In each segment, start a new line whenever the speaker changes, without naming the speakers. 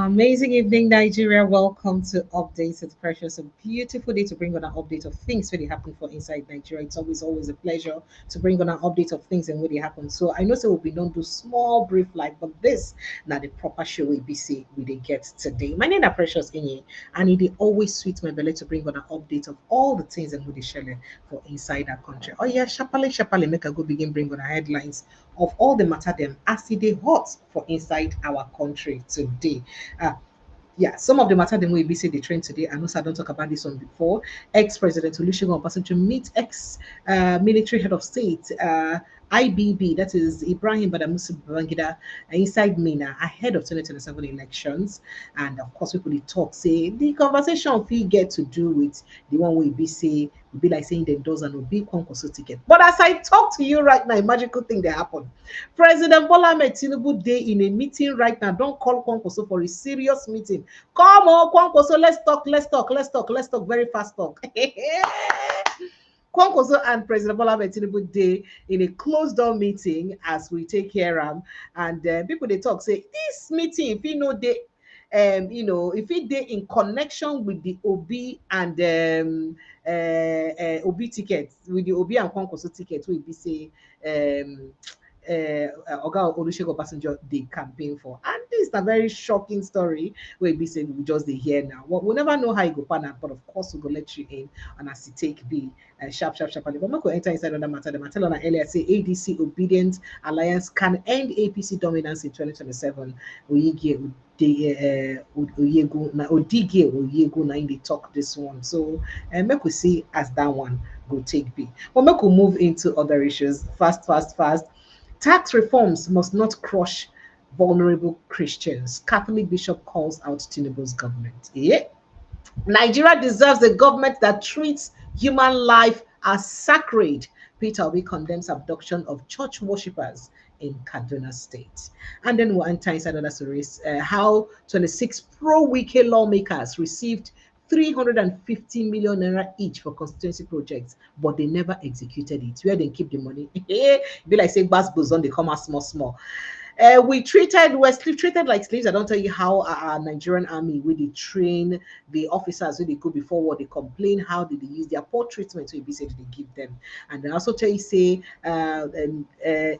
Amazing evening, Nigeria. Welcome to Updates with Precious. A beautiful day to bring on an update of things really happen for inside Nigeria. It's always a pleasure to bring on an update of things and really happen. So I know so we don't do small brief life, but this now the proper show we be see we they get today. My name is Precious Inye, and it always sweet my belly to bring on an update of all the things and who they share for inside our country. Oh yeah, sharply make a go begin bring on our headlines of all the matter them as it they hot for inside our country today. Uh, yeah, some of the matter them will be say the trend today. I know I don't talk about this one before. Ex-President Olusegun Obasanjo meet ex-military head of state, IBB, that is Ibrahim Badamosi Babangida, inside Minna ahead of 2027 elections. And of course, people dey talk say the conversation we get to do with the one we be say will be like saying the does and will be Kwankwaso ticket. But as I talk to you right now, a magical thing that happened. President Bola Ahmed Tinubu day in a meeting right now. Don't call Kwankwaso for a serious meeting. Come on, Kwankwaso, let's talk very fast talk. Kwankwaso and President Bola Ahmed Tinubu day in a closed door meeting as we take care of, and people they talk say this meeting if you know they if it they in connection with the Obi and Obi tickets with the Obi and Kwankwaso tickets we be say Oga Olusegun Obasanjo they campaign for. And this is a very shocking story where we say we just they hear now. We'll never know how it go pan out, but of course we'll go let you in and as it take be sharp. But I'm not going to enter inside on the matter. The matter on earlier say ADC Obedient Alliance can end APC dominance in 2027. Oyege Oyego na they talk this one. So make we see as that one go take be. But make we move into other issues fast. Tax reforms must not crush vulnerable Christians. Catholic bishop calls out Tinubu's government. Yeah. Nigeria deserves a government that treats human life as sacred. Peter Obi condemns abduction of church worshippers in Kaduna State. And then we'll enter inside other stories. How 26 pro-Wike lawmakers received 350 million naira each for constituency projects, but they never executed it. Where they keep the money? Be like saying Bass Bozon, they come out small. We're treated like slaves. I don't tell you how our Nigerian army, where they train the officers, where they go before war, they complain how did they use their poor treatment, so be said they give them. And then also tell you say the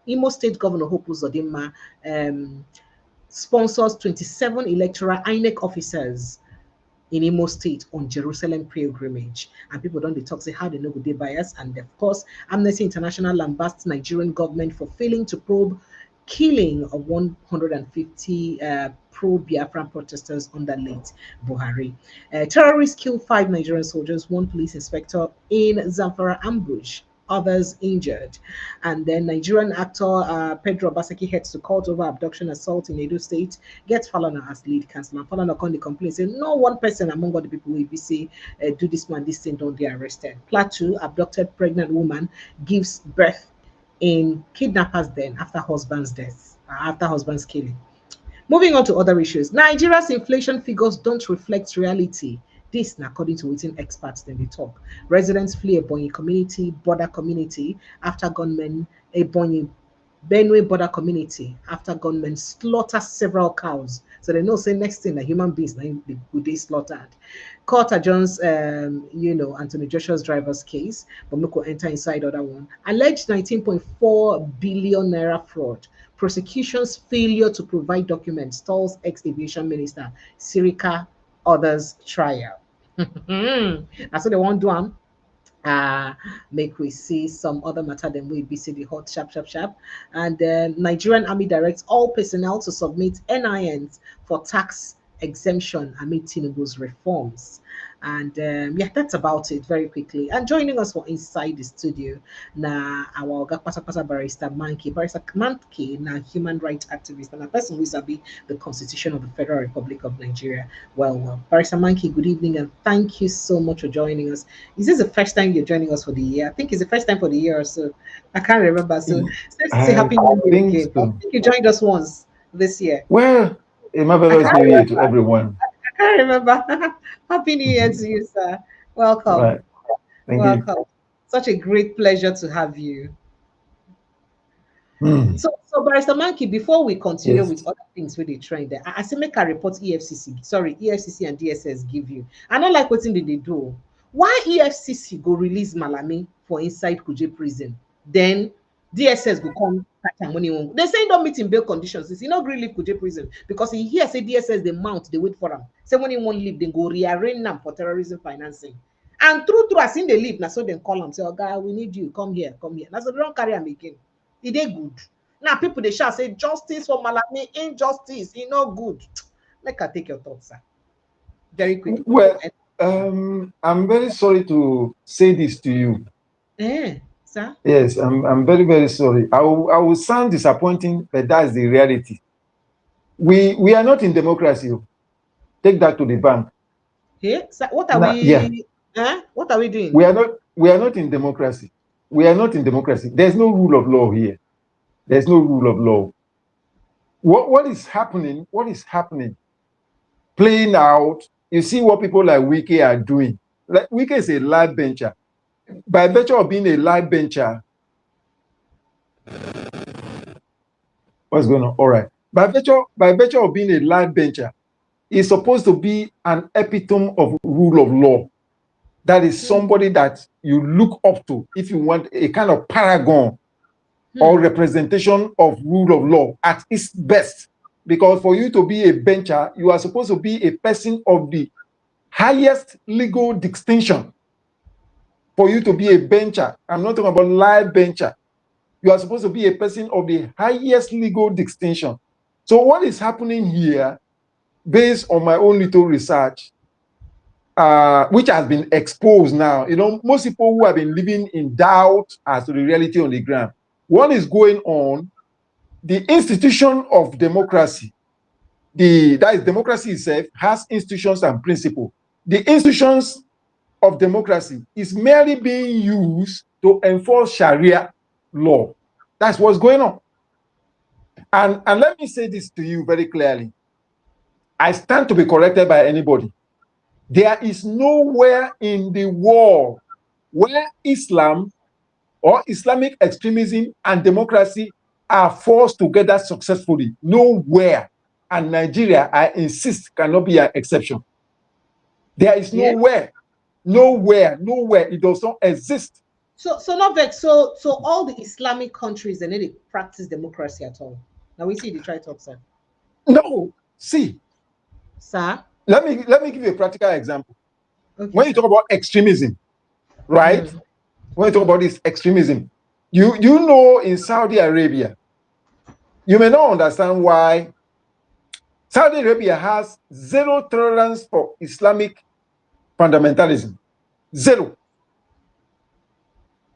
Imo State Governor Hope Uzodinma sponsors 27 electoral INEC officers in Imo State on Jerusalem pilgrimage. And people don't talk say how they know they bias. And of course, Amnesty International lambasts Nigerian government for failing to probe killing of 150 pro-Biafran protesters under late Buhari. Terrorists killed 5 Nigerian soldiers, 1 police inspector in Zamfara ambush. Others injured. And then Nigerian actor Pedro Obaseki heads to court over abduction assault in Edo State, gets Falana as lead counselor. Falana on the complaint saying no one person among all the people will be say do this man, this thing, don't they arrested. Plateau, abducted pregnant woman gives birth in kidnappers den after husband's death, after husband's killing. Moving on to other issues. Nigeria's inflation figures don't reflect reality. This, according to within experts, then they talk. Residents flee Ebonyi community, border community, after gunmen, Ebonyi Benue border community, after gunmen slaughter several cows. So they know, say next thing, the human beings, would they slaughtered. Court adjourns, Anthony Joshua's driver's case, but we could enter inside other one. Alleged 19.4 billion naira fraud. Prosecution's failure to provide documents stalls ex-aviation minister Sirika others trial. That's what they want to do. Make we see some other matter than we be see the hot sharp. And Nigerian Army directs all personnel to submit NINs for tax exemption amid Tinubu's reforms. And that's about it very quickly. And joining us for inside the studio, na our Pasa barrister Manki, na human rights activist, and a person who is the Constitution of the Federal Republic of Nigeria. Well, Barrister Manki, good evening, and thank you so much for joining us. Is this the first time you're joining us for the year? I think it's the first time for the year or so. I can't remember. So let's say Happy New Year again. So. I think you joined us once this year.
Well, a marvelous New Year to everyone.
I can't remember. Happy New Year to you, sir. Welcome.
Right. Thank you.
Such a great pleasure to have you. So So, Barrister Mankey, before we continue
Yes.
with other things with the trend, I say make a report EFCC. Sorry, EFCC and DSS give you. I don't like what thing they do. Why EFCC go release Malami for inside Kuje prison? Then DSS go come catch am when he won't. They say don't meet in bail conditions. He not really leave Kuje prison because he hear say DSS they mount, they wait for him. Say when he won't leave, they go rearrange them for terrorism financing. And through as in they leave, now so they call him say, "Oh guy, we need you. Come here, come here." Now so they don't carry him again. It dey good. Now people they shall say justice for Malami, injustice, no good. Make I take your thoughts, sir. Very quick.
Well, I'm very sorry to say this to you.
Sir?
Yes, I'm very, very sorry. I will sound disappointing, but that's the reality. We are not in democracy. Take that to the bank.
Hey, sir, what are we?
Yeah.
What are we doing?
We are not in democracy. We are not in democracy. There's no rule of law here. There's no rule of law. What is happening? What is happening? Playing out. You see what people like Wike are doing. Like Wike is a live bencher. By virtue of being a live bencher, what's going on? All right. By virtue of being a live bencher, he's supposed to be an epitome of rule of law. That is somebody that you look up to if you want a kind of paragon or representation of rule of law at its best. Because for you to be a bencher, you are supposed to be a person of the highest legal distinction. For you to be a bencher, I'm not talking about live bencher. You are supposed to be a person of the highest legal distinction. So what is happening here, based on my own little research, which has been exposed now, most people who have been living in doubt as to the reality on the ground, what is going on, the institution of democracy, that is democracy itself, has institutions and principles. The institutions of democracy is merely being used to enforce Sharia law. That's what's going on. And let me say this to you very clearly. I stand to be corrected by anybody. There is nowhere in the world where Islam or Islamic extremism and democracy are forced together successfully. Nowhere. And Nigeria, I insist, cannot be an exception. There is nowhere. Nowhere. It does not exist.
So not vex. So all the Islamic countries, they need to practice democracy at all. Now we see the try talk, sir.
No. See.
Sir.
Let me give you a practical example.
Okay,
when you talk about extremism, right? When you talk about this extremism, you know in Saudi Arabia, you may not understand why Saudi Arabia has zero tolerance for Islamic fundamentalism. Zero.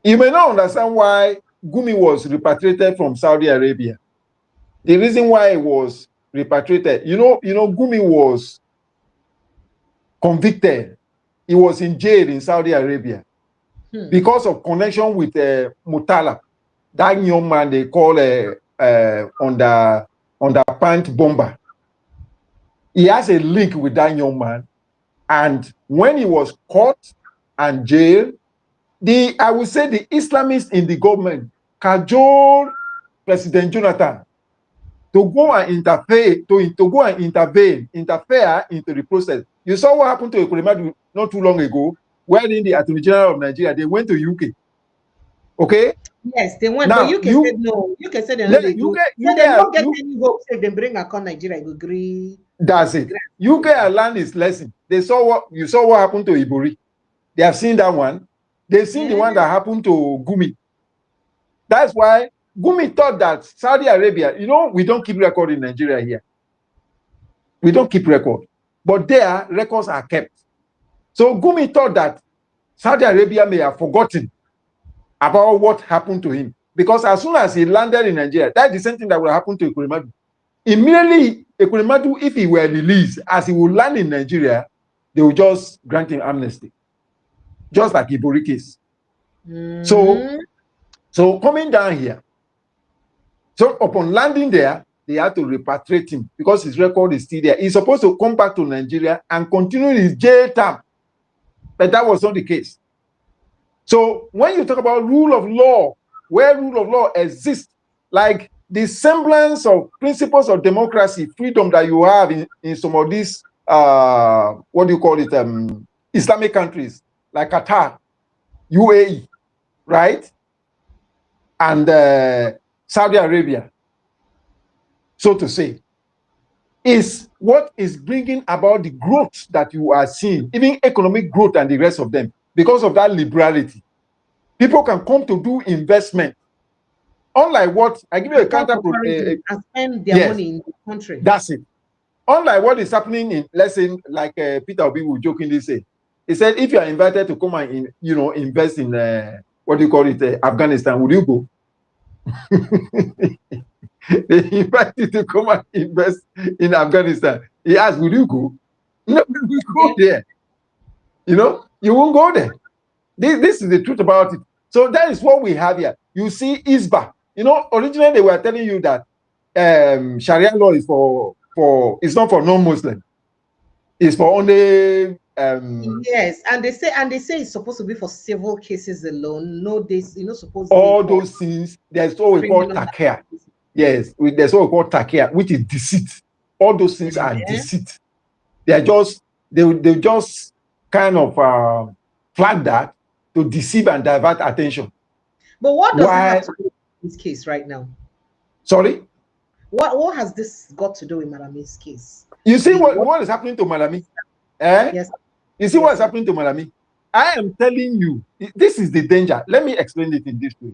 You may not understand why Gumi was repatriated from Saudi Arabia. The reason why he was repatriated, Gumi was convicted. He was in jail in Saudi Arabia because of connection with Mutala, that young man they call underpant bomber. He has a link with that young man, and when he was caught and jailed, I would say the Islamists in the government cajoled President Jonathan to go and interfere into the process. You saw what happened to Ekuremadu not too long ago, wherein the Attorney General of Nigeria, they went to UK. Okay?
Yes, they went,
now,
but UK said no. UK said they don't get any hope if they bring a Nigeria, go agree.
That's it. UK learned its lesson. You saw what happened to Ibori. They have seen that one. They've seen the one that happened to Gumi. That's why Gumi thought that Saudi Arabia, we don't keep record in Nigeria here. We don't keep record. But their records are kept. So Gumi thought that Saudi Arabia may have forgotten about what happened to him. Because as soon as he landed in Nigeria, that's the same thing that will happen to Ekuremadu. Immediately, Ekuremadu, if he were released, as he would land in Nigeria, they will just grant him amnesty. Just like Ibori case. So coming down here, so upon landing there, they had to repatriate him because his record is still there. He's supposed to come back to Nigeria and continue his jail term. But that was not the case. So when you talk about rule of law, where rule of law exists, like the semblance of principles of democracy, freedom that you have in some of these, what do you call it, Islamic countries like Qatar, UAE, right? And Saudi Arabia, so to say, is what is bringing about the growth that you are seeing, even economic growth and the rest of them, because of that liberality. People can come to do investment. Unlike what, I give you a counter.
And spend their money in the country.
That's it. Unlike what is happening in, let's say, like Peter Obi would jokingly say, he said, if you are invited to come and invest in what do you call it, Afghanistan, would you go? They invite you to come and invest in Afghanistan. He asked, would you go? No, we go there. You won't go there. This is the truth about it. So that is what we have here. You see, ISBA. Originally they were telling you that Sharia law is it's not for non-Muslim. It's for only
yes, and they say it's supposed to be for civil cases alone. No, supposed
all those things. There's what we call takia. Yes, there's what we call takia, which is deceit. All those things are deceit. They just kind of flag that to deceive and divert attention.
But what does that have to do with this case right now?
Sorry?
What has this got to do with Malami's case?
You see what is happening to Malami?
Yes.
You see what is happening to Malami? I am telling you, this is the danger. Let me explain it in this way.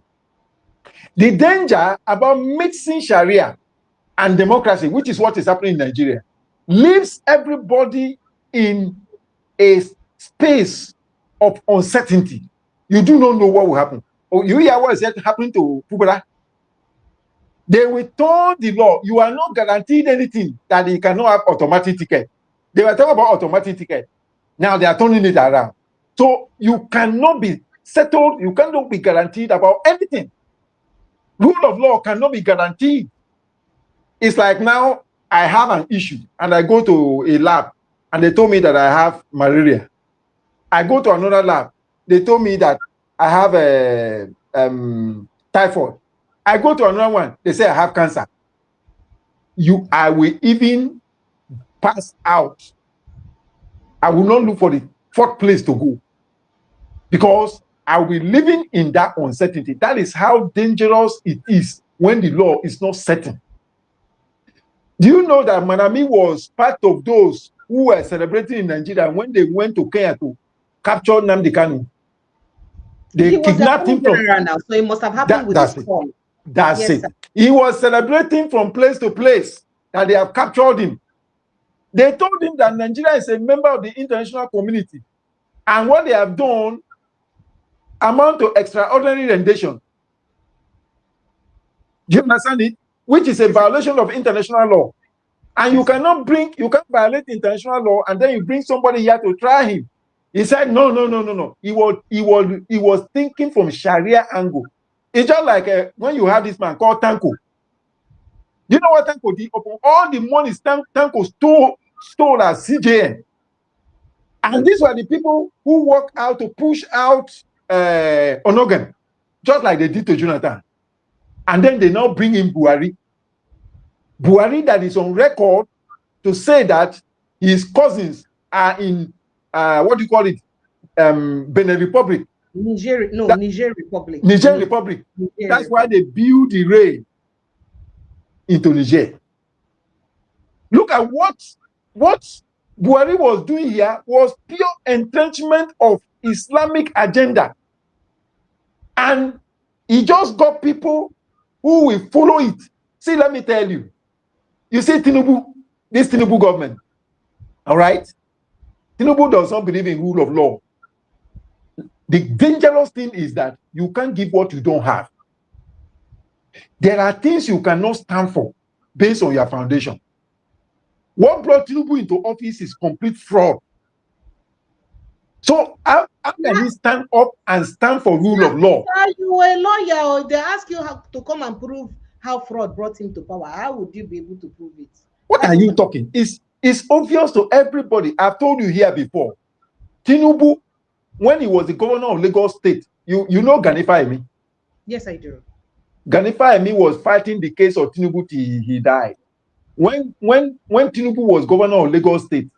The danger about mixing Sharia and democracy, which is what is happening in Nigeria, leaves everybody in a space of uncertainty. You do not know what will happen. Oh, you hear what is happening to Fubara? They will turn the law. You are not guaranteed anything that you cannot have automatic ticket. They were talking about automatic ticket. Now they are turning it around. So you cannot be settled. You cannot be guaranteed about anything. Rule of law cannot be guaranteed. It's like now I have an issue and I go to a lab and they told me that I have malaria. I go to another lab. They told me that I have a typhoid. I go to another one. They say I have cancer. I will even pass out. I will not look for the fourth place to go because I will be living in that uncertainty. That is how dangerous it is when the law is not certain. Do you know that Manami was part of those who were celebrating in Nigeria when they went to Kenya to capture Nnamdi Kanu? They kidnapped him from
now, so it must have happened with his call.
That's it. Sir. He was celebrating from place to place that they have captured him. They told him that Nigeria is a member of the international community, and what they have done amount to extraordinary rendition. Do you understand it? Which is a violation of international law. And you can't violate international law and then you bring somebody here to try him. He said, no. He was thinking from Sharia angle. It's just like when you have this man called Tanko. You know what Tanko did? All the money Tanko stole at CJN. And these were the people who worked out to push out Onogan, just like they did to Jonathan. And then they now bring in Buhari. Buhari that is on record to say that his cousins are in, what do you call it? Benin Republic.
Niger Republic.
Niger Republic. That's why they build the rail into Niger. Look at what Buhari was doing here was pure entrenchment of Islamic agenda. And he just got people who will follow it. See, let me tell you. You see Tinubu, this Tinubu government, all right? Tinubu does not believe in rule of law. The dangerous thing is that you can't give what you don't have. There are things you cannot stand for based on your foundation. What brought Tinubu into office is complete fraud. So how can he stand up and stand for rule of law?
You are a lawyer, or they ask you to come and prove how fraud brought him to power. How would you be able to prove it?
What are you talking? It's obvious to everybody. I've told you here before. Tinubu, when he was the governor of Lagos State, you know Ganifa Emi?
Yes, I do.
Ganifa Emi was fighting the case of Tinubu till he died. When Tinubu was governor of Lagos State,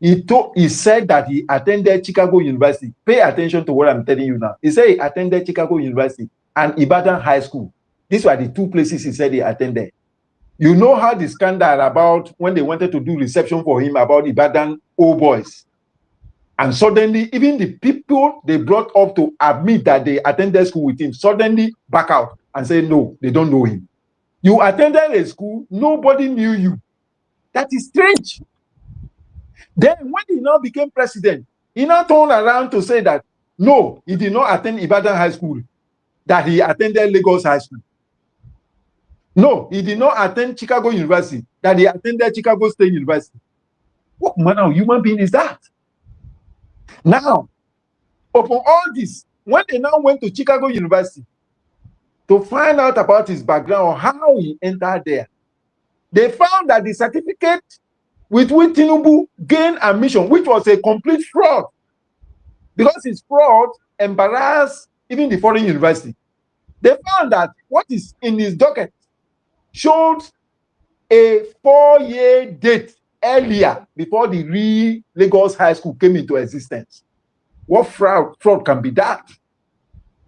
he said that he attended Chicago University. Pay attention to what I'm telling you now. He said he attended Chicago University and Ibadan High School. These were the two places he said he attended. You know how the scandal about when they wanted to do reception for him about Ibadan old boys. And suddenly, even the people they brought up to admit that they attended school with him suddenly back out and say, no, they don't know him. You attended a school, nobody knew you. That is strange. Then when he now became president, he now turned around to say that, no, he did not attend Ibadan High School, that he attended Lagos High School. No, he did not attend Chicago University, that he attended Chicago State University. What manner of human being is that? Now, upon all this, when they now went to Chicago University to find out about his background or how he entered there, they found that the certificate with which Tinubu gained admission, which was a complete fraud, because his fraud embarrassed even the foreign university. They found that what is in his docket showed a 4-year date earlier before the real Lagos High School came into existence. What fraud can be that?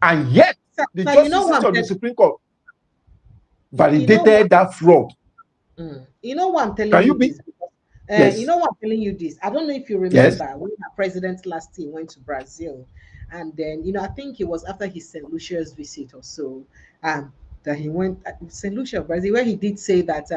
And yet, the justices of the Supreme Court validated that fraud.
You know what I'm telling you this? Yes. You know what I'm telling you this? I don't know if you remember when our president last year went to Brazil, and then I think it was after his St. Lucia's visit or so, that he went St. Lucia, Brazil, where he did say that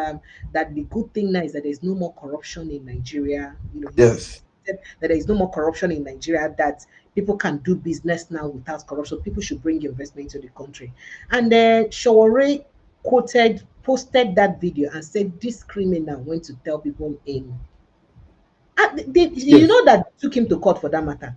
that the good thing now is that there's no more corruption in Nigeria.
Yes.
That there is no more corruption in Nigeria, that people can do business now without corruption. People should bring investment into the country. And then Shawore posted that video and said this criminal went to tell people in. You know that took him to court for that matter.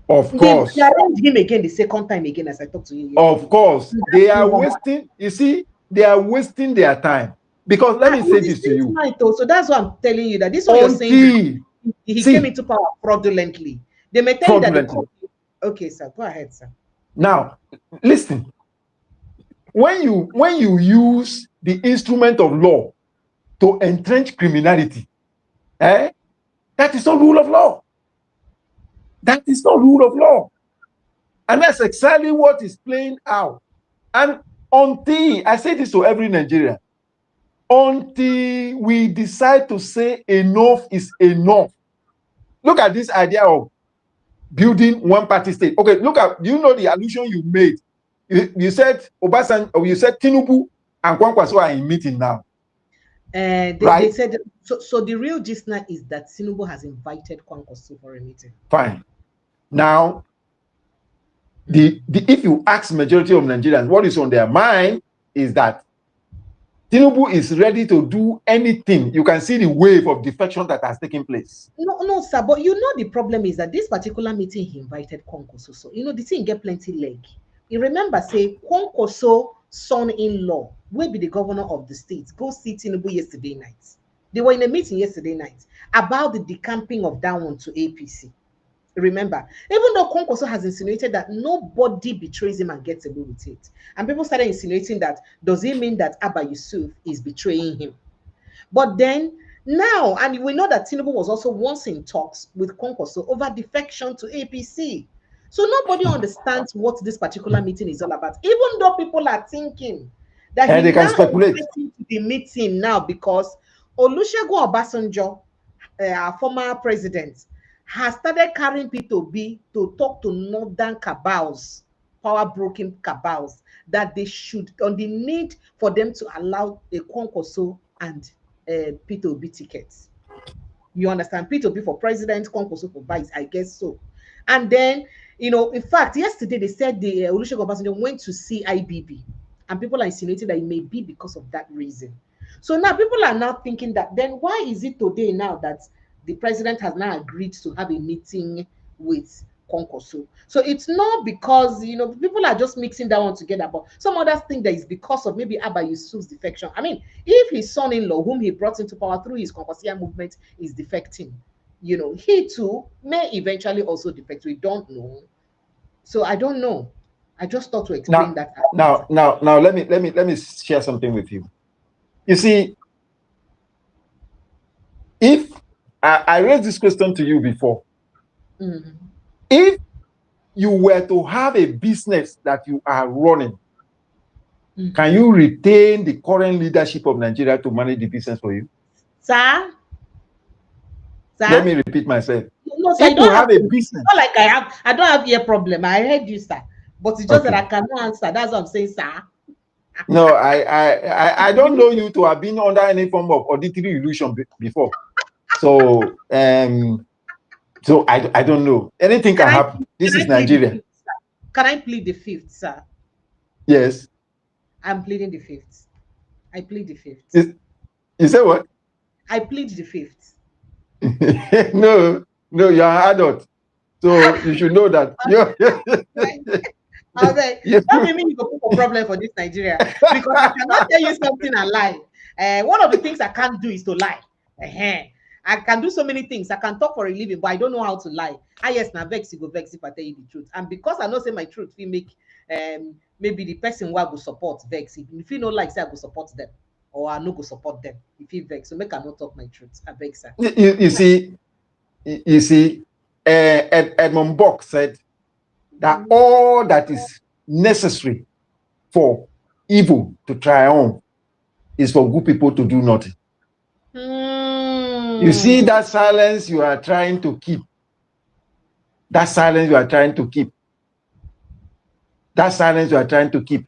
Of course.
They arranged him again the second time again, as I talked to you.
Of course. They are wasting, you see, they are wasting their time. Because let me say this to you.
So that's what I'm telling you, that this one you're saying he came into power fraudulently. They may tell you that okay, sir, go ahead, sir.
Now, listen. When you use the instrument of law to entrench criminality, that is not rule of law. That is not rule of law. And that's exactly what is playing out. And until, I say this to every Nigerian, until we decide to say enough is enough. Look at this idea of building one party state. Okay, look at, you know the allusion you made. You said Obasanjo, or you said Tinubu and Kwankwaso are in meeting now.
They said, so the real gist now is that Tinubu has invited Kwankwaso for a meeting.
Fine. Now, if you ask majority of Nigerians what is on their mind is that Tinubu is ready to do anything. You can see the wave of defection that has taken place.
No, sir, but the problem is that this particular meeting he invited Kwankwaso. So, the thing get plenty leg. You remember, say, Kwankwaso son-in-law will be the governor of the state. Go see Tinubu yesterday night. They were in a meeting yesterday night about the decamping of that one to APC. Remember, even though Kwankwaso has insinuated that nobody betrays him and gets away with it, and people started insinuating that, does it mean that Abba Yusuf is betraying him? But then now, and we know that Tinubu was also once in talks with Kwankwaso over defection to APC. So nobody understands what this particular meeting is all about, even though people are thinking that
they can speculate
to the meeting now because Olusegun Obasanjo, our former president, has started carrying Peter Obi to talk to northern cabals, power-broken cabals, that they should, on the need for them to allow a Kwankwaso and Peter Obi tickets. You understand? Peter Obi for president, Kwankwaso for vice, I guess so. And then, in fact, yesterday they said the Olusegun Obasanjo went to see IBB, and people are insinuating that it may be because of that reason. So now people are now thinking that, then why is it today now that the president has now agreed to have a meeting with Kwankwaso? So it's not because, people are just mixing that one together, but some others think that it's because of maybe Abba Yusuf's defection. I mean, if his son-in-law, whom he brought into power through his Kwankwasia movement, is defecting, he too may eventually also defect. We don't know. So I don't know. I just thought to explain that.
Now, let me share something with you. You see, if I raised this question to you before, if you were to have a business that you are running, can you retain the current leadership of Nigeria to manage the business for you?
Sir?
Let me repeat myself.
No, sir, if you have a business. Not like I don't have ear problem. I heard you, sir. But it's just that I cannot answer. That's what I'm saying, sir.
No, I don't know you to have been under any form of auditory illusion before. So so I don't know. Anything can happen. This is Nigeria.
Can I plead the fifth, sir?
Yes.
I'm pleading the fifth. I plead the fifth.
You say what?
I plead the fifth.
No, you're an adult. So you should know that.
That means you go put a problem for this Nigeria. Because I cannot tell you something and lie. One of the things I can't do is to lie. I can do so many things. I can talk for a living, but I don't know how to lie. Yes, now vex, you go vex if I tell you the truth. And because I know say my truth, we make maybe the person who I go support vex. If you know like say I go support them, or I no go support them. If you vex, so make I not talk my truth. I vex.
You see, Edmund Burke said that all that is necessary for evil to triumph is for good people to do nothing. You see that silence you are trying to keep. That silence you are trying to keep. That silence you are trying to keep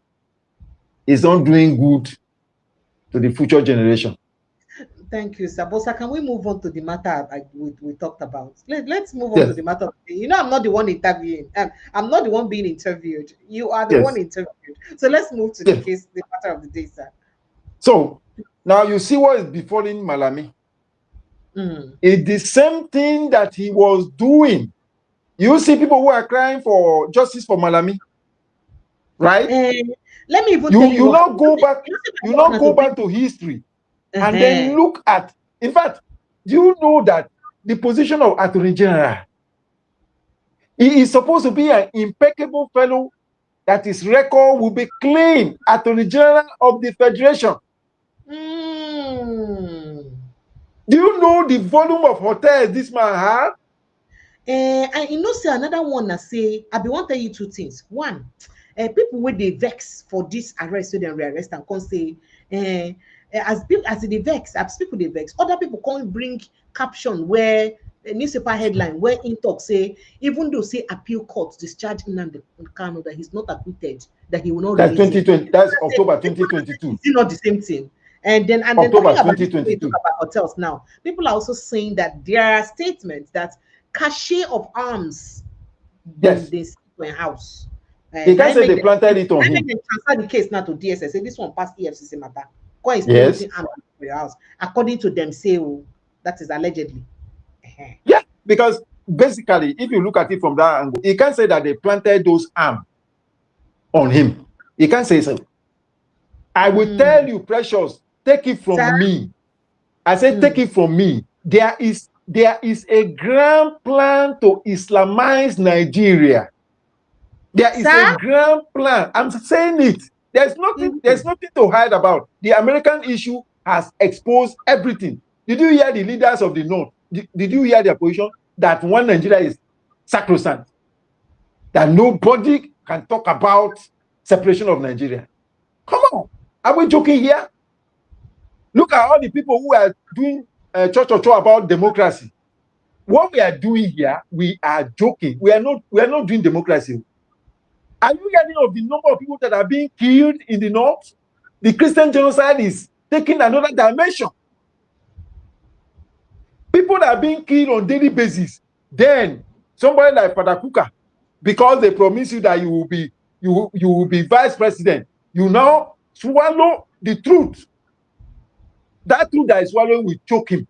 is not doing good to the future generation.
Thank you, sir. But sir, can we move on to the matter we talked about? Let's move on to the matter. You know, I'm not the one interviewing. I'm not the one being interviewed. You are the one interviewed. So let's move to the case, the matter of the day, sir.
So now you see what is befalling Malami. It's the same thing that he was doing. You see people who are crying for justice for Malami, right?
Let me even tell you.
You not go back. You not go back to history. And then look at, in fact, do you know that the position of Attorney General, he is supposed to be an impeccable fellow that his record will be clean, Attorney General of the Federation. Do you know the volume of hotels this man has?
And you know, say another one that say, I be want to tell you two things. One, people with the vex for this arrest, so they rearrest and can say, as they vex, as people they vex, other people can't bring caption where a newspaper headline where in talk say, even though say appeal court discharge Nnamdi Kanu that he's not acquitted, that he will not.
That's 2020. That's October 2022.
It's not the same thing. And then
October 2022.
About hotels now, people are also saying that there are statements that cache of arms,
yes,
this house.
They can't say they planted it on him.
They transfer the case now to DSS. Say this one passed EFCC matter.
Yes.
For your house, according to them, say that is allegedly.
Yeah, because basically, if you look at it from that angle, you can't say that they planted those arms on him. You can't say so. I will tell you, Precious, take it from me. I said, take it from me. There is a grand plan to Islamize Nigeria. There is a grand plan. I'm saying it. There's nothing to hide about. The American issue has exposed everything. Did you hear the leaders of the North? Did you hear their position that one Nigeria is sacrosanct? That nobody can talk about separation of Nigeria. Come on. Are we joking here? Look at all the people who are doing cho about democracy. What we are doing here, we are joking. We are not doing democracy. Are you hearing of the number of people that are being killed in the North? The Christian genocide is taking another dimension. People that are being killed on daily basis. Then somebody like Father Kuka, because they promise you that you will be vice president, you now swallow the truth. That truth that is swallowing will choke him.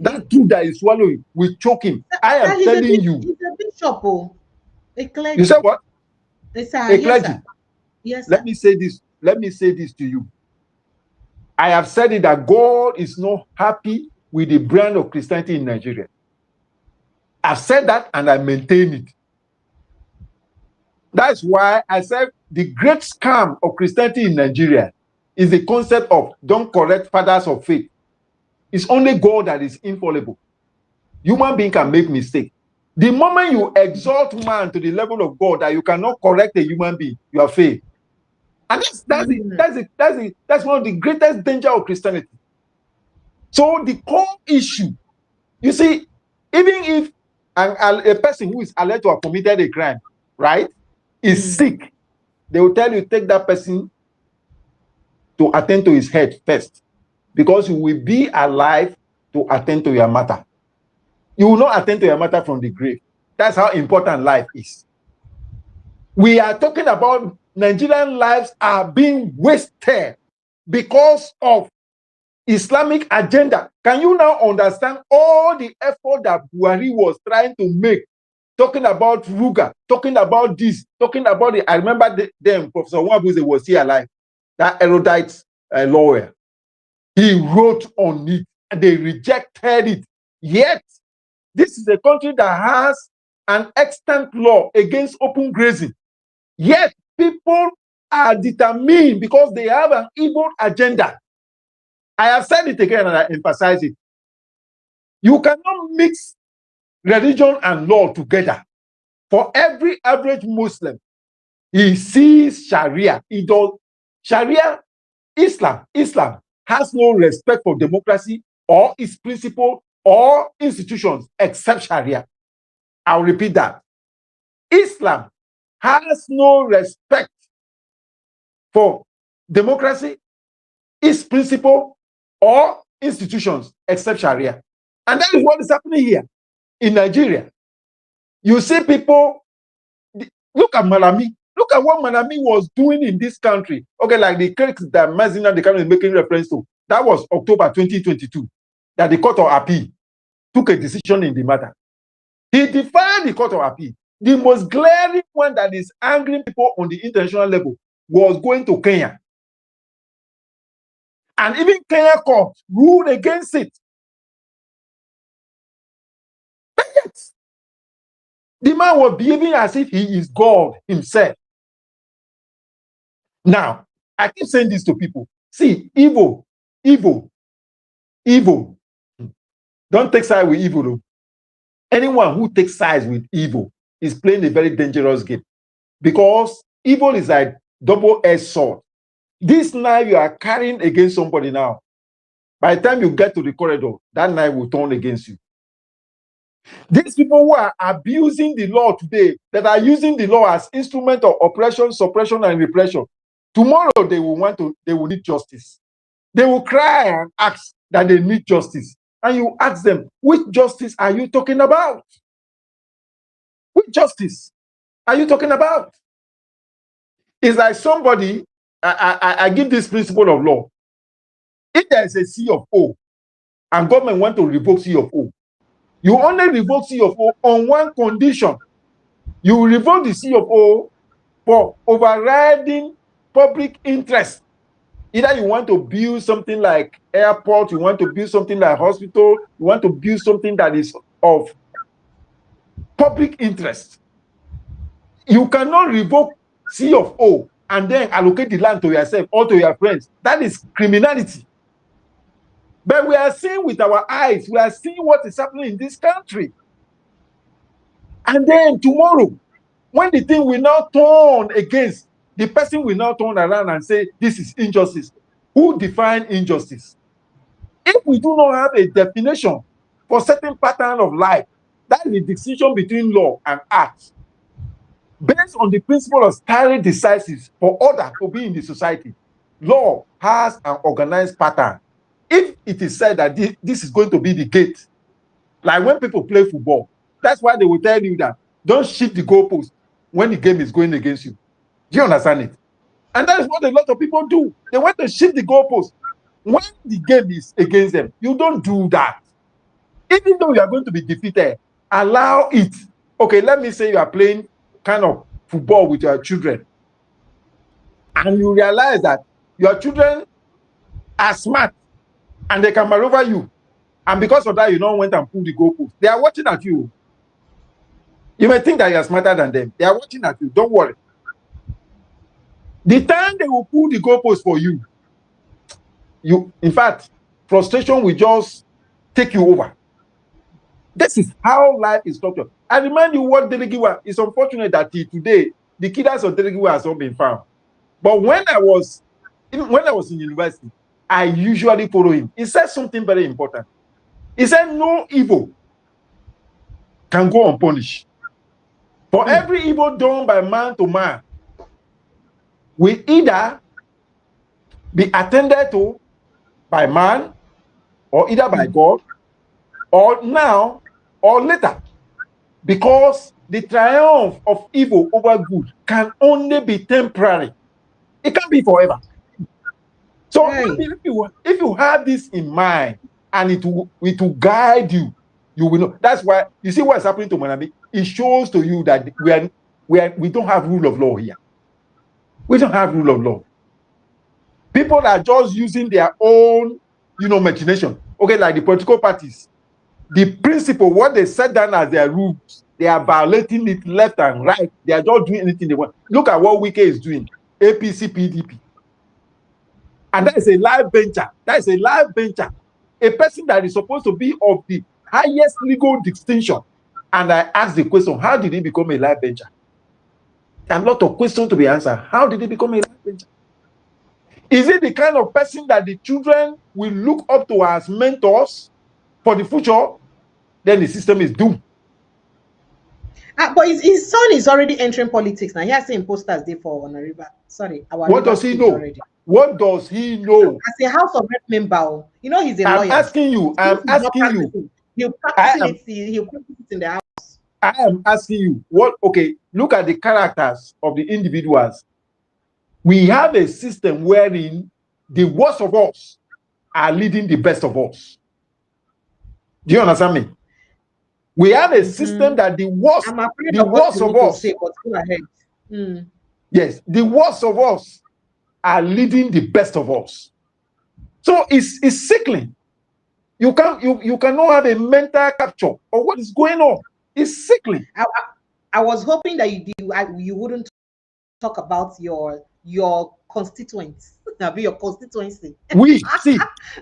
That truth that is swallowing will choke him. I am telling you.
He's a bishop.
You said what?
A clergy. Yes.
Let me say this. Let me say this to you. I have said it that God is not happy with the brand of Christianity in Nigeria. I've said that and I maintain it. That's why I said the great scam of Christianity in Nigeria is the concept of don't correct fathers of faith. It's only God that is infallible. Human being can make mistakes. The moment you exalt man to the level of God that you cannot correct a human being, you are failed. And that's one of the greatest danger of Christianity. So the core issue, you see, even if a person who is alleged to have committed a crime, right, is sick, they will tell you take that person to attend to his head first, because you will be alive to attend to your matter. You will not attend to your matter from the grave. That's how important life is. We are talking about Nigerian lives are being wasted because of Islamic agenda. Can you now understand all the effort that Buhari was trying to make, talking about Ruga, talking about this, talking about it? I remember them, Professor Nwabuze was here alive, that erudite lawyer. He wrote on it and they rejected it. Yet, this is a country that has an extant law against open grazing. Yet, people are determined because they have an evil agenda. I have said it again and I emphasize it. You cannot mix religion and law together. For every average Muslim, he sees Sharia. He does Sharia. Islam has no respect for democracy or its principle or institutions except Sharia. I'll repeat that. Islam has no respect for democracy, its principle, or institutions except Sharia. And that is what is happening here in Nigeria. You see people, look at Malami. Look at what Malami was doing in this country. Okay, like the case that Mazina the is making reference to. That was October 2022, that the Court of Appeal took a decision in the matter. He defied the Court of Appeal. The most glaring one that is angering people on the international level was going to Kenya. And even Kenya court ruled against it. But yet, the man was behaving as if he is God himself. Now, I keep saying this to people. See, evil. Don't take sides with evil. Anyone who takes sides with evil is playing a very dangerous game, because evil is like double-edged sword. This knife you are carrying against somebody now, by the time you get to the corridor, that knife will turn against you. These people who are abusing the law today, that are using the law as instrument of oppression, suppression, and repression, tomorrow they will need justice. They will cry and ask that they need justice. And you ask them, which justice are you talking about? Which justice are you talking about? It's like somebody, I give this principle of law. If there is a C of O and government want to revoke C of O, you only revoke C of O on one condition. You will revoke the C of O for overriding public interest. Either you want to build something like airport, you want to build something like hospital, you want to build something that is of public interest. You cannot revoke C of O and then allocate the land to yourself or to your friends. That is criminality. But we are seeing with our eyes, we are seeing what is happening in this country. And then tomorrow, when the thing will now turn against, the person will now turn around and say, this is injustice. Who defines injustice? If we do not have a definition for certain pattern of life, that is the distinction between law and art. Based on the principle of stare decisis for order to be in the society, law has an organized pattern. If it is said that this is going to be the gate, like when people play football, that's why they will tell you that don't shift the goalpost when the game is going against you. Do you understand it? And that is what a lot of people do. They want to shift the goalpost when the game is against them. You don't do that. Even though you are going to be defeated, allow it. Okay, let me say you are playing kind of football with your children, and you realize that your children are smart and they can maneuver you. And because of that, you don't went and pull the goalpost. They are watching at you. You may think that you are smarter than them. They are watching at you. Don't worry. The time they will pull the goalpost for you, in fact, frustration will just take you over. This is how life is structured. I remind you what Delegiwa, it's unfortunate that today, the killers of Delegiwa has not been found. But when I was in university, I usually follow him. He said something very important. He said, no evil can go unpunished. For every evil done by man to man, will either be attended to by man, or either by God, or now, or later. Because the triumph of evil over good can only be temporary. It can't be forever. So if you have this in mind, and it will guide you, you will know. That's why you see what's happening to Manami. It shows to you that we don't have rule of law here. We don't have rule of law. People are just using their own, imagination. Okay, like the political parties. The principle, what they set down as their rules, they are violating it left and right. They are just doing anything they want. Look at what Wike is doing. APC, PDP. And that is a live venture. That is a live venture. A person that is supposed to be of the highest legal distinction. And I ask the question, how did he become a live venture? There are a lot of questions to be answered. How did he become a live venture? Is it the kind of person that the children will look up to as mentors for the future? Then the system is doomed.
But his son is already entering politics now. He has seen posters there for Honorable. Sorry.
What does he know? Already. What does he know?
As a House of Rep member, he's a lawyer.
I'm asking you.
He'll practice it in the house.
I am asking you. Look at the characters of the individuals. We have a system wherein the worst of us are leading the best of us. Do you understand me? We have a system that the worst of us.
Say, but go ahead.
Yes, the worst of us are leading the best of us. So it's sickening. You cannot have a mental capture of what is going on. It's sickening.
I was hoping that you wouldn't talk about your constituents. Your constituency.
We see.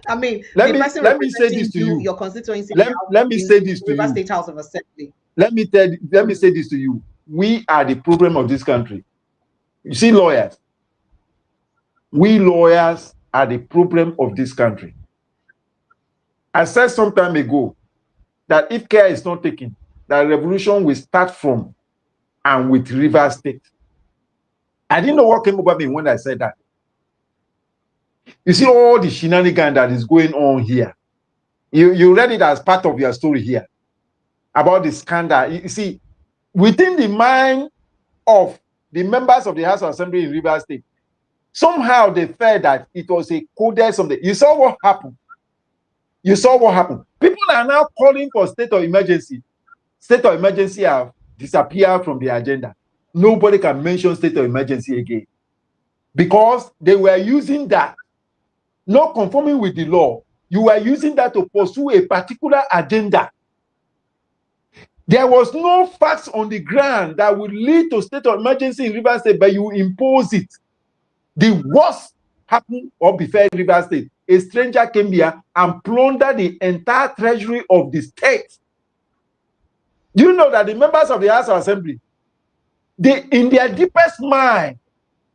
I mean,
let me say this to you.
Your constituency.
Let me say this to you.
River State House of Assembly.
Let me say this to you. We are the problem of this country. You see, lawyers. We lawyers are the problem of this country. I said some time ago that if care is not taken, that revolution will start from and with River State. I didn't know what came over me when I said that. You see all the shenanigans that is going on here. You read it as part of your story here about the scandal. You see, within the mind of the members of the House of Assembly in River State, somehow they felt that it was a coded something. You saw what happened. People are now calling for state of emergency. State of emergency have disappeared from the agenda. Nobody can mention state of emergency again because they were using that, not conforming with the law. You were using that to pursue a particular agenda. There was no facts on the ground that would lead to state of emergency in River State, but you impose it. The worst happened or befell River State. A stranger came here and plundered the entire treasury of the state. Do you know that the members of the House of Assembly, in their deepest mind,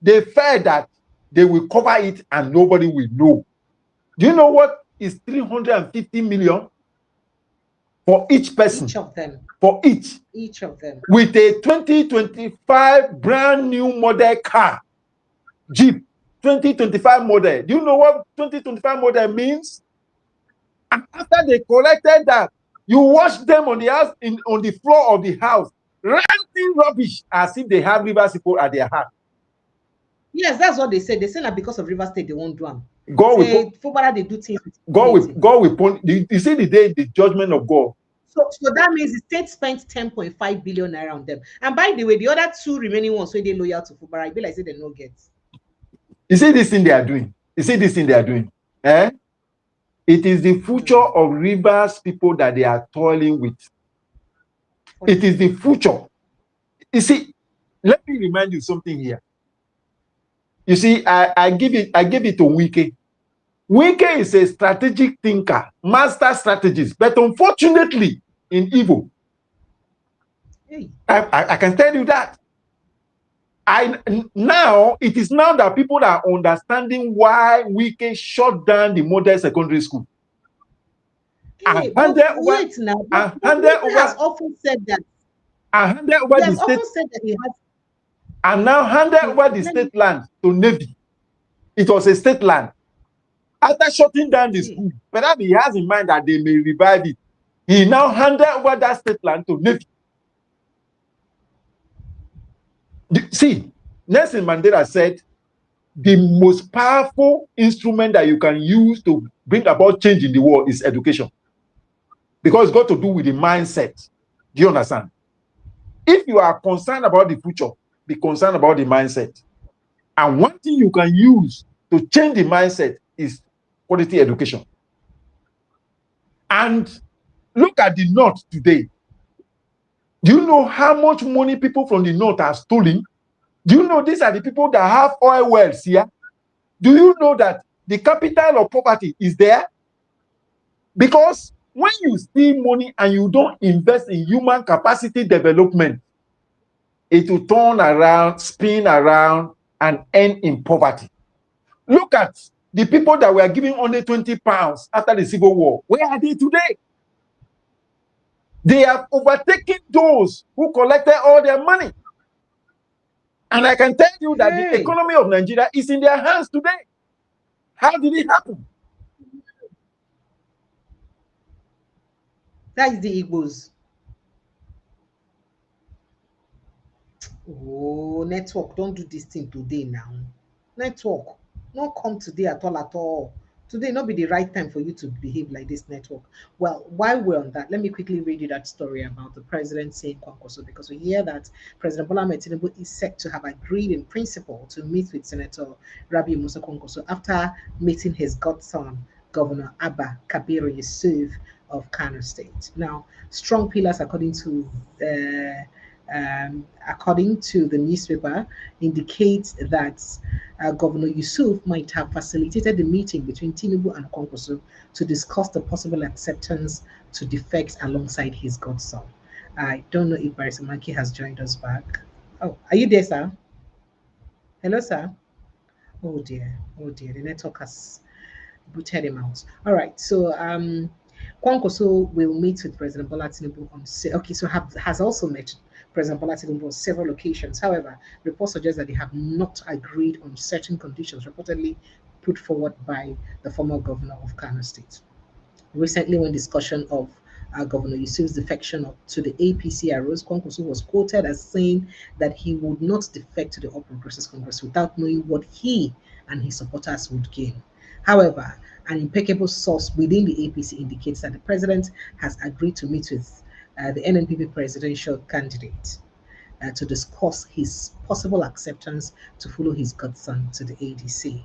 they felt that they will cover it and nobody will know. Do you know what is 350 million for each person?
Each of them.
For each.
Each of them.
With a 2025 brand new model car. Jeep. 2025 model. Do you know what 2025 model means? And after they collected that, you watch them on the house, on the floor of the house, ranting rubbish as if they have River State at their heart.
Yes, that's what they said. They said that because of River State, they won't do them.
God will
they do things.
God will. You see the day, the judgment of God.
So that means the state spent 10.5 billion naira on them. And by the way, the other two remaining ones, so they loyal to Fubara, I be like say they no get.
You see this thing they are doing. Eh? It is the future of Rivers people that they are toiling with. It is the future You see, let me remind you something here. You see, I give it to Wike. Wike is a strategic thinker, master strategist, but unfortunately, in Igbo, I can tell you that. Now it is now that people are understanding why Wike shut down the model secondary school.
Hey, wait now. Wike has often said that.
And handed over
he
the
has
state.
often said that he has.
And now handed over the state land to Navy. It was a state land. After shutting down the school, perhaps he has in mind that they may revive it. He now handed over that state land to Navy. See, Nelson Mandela said, the most powerful instrument that you can use to bring about change in the world is education. Because it's got to do with the mindset. Do you understand? If you are concerned about the future, be concerned about the mindset. And one thing you can use to change the mindset is quality education. And look at the North today. Do you know how much money people from the North are stealing? Do you know these are the people that have oil wells here? Do you know that the capital of poverty is there? Because when you steal money and you don't invest in human capacity development, it will turn around, spin around, and end in poverty. Look at the people that were giving only 20 pounds after the Civil War. Where are they today? They have overtaken those who collected all their money. And I can tell you that the economy of Nigeria is in their hands today. How did it happen?
That is the Igbos. Oh, network, don't do this thing today now. Network, not come today at all. Today not be the right time for you to behave like this, network. Well, while we're on that, let me quickly read you that story about the president saying Kwankwaso, because we hear that President Bola Ahmed Tinubu is set to have agreed in principle to meet with Senator Rabiu Musa Kwankwaso after meeting his godson, Governor Abba Kabir Yusuf of Kano State. Now, strong pillars, according to the newspaper, indicates that Governor Yusuf might have facilitated the meeting between Tinubu and Kwankwaso to discuss the possible acceptance to defect alongside his godson. I don't know if Barrister Manki has joined us back. Oh, are you there, sir? Hello, sir. Oh dear, the network has booted him out. All right, so Kwankwaso will meet with President Bola Tinubu on has also met President Bola Tinubu on several occasions. However, reports suggest that they have not agreed on certain conditions reportedly put forward by the former governor of Kano State. Recently, when discussion of Governor Yusuf's defection to the APC arose, Kwankwaso was quoted as saying that he would not defect to the All Progressives Congress without knowing what he and his supporters would gain. However, an impeccable source within the APC indicates that the president has agreed to meet with the NNPP presidential candidate to discuss his possible acceptance to follow his godson to the APC.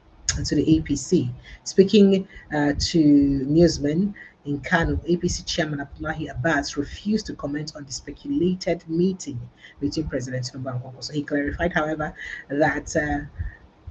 Speaking to newsmen in Kano, APC chairman Abdullahi Abbas refused to comment on the speculated meeting between President Tinubu and Kwankwaso. He clarified, however, that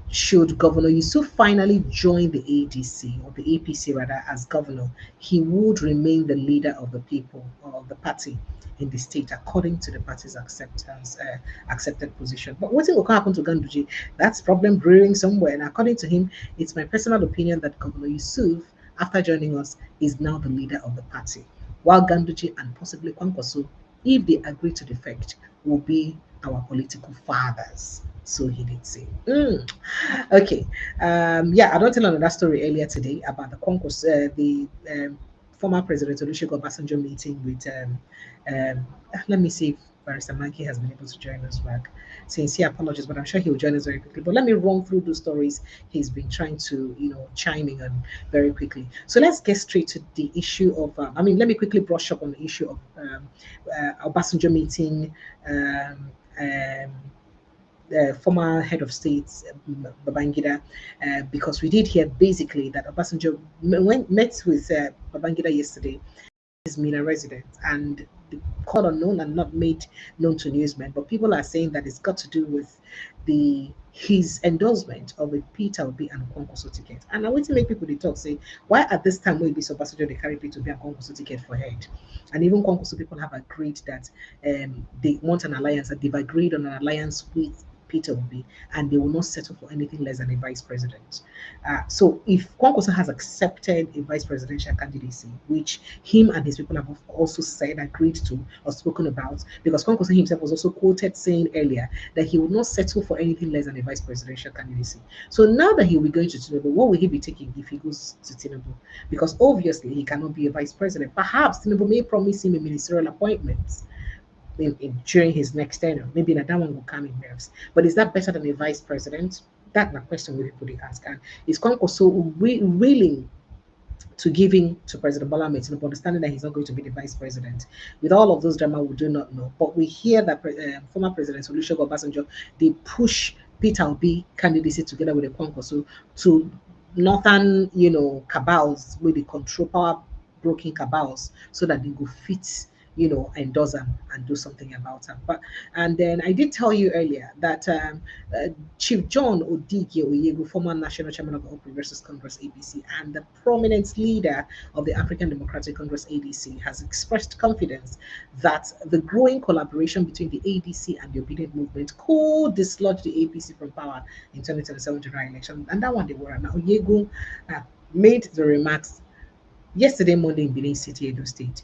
should Governor Yusuf finally join the ADC, or the APC rather, as governor, he would remain the leader of the people, or of the party in the state, according to the party's accepted position. But what will happen to Ganduje? That's problem brewing somewhere. And according to him, it's my personal opinion that Governor Yusuf, after joining us, is now the leader of the party, while Ganduje and possibly Kwankwaso, if they agree to defect, will be our political fathers. So he did say. Okay. I don't tell another story earlier today about the Kwankwaso, the former President Olusegun Obasanjo meeting with. Let me see if Barrister Manki has been able to join us back. Sincere apologies, but I'm sure he will join us very quickly. But let me run through those stories he's been trying to, chime in on very quickly. So let's get straight to the issue of. Let me quickly brush up on the issue of Obasanjo meeting. The former head of state, Babangida, because we did hear basically that Obasanjo met with Babangida yesterday, his Minna residence, and called unknown and not made known to newsmen, but people are saying that it's got to do with his endorsement of a Peter Obi and Kwankwaso ticket. And I want to make people they talk say, why at this time will be so Obasanjo they carry Peter Obi and Kwankwaso ticket for head? And even Kwankwaso people have agreed that they want an alliance, that they've agreed on an alliance with Peter Obi, and they will not settle for anything less than a vice president. So if Kwankwaso has accepted a vice presidential candidacy, which him and his people have also said, agreed to, or spoken about, because Kwankwaso himself was also quoted saying earlier that he would not settle for anything less than a vice presidential candidacy. So now that he will be going to Tinubu, what will he be taking if he goes to Tinubu? Because obviously he cannot be a vice president. Perhaps Tinubu may promise him a ministerial appointment during his next tenure. Maybe that one will come in nerves. But is that better than a vice president? That's my question we people ask. And is Kwankwaso willing to give in to President Bola Ahmed Tinubu, understanding that he's not going to be the vice president? With all of those drama, we do not know. But we hear that former President Olusegun Obasanjo, they push Peter Obi candidacy together with the Kwankwaso to northern, cabals where they control power broken cabals so that they go fit endorse them and do something about them. But and then I did tell you earlier that Chief John Odige Oyegu, former national chairman of the All Progressives Congress (APC) and the prominent leader of the African Democratic Congress (ADC, has expressed confidence that the growing collaboration between the ADC and the Obedient Movement could dislodge the APC from power in 2027 general election. And that one they were. Now Oyegu made the remarks yesterday morning in Benin City, Edo State,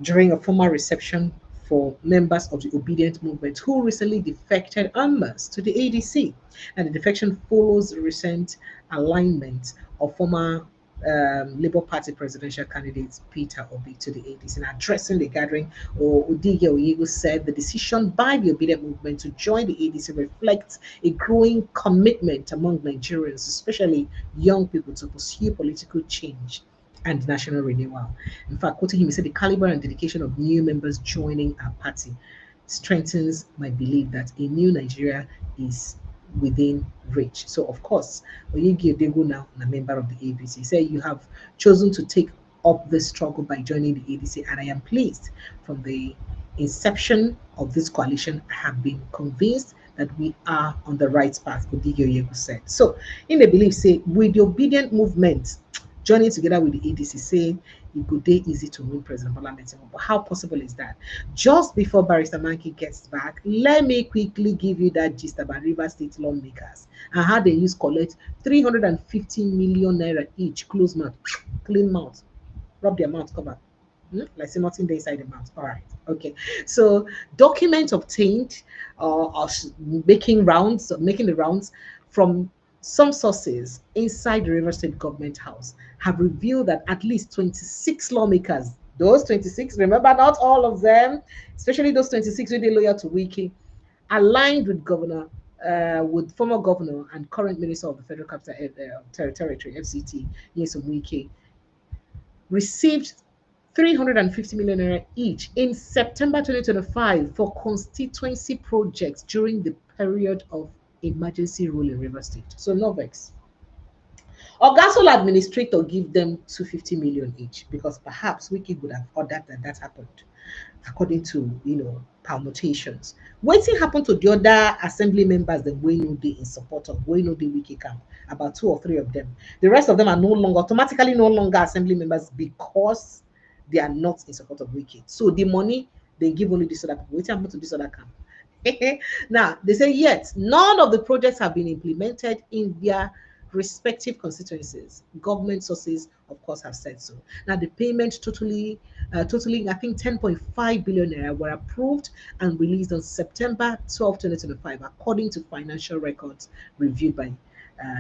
during a formal reception for members of the Obedient Movement who recently defected en masse to the ADC. And the defection follows recent alignment of former Labour Party presidential candidate Peter Obi to the ADC. And addressing the gathering, Odige Oyego said the decision by the Obedient Movement to join the ADC reflects a growing commitment among Nigerians, especially young people, to pursue political change and national renewal. In fact, quoting him, he said, the caliber and dedication of new members joining our party strengthens my belief that a new Nigeria is within reach. So, of course, Oyegi Odego, now a member of the APC, he said, you have chosen to take up this struggle by joining the ADC, and I am pleased. From the inception of this coalition, I have been convinced that we are on the right path, Odege Oyego said. So, in the belief, say, with the Obedient Movement joining together with the ADC, saying it could be easy to win President Bola Ahmed Tinubu. But how possible is that? Just before Barrister Mankey gets back, let me quickly give you that gist about River State lawmakers and how they use collect 350 million naira each, close mouth, clean mouth, rub their mouth cover. Like say nothing there inside the mouth. All right. Okay. So documents obtained are making the rounds from some sources inside the River State Government House have revealed that at least 26 lawmakers, those 26, remember not all of them, especially those 26 really loyal to Wiki, aligned with former governor and current minister of the Federal Capital Territory, FCT, Nyesom Wike, received 350 million naira each in September 2025 for constituency projects during the period of emergency rule in River State. So no vex. Ogasol administrator give them 250 million each because perhaps Wiki would have ordered that happened according to permutations. Waiting happened to the other assembly members that we know they in support of we know the Wiki camp, about 2 or 3 of them. The rest of them are automatically no longer assembly members because they are not in support of Wiki. So the money they give only this other people. Waiting happened to this other camp. Now they say yet none of the projects have been implemented in their respective constituencies. Government sources, of course, have said so. Now the payment totaling I think 10.5 billion naira were approved and released on September 12, 2025, according to financial records reviewed by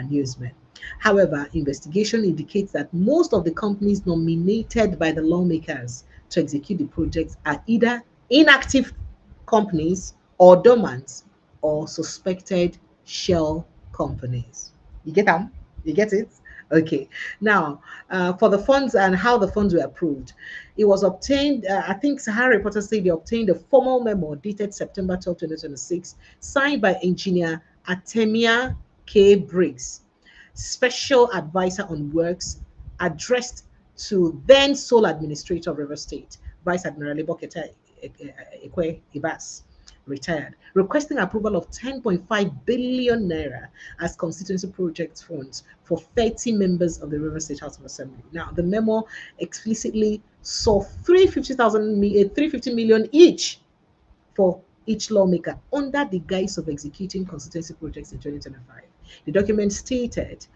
newsmen. However, investigation indicates that most of the companies nominated by the lawmakers to execute the projects are either inactive companies or dormant or suspected shell companies. You get them? You get it? Okay. Now, for the funds and how the funds were approved, it was obtained. I think Sahara reporters say they obtained a formal memo dated September 12, 2026, signed by engineer Atemia K. Briggs, special advisor on works, addressed to then sole administrator of River State, Vice Admiral Ekwe Ibas, retired, requesting approval of 10.5 billion naira as constituency project funds for 30 members of the River State House of Assembly. Now, the memo explicitly saw 350 million each for each lawmaker under the guise of executing constituency projects in 2025. The document stated,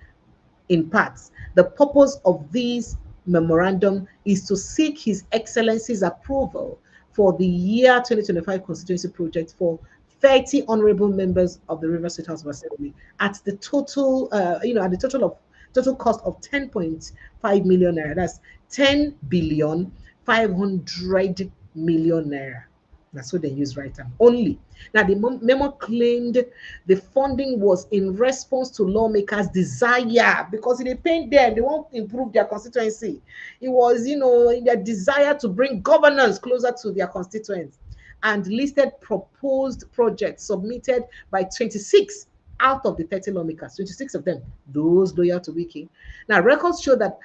in parts, the purpose of this memorandum is to seek His Excellency's approval for the year 2025 constituency project for 30 honorable members of the River State House of Assembly at the total, at the total cost of 10.5 million naira. That's 10 billion 500 million naira. That's what they use right now. Only. Now, the memo claimed the funding was in response to lawmakers' desire because they paint them, they want to improve their constituency. It was, their desire to bring governance closer to their constituents, and listed proposed projects submitted by 26 out of the 30 lawmakers, 26 of them, those loyal to Wiki. Now, records show that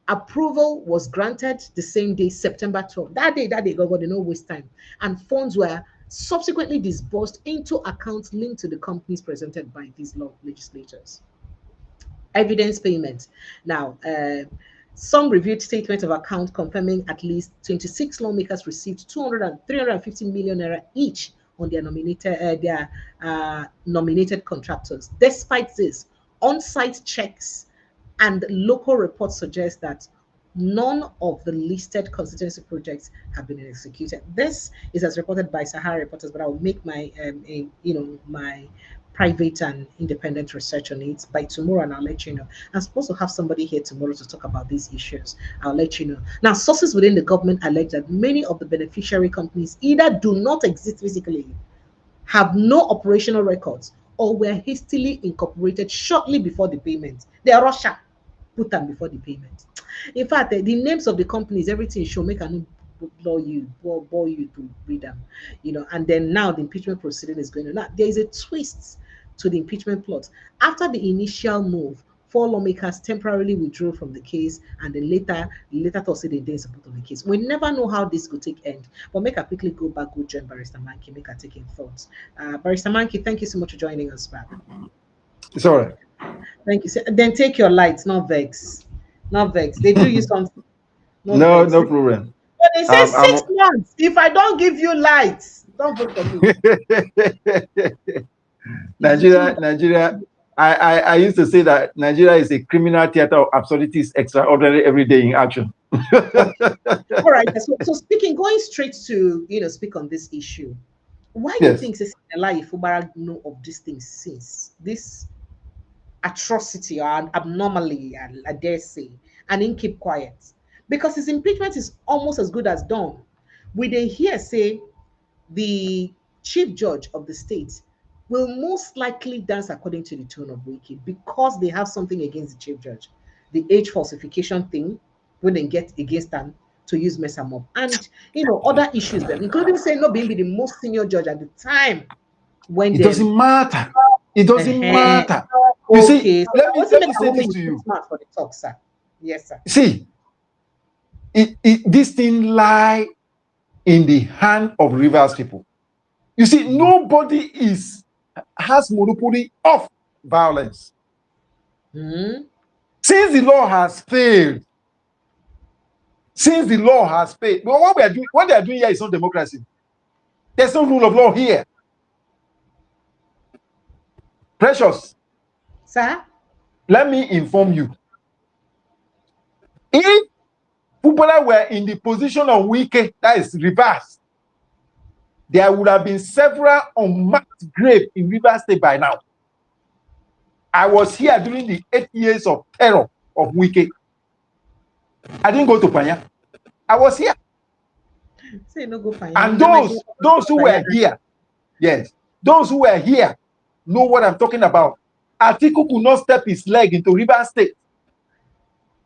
approval was granted the same day, September 12th. That day, God, no waste time. And funds were subsequently disbursed into accounts linked to the companies presented by these legislators. Evidence payment. Now, some reviewed statement of account confirming at least 26 lawmakers received 350 million naira each on their nominated contractors. Despite this, on-site checks and local reports suggest that none of the listed constituency projects have been executed. This is as reported by Sahara Reporters, but I will make my, my private and independent research on it by tomorrow, and I'll let you know. I'm supposed to have somebody here tomorrow to talk about these issues. I'll let you know. Now, sources within the government allege that many of the beneficiary companies either do not exist physically, have no operational records, or were hastily incorporated shortly before the payment. They are Russia. Put them before the payment. In fact, the names of the companies, everything should make an bore you to read them, and then now the impeachment proceeding is going on. Now, there is a twist to the impeachment plot. After the initial move, 4 lawmakers temporarily withdrew from the case, and then later Thursday they didn't support on the case. We never know how this could take end, but make a quickly go back, go join Barrister Mankey, make a taking thoughts. Barrister Mankey, thank you so much for joining us back.
It's all right.
Thank you. Then take your lights, not vex. Not vex. They do you something.
No problem.
But they say 6 months. If I don't give you lights, don't vote for me.
Nigeria. I used to say that Nigeria is a criminal theater of absurdities, extraordinary every day in action.
All right. So speaking, going straight to speak on this issue. Why do you think Fubara know of these things since this atrocity or abnormally, I dare say, and then keep quiet? Because his impeachment is almost as good as done. We then hear say the chief judge of the state will most likely dance according to the tone of Wiki because they have something against the chief judge. The age falsification thing, when they get against them to use mess them up. And other issues them, including saying not being the most senior judge at the time. When
it doesn't matter. It doesn't matter. You see, let me say this to you.
For the talk, sir. Yes, sir.
See, this thing lie in the hand of Rivers people. You see, nobody has monopoly of violence.
Mm-hmm.
Since the law has failed, but what they are doing here is not democracy. There's no rule of law here. Precious.
Sir?
Let me inform you. If people were in the position of Wike, that is reverse, there would have been several unmarked graves in Rivers State by now. I was here during the 8 years of terror of Wike. I didn't go to Panya. I was here.
Say no go Panya.
And those who were here, yes, those who were here know what I'm talking about. Atiku could not step his leg into Rivers State.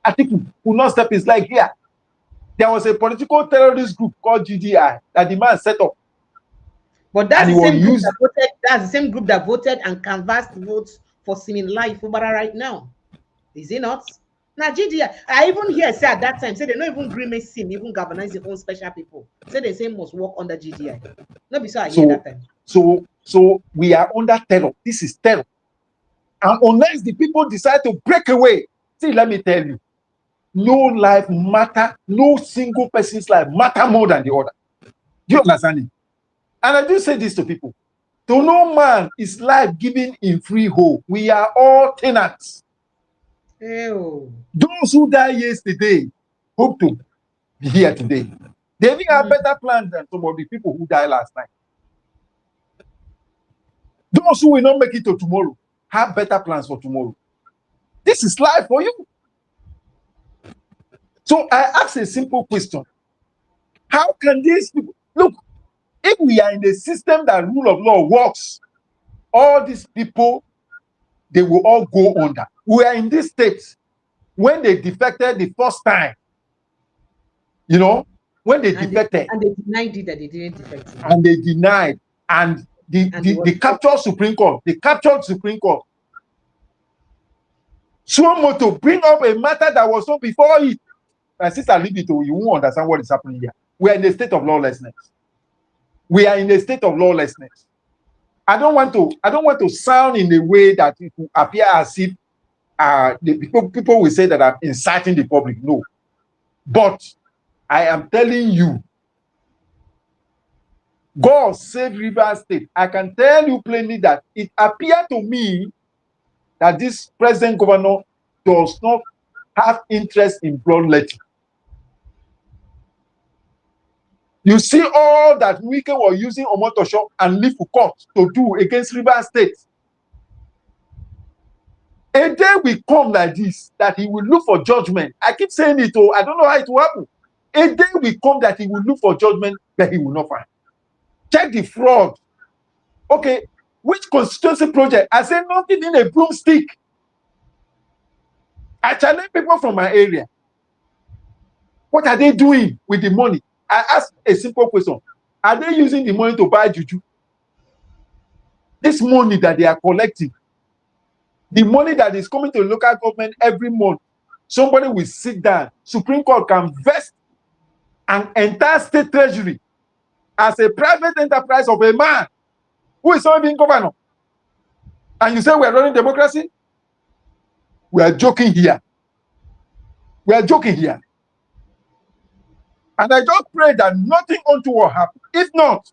Atiku could not step his leg here. There was a political terrorist group called GDI that the man set up.
But that's the same group that voted and canvassed votes for Simin Lai Fubara right now. Is it not? Now GDI, I even hear say at that time, say they don't even agree me sim, even galvanize their own special people. Say they say must work under GDI. No be so I hear that time.
So we are under terror. This is terror. And unless the people decide to break away, see, let me tell you, no life matter, no single person's life matter more than the other. Do you understand it? And I do say this to people. To no man is life given in free hold. We are all tenants.
Ew.
Those who died yesterday hope to be here today. They even have better plans than some of the people who died last night. Those who will not make it to tomorrow have better plans for tomorrow. This is life for you. So I ask a simple question. How can these people, look, if we are in a system that rule of law works, all these people, they will all go under. We are in this state when they defected the first time, you know, when they defected.
And they denied it that they didn't defect it.
And they denied. And the captured Supreme Court, the captured Supreme Court, Suomo to bring up a matter that was not before it. My sister, leave it to you won't understand what is happening here. We are in a state of lawlessness. We are in a state of lawlessness. I don't want to sound in a way that it will appear as if the people will say that I'm inciting the public. No. But I am telling you, God save Rivers State. I can tell you plainly that it appeared to me that this present governor does not have interest in bloodletting. You see all that Wike was using Omotosho and Lifu Court to do against Rivers State. A day will come like this that he will look for judgment. I keep saying it, I don't know how it will happen. A day will come that he will look for judgment that he will not find. Check the fraud. Okay, which constituency project? I say not even a broomstick. I challenge people from my area. What are they doing with the money? I ask a simple question. Are they using the money to buy juju? This money that they are collecting, the money that is coming to the local government every month, somebody will sit down. Supreme Court can vest an entire state treasury as a private enterprise of a man who is not being governor. And you say we are running democracy? We are joking here. We are joking here. And I just pray that nothing untoward happen. If not,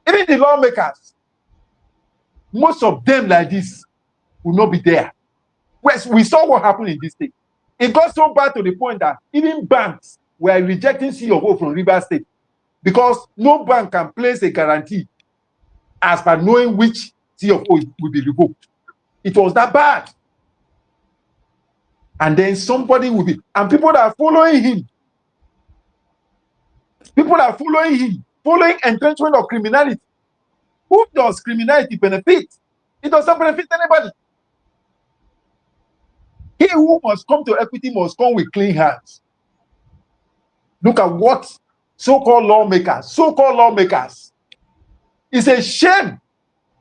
even the lawmakers, most of them like this will not be there. We saw what happened in this state. It got so bad to the point that even banks were rejecting C of O from Rivers State because no bank can place a guarantee as per knowing which C of O will be revoked. It was that bad. And then somebody will be, and people that are following him, following entrenchment of criminality. Who does criminality benefit? It doesn't benefit anybody. He who must come to equity must come with clean hands. Look at what so-called lawmakers. It's a shame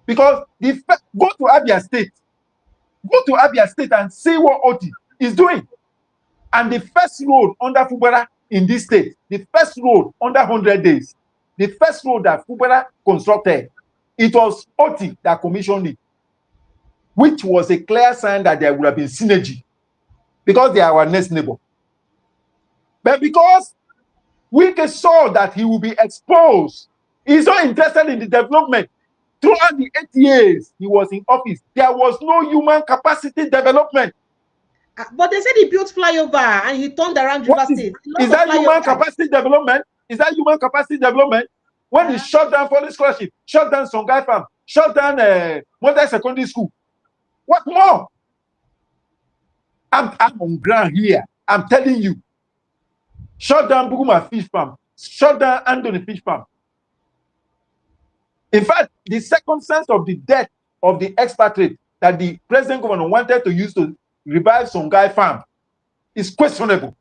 because go to Abia State and see what Oti is doing. And the first road under Fubara in this state, the first road under 100 days, the first road that Fubara constructed, it was Oti that commissioned it, which was a clear sign that there would have been synergy because they are our next neighbor. But because Wike saw that he will be exposed, he's not interested in the development. Throughout the 8 years he was in office, there was no human capacity development.
But they said he built flyover and he turned around River State.
Is that human capacity development? Is that human capacity development? When he shut down police scholarship, shut down Songhai Farm, shut down modern secondary school. What more? I'm on ground here. I'm telling you. Shut down Buguma Fish Farm. Shut down Anthony Fish Farm. In fact, the circumstance of the death of the expatriate that the president governor wanted to use to revive Songhai Farm is questionable.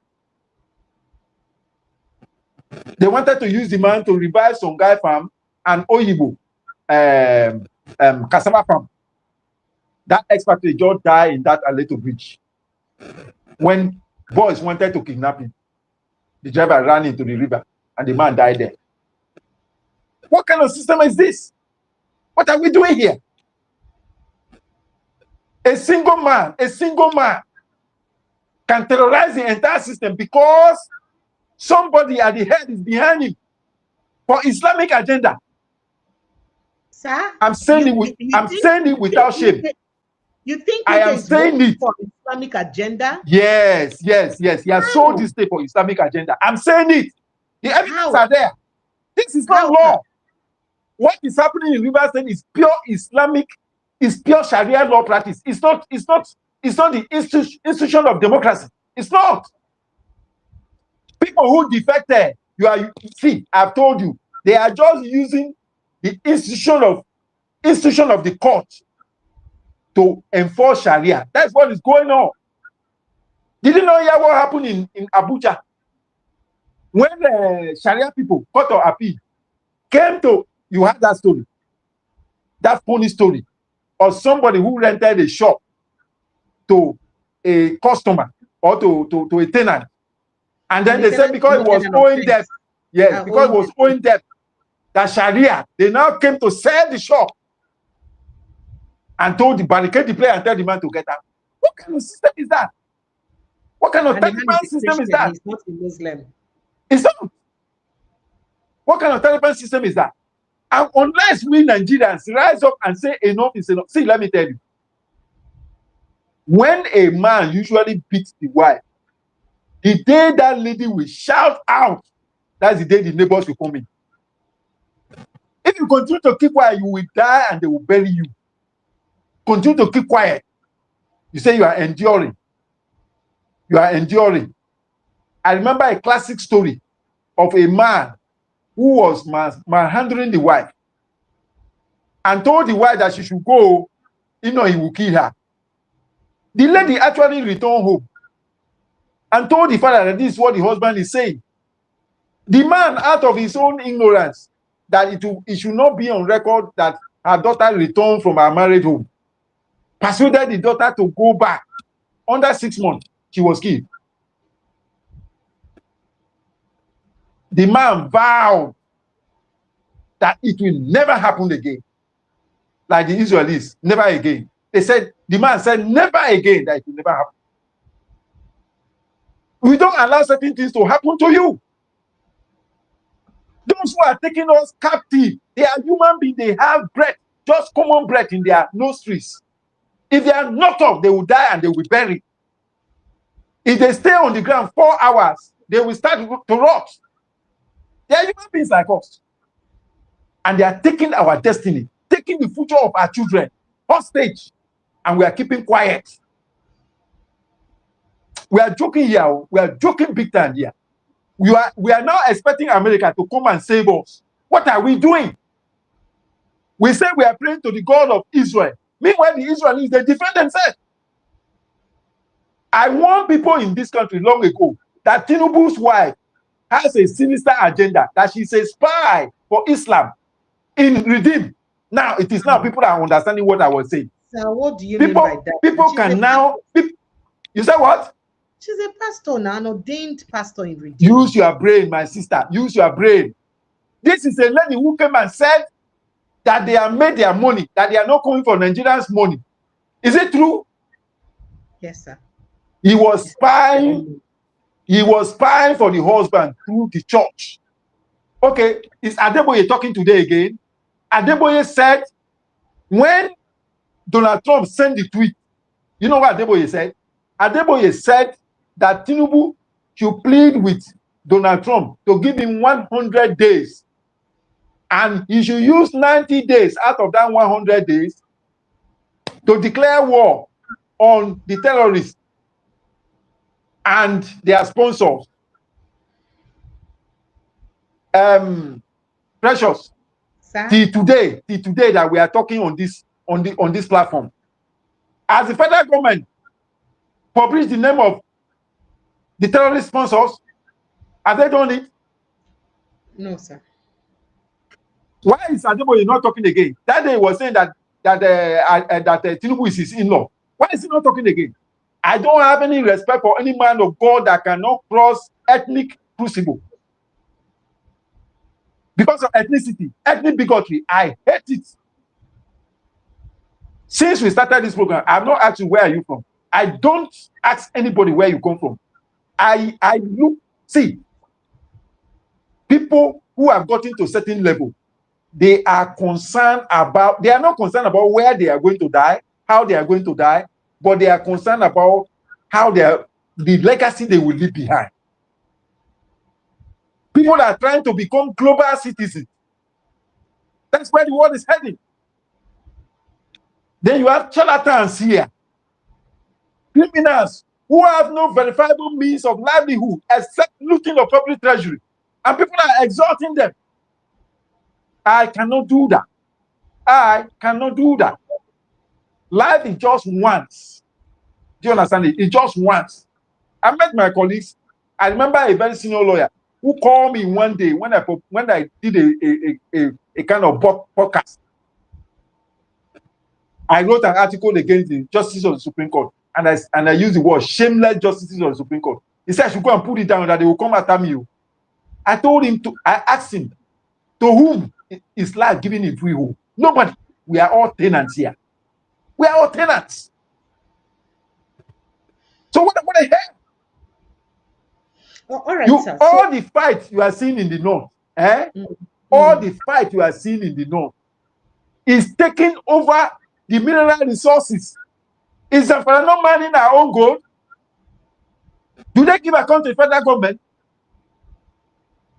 They wanted to use the man to revive Songhai Farm and Oyibo cassava farm. That expatriate just died in that Aleto bridge. When boys wanted to kidnap him, the driver ran into the river and the man died there. What kind of system is this? What are we doing here? A single man can terrorize the entire system because somebody at the head is behind him for Islamic agenda.
Sir,
I'm saying it without shame.
You think
I am saying it
for Islamic agenda?
Yes. He has sold this state for Islamic agenda. I'm saying it. The evidence are there. This is not law. What is happening in Rivers State is pure Islamic, is pure Sharia law practice. It's not the institution of democracy. It's not. People who defected, I've told you, they are just using the institution of the court to enforce Sharia. That's what is going on. Did you know what happened in Abuja? When the Sharia people, court of appeal, came to, you had that story, that funny story of somebody who rented a shop to a customer or to a tenant. And then they said because it was owing debt, because it was owing debt, that Sharia, they now came to sell the shop and told the barricade the player and tell the man to get out. What kind of system is that? What kind of Taliban system is that?
He's not a Muslim.
It's not. What kind of Taliban system is that? And unless we Nigerians rise up and say enough is enough. See, let me tell you. When a man usually beats the wife, the day that lady will shout out, that's the day the neighbors will come in. If you continue to keep quiet, you will die and they will bury you. Continue to keep quiet. You say you are enduring. You are enduring. I remember a classic story of a man who was manhandling the wife and told the wife that she should go, he will kill her. The lady actually returned home and told the father that this is what the husband is saying. The man, out of his own ignorance, that it should not be on record that her daughter returned from her married home, persuaded the daughter to go back. Under 6 months, she was killed. The man vowed that it will never happen again. Like the Israelis, never again. The man said, never again, that it will never happen. We don't allow certain things to happen to you. Those who are taking us captive, they are human beings, they have breath, just common breath in their nostrils. If they are knocked off, they will die and they will be buried. If they stay on the ground 4 hours, they will start to rot. They are human beings like us. And they are taking our destiny, taking the future of our children hostage, and we are keeping quiet. We are joking here. We are joking big time here. We are now expecting America to come and save us. What are we doing? We say we are praying to the God of Israel. Meanwhile, the Israelis, they defend themselves. I warned people in this country long ago that Tinubu's wife has a sinister agenda, that she's a spy for Islam in Redeem. Now, it is now people are understanding what I was saying.
So what do you mean by that?
People can now... You say what?
She's a pastor now, an ordained pastor in Redeem.
Use your brain, my sister. Use your brain. This is a lady who came and said that they have made their money, that they are not coming for Nigerians' money. Is it true?
Yes, sir.
He was spying. He was spying for the husband through the church. Okay, is Adeboye talking today again? Adeboye said, when Donald Trump sent the tweet, you know what Adeboye said? Adeboye said that Tinubu should plead with Donald Trump to give him 100 days. And he should use 90 days out of that 100 days to declare war on the terrorists and their sponsors. Precious. Till today that we are talking on this platform, as the federal government published the name of the terrorist sponsors, have they done it?
No, sir.
Why is Adeboye not talking again? That day he was saying that Tinubu is his in-law. Why is he not talking again? I don't have any respect for any man of God that cannot cross ethnic crucible. Because of ethnicity, ethnic bigotry, I hate it. Since we started this program, I've not asked you where are you from. I don't ask anybody where you come from. I look, see, people who have gotten to a certain level, they are not concerned about where they are going to die, how they are going to die, but they are concerned about how the legacy they will leave behind. People are trying to become global citizens. That's where the world is heading. Then you have charlatans here, criminals who have no verifiable means of livelihood except looting of public treasury, and people are exalting them. I cannot do that. I cannot do that. Life is just once. Do you understand it? It's just once. I met my colleagues. I remember a very senior lawyer who called me one day when I did a kind of podcast. I wrote an article against the justices of the Supreme Court, and I used the word shameless justices of the Supreme Court. He said I should go and put it down that they will come after me. I asked him, to whom is life given in freehold? Nobody. We are all tenants here. We are all tenants. So what the hell?
Oh, all right, sir.
All the fight you are seeing in the north, all the fight you are seeing in the north is taking over the mineral resources. Is Zamfara not mining our own gold? Do they give account to the federal government?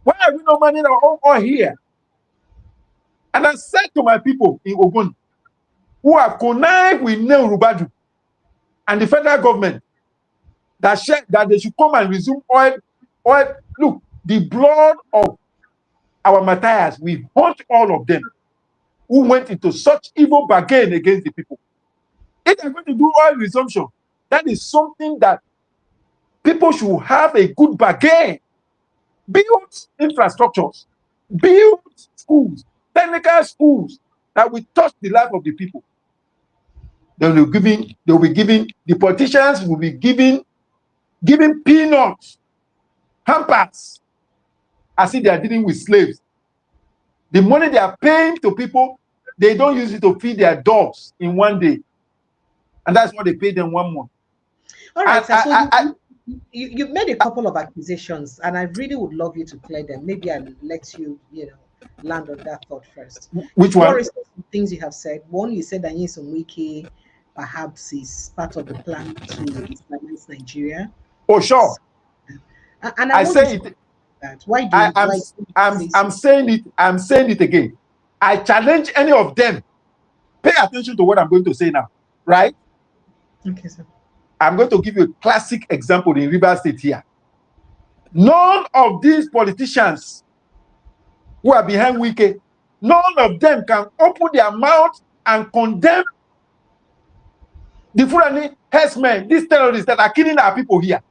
Why are we not mining our own oil here? And I said to my people in Ogun, who have connived with Nehru Badu and the federal government, that they should come and resume oil. Look, the blood of our martyrs, we haunt all of them who went into such evil bargain against the people. If they're going to do oil resumption, that is something that people should have a good bargain. Build infrastructures, build schools, technical schools that will touch the life of the people. They'll be giving, the politicians will be giving peanuts, hampers, as if they are dealing with slaves. The money they are paying to people, they don't use it to feed their dogs in one day. And that's what they pay them 1 month.
All right, you've made a couple of accusations, and I really would love you to clear them. Maybe I'll let you, land on that thought first.
Which one?
What are some things you have said? One, you said that Nyesom Wike perhaps is part of the plan to Islamize Nigeria.
Oh, sure.
And
I say it.
That. Why do
I'm saying it again. I challenge any of them. Pay attention to what I'm going to say now, right?
Okay, sir.
I'm going to give you a classic example in Rivers State here. None of these politicians who are behind Wike, none of them can open their mouth and condemn the Fulani herdsmen, these terrorists that are killing our people here,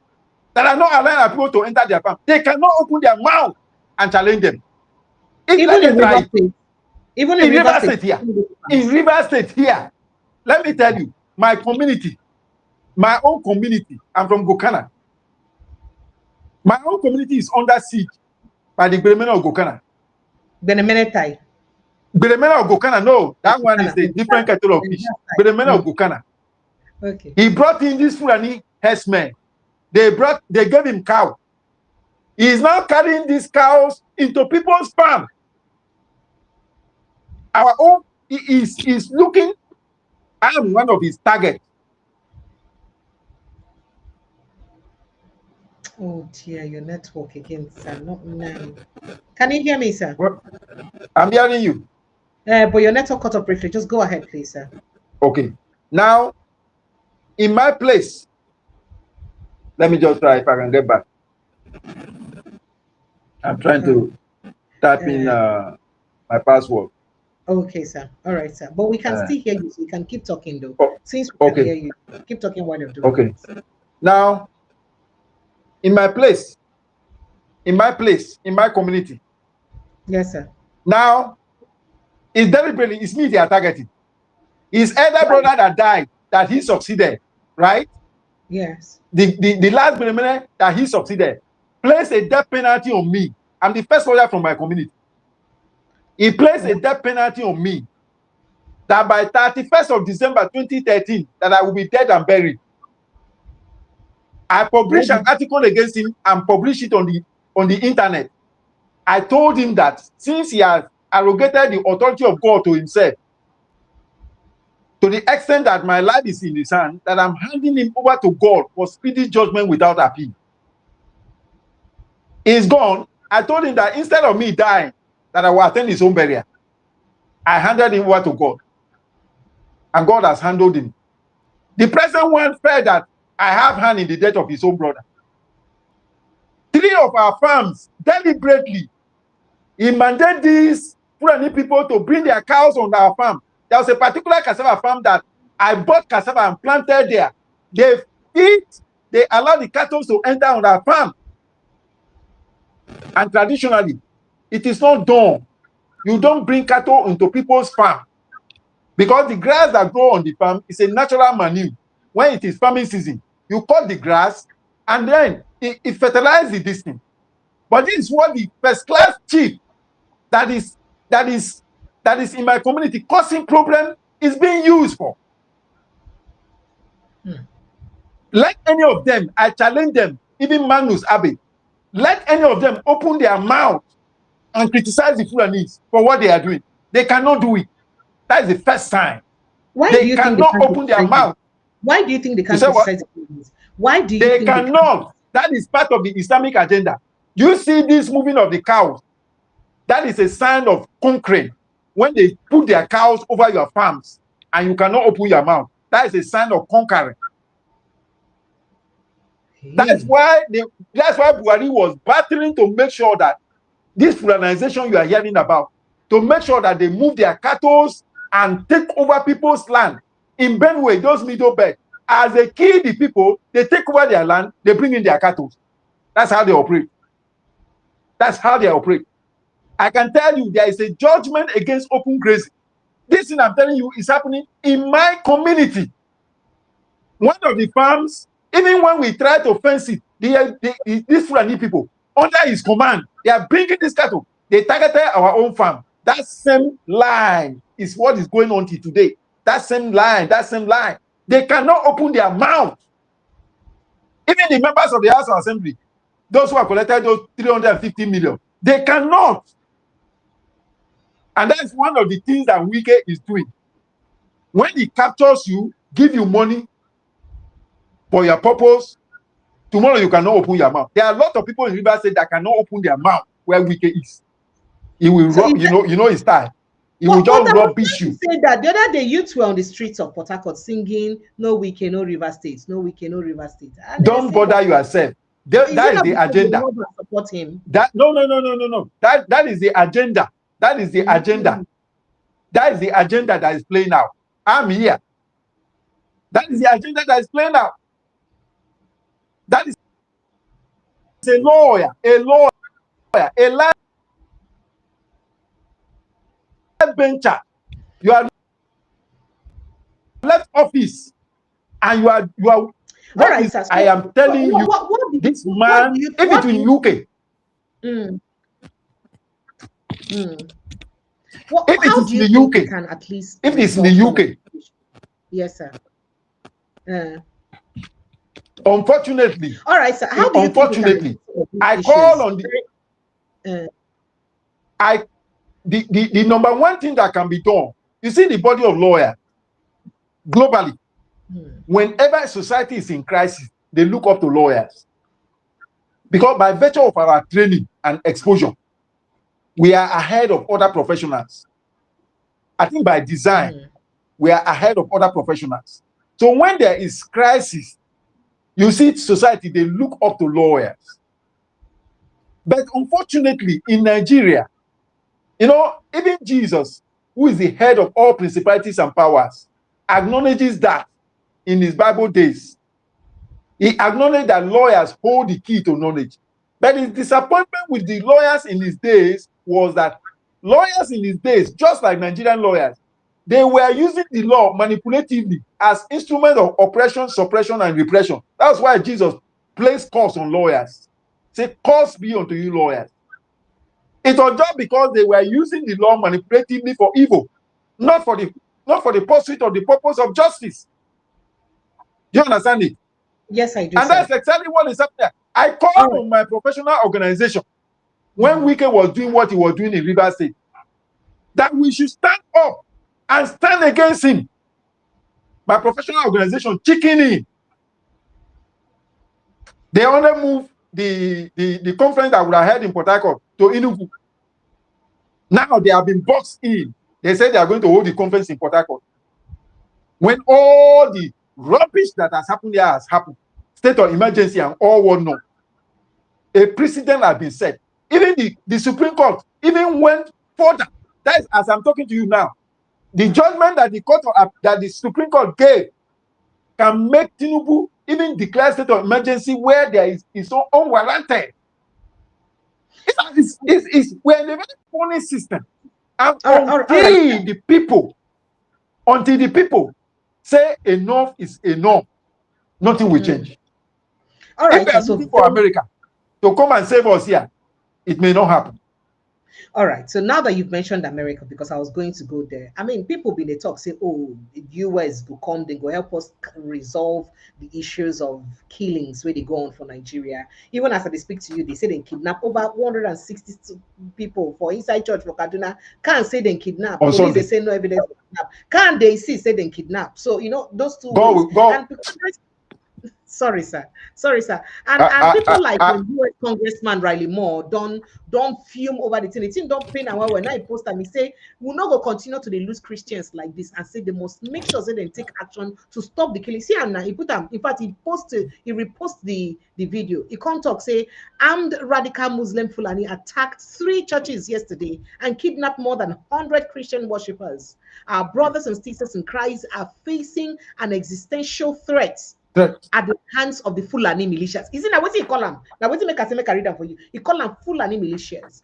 that are not allowing our people to enter their farm. They cannot open their mouth and challenge them.
Even in Rivers State. Even in Rivers State
here. In Rivers State here. Let me tell you, my community, my own community, I'm from Gokana. My own community is under siege by the Benemena of Gokana.
Benemenetai.
Benemena of Gokana, no, that one is a different kettle of fish. Benemena of Gokana.
Okay.
He brought in this Fulani herdsmen. They gave him cow. He is now carrying these cows into people's farm. Our own, he is looking. I am one of his targets.
Oh dear, your network again, sir. Not now. Can you hear me, sir?
Well, I'm hearing you.
But your network cut off briefly. Just go ahead, please, sir.
Okay. Now, in my place, let me just try if I can get back. I'm trying to type in my password.
Okay, sir. All right, sir. But we can still hear you, so you can keep talking, though. Since we can hear you, keep talking while you're doing
Okay. Now, in my place, in my community.
Yes, sir.
Now, it's deliberately, it's me they are targeting. His elder brother that died, that he succeeded, right?
Yes.
The last minute that he succeeded, placed a death penalty on me. I'm the first lawyer from my community. He placed a death penalty on me that by 31st of December 2013, that I will be dead and buried. I published an article against him and published it on the internet. I told him that since he has arrogated the authority of God to himself, to the extent that my life is in his hand, that I'm handing him over to God for speedy judgment without appeal. He's gone. I told him that instead of me dying, that I will attend his own burial. I handed him over to God. And God has handled him. The present one felt that I have hand in the death of his own brother. 3 of our farms, deliberately, he mandated these Fulani people to bring their cows on our farm. There was a particular cassava farm that I bought cassava and planted there. They allow the cattle to enter on our farm. And traditionally, it is not done. You don't bring cattle into people's farm because the grass that grow on the farm is a natural manure. When it is farming season, you cut the grass and then it fertilizes this thing. But this is what the first class chief that is in my community causing problem is being used for. Let any of them, I challenge them, even Magnus Abbey, let any of them open their mouth and criticize the Fulanis for what they are doing. They cannot do it. That is the first sign.
Why
they
do you
cannot
think they
open their mouth.
Why do you think they can't criticize the Fulanis? Why do you
they
think
cannot? That is part of the Islamic agenda. You see this moving of the cows. That is a sign of conquering. When they put their cows over your farms and you cannot open your mouth, that is a sign of conquering. That's why Buhari was battling to make sure that this Fulanization you are hearing about, to make sure that they move their cattle and take over people's land. In Benue, those middle belt, as they kill the people, they take over their land, they bring in their cattle. That's how they operate. That's how they operate. I can tell you there is a judgment against open grazing. This thing I'm telling you is happening in my community. One of the farms, even when we try to fence it, these Fulani people, under his command, they are bringing this cattle. They targeted our own farm. That same line is what is going on till today. That same line. They cannot open their mouth. Even the members of the House of Assembly, those who have collected those 350 million, they cannot. And that's one of the things that Wike is doing. When he captures you, give you money for your purpose, tomorrow you cannot open your mouth. There are a lot of people in River State that cannot open their mouth where Wike is. He will rub, you know his style. He will just rubbish you.
Say that the other day, youths were on the streets of Port Harcourt singing "No Wike, no River State, no Wike, no River State."
Don't bother yourself. That is the agenda.
Support him.
No. That is the agenda. That is the agenda. That is the agenda that is playing out. I'm here. That is the agenda that is playing out. That is a lawyer, a life bencher. You are left office, and you are. What right, is, I am telling you, this man, if it's in UK. If it is in the UK,
can at least
if it's in the UK,
yes, sir.
Unfortunately,
all right, sir. How do you
unfortunately, I call on the number one thing that can be done. You see, the body of lawyers globally, whenever society is in crisis, they look up to lawyers because by virtue of our training and exposure, we are ahead of other professionals. I think by design, we are ahead of other professionals. So when there is crisis, you see society, they look up to lawyers. But unfortunately, in Nigeria, even Jesus, who is the head of all principalities and powers, acknowledges that in his Bible days. He acknowledged that lawyers hold the key to knowledge. But his disappointment with the lawyers in his days was that lawyers in his days, just like Nigerian lawyers, they were using the law manipulatively as instrument of oppression, suppression, and repression. That's why Jesus placed curse on lawyers. Say, curse be unto you, lawyers. It was just because they were using the law manipulatively for evil, not for the pursuit of the purpose of justice. Do you understand it?
Yes, I do.
And
sir.
that's exactly what is happening. I called on my professional organization when Wike was doing what he was doing in River State, that we should stand up and stand against him. My professional organization chicken in. They only moved the conference that would have held in Port Harcourt to Enugu. Now they have been boxed in. They said they are going to hold the conference in Port Harcourt. When all the rubbish that has happened there has happened, state of emergency and all whatnot, a precedent has been set. Even the Supreme Court even went further. That is, as I'm talking to you now, the judgment that the Supreme Court gave can make Tinubu even declare state of emergency where there is so unwarranted. We're in a very funny system. And until the people say enough is enough, nothing will change.
All right.
If we are looking for America to come and save us here, it may not happen.
All right. So now that you've mentioned America, because I was going to go there, I mean, people been they talk say, oh, the US will come, they go help us resolve the issues of killings where they go on for Nigeria. Even as I speak to you, they say they kidnap over 160 people for inside church for Kaduna. Can't say they kidnap. Police they say no evidence of kidnap. Can't they see say they kidnap? So you know those two ways. And sorry, sir. And people like the US Congressman Riley Moore don't fume over the thing. The thing don't pain and when I post and he say we'll not go continue to lose Christians like this and say they must make sure that they take action to stop the killing. See, and now he put them. In fact, he reposted the video. He can't talk say armed radical Muslim Fulani attacked 3 churches yesterday and kidnapped more than 100 Christian worshippers. Our brothers and sisters in Christ are facing an existential threat at the hands of the Fulani militias. Isn't that what he call them? Now, what he make a read them for you? He call them Fulani militias.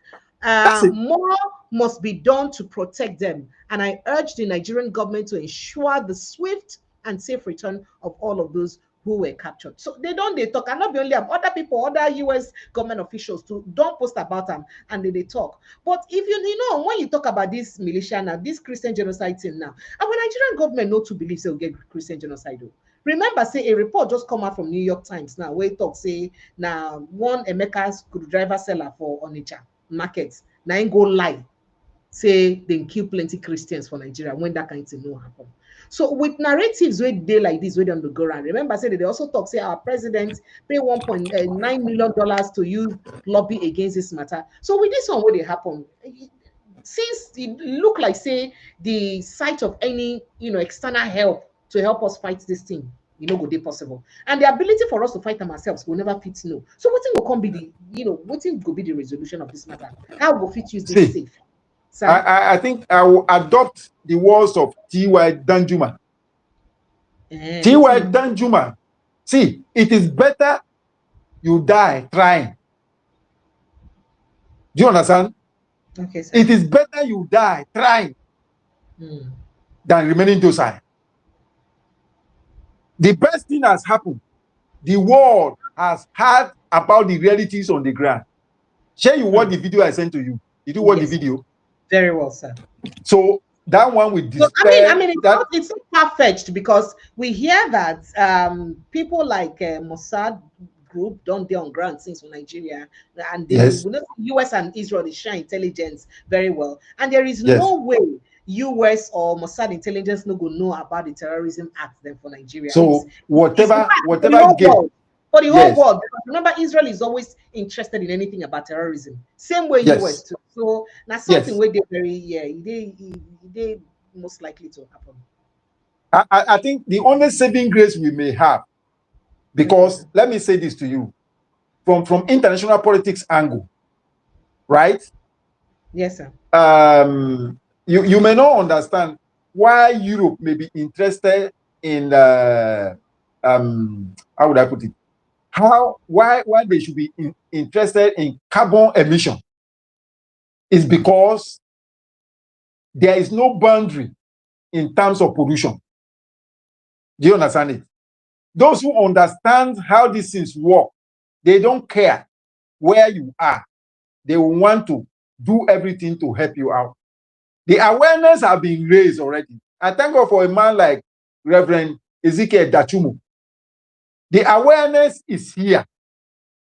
More must be done to protect them, and I urge the Nigerian government to ensure the swift and safe return of all of those who were captured. So they talk, and not be only other people, other US government officials too, don't post about them and they talk. But if you know, when you talk about this militia now, this Christian genocide thing now, our Nigerian government not to believe they'll get Christian genocide though. Remember, say a report just come out from New York Times now, where it talks say now one Emeka's screwdriver seller for Onitsha markets now ain't go lie, say they kill plenty Christians for Nigeria when that kind of thing no happen. So with narratives where they like this, where they go around. Remember, say that they also talk say our president pay $1.9 million to use lobby against this matter. So with this one, what they happen? Since it look like say the sight of any external help to help us fight this thing, go be possible, and the ability for us to fight them ourselves will never fit. No. So what thing will come be the what thing will be the resolution of this matter? How will fit use this safe?
I think I will adopt the words of T.Y. Danjuma. T.Y. Danjuma. See, it is better you die trying. Do you understand?
Okay, sir.
It is better you die trying than remaining docile. The best thing has happened. The world has heard about the realities on the ground. Share you watch the video I sent to you. Did you watch the video?
Very well, sir.
So that one with
so, I mean, it's not far-fetched because we hear that people like Mossad group don't be on ground since from Nigeria, and they US and Israel they share intelligence very well, and there is no way US or Mossad intelligence no go know about the terrorism act then for Nigeria.
So whatever
for the whole world. Remember, Israel is always interested in anything about terrorism. Same way US too. So now something where they very they most likely to happen.
I think the only saving grace we may have, because let me say this to you, from international politics angle, right?
Yes, sir.
You may not understand why Europe may be interested in how would I put it? Why they should be interested in carbon emission is because there is no boundary in terms of pollution. Do you understand it? those who understand how these things work, they don't care where you are. They will want to do everything to help you out. The awareness have been raised already. I thank God for a man like Reverend Ezekiel Dachumu. The awareness is here.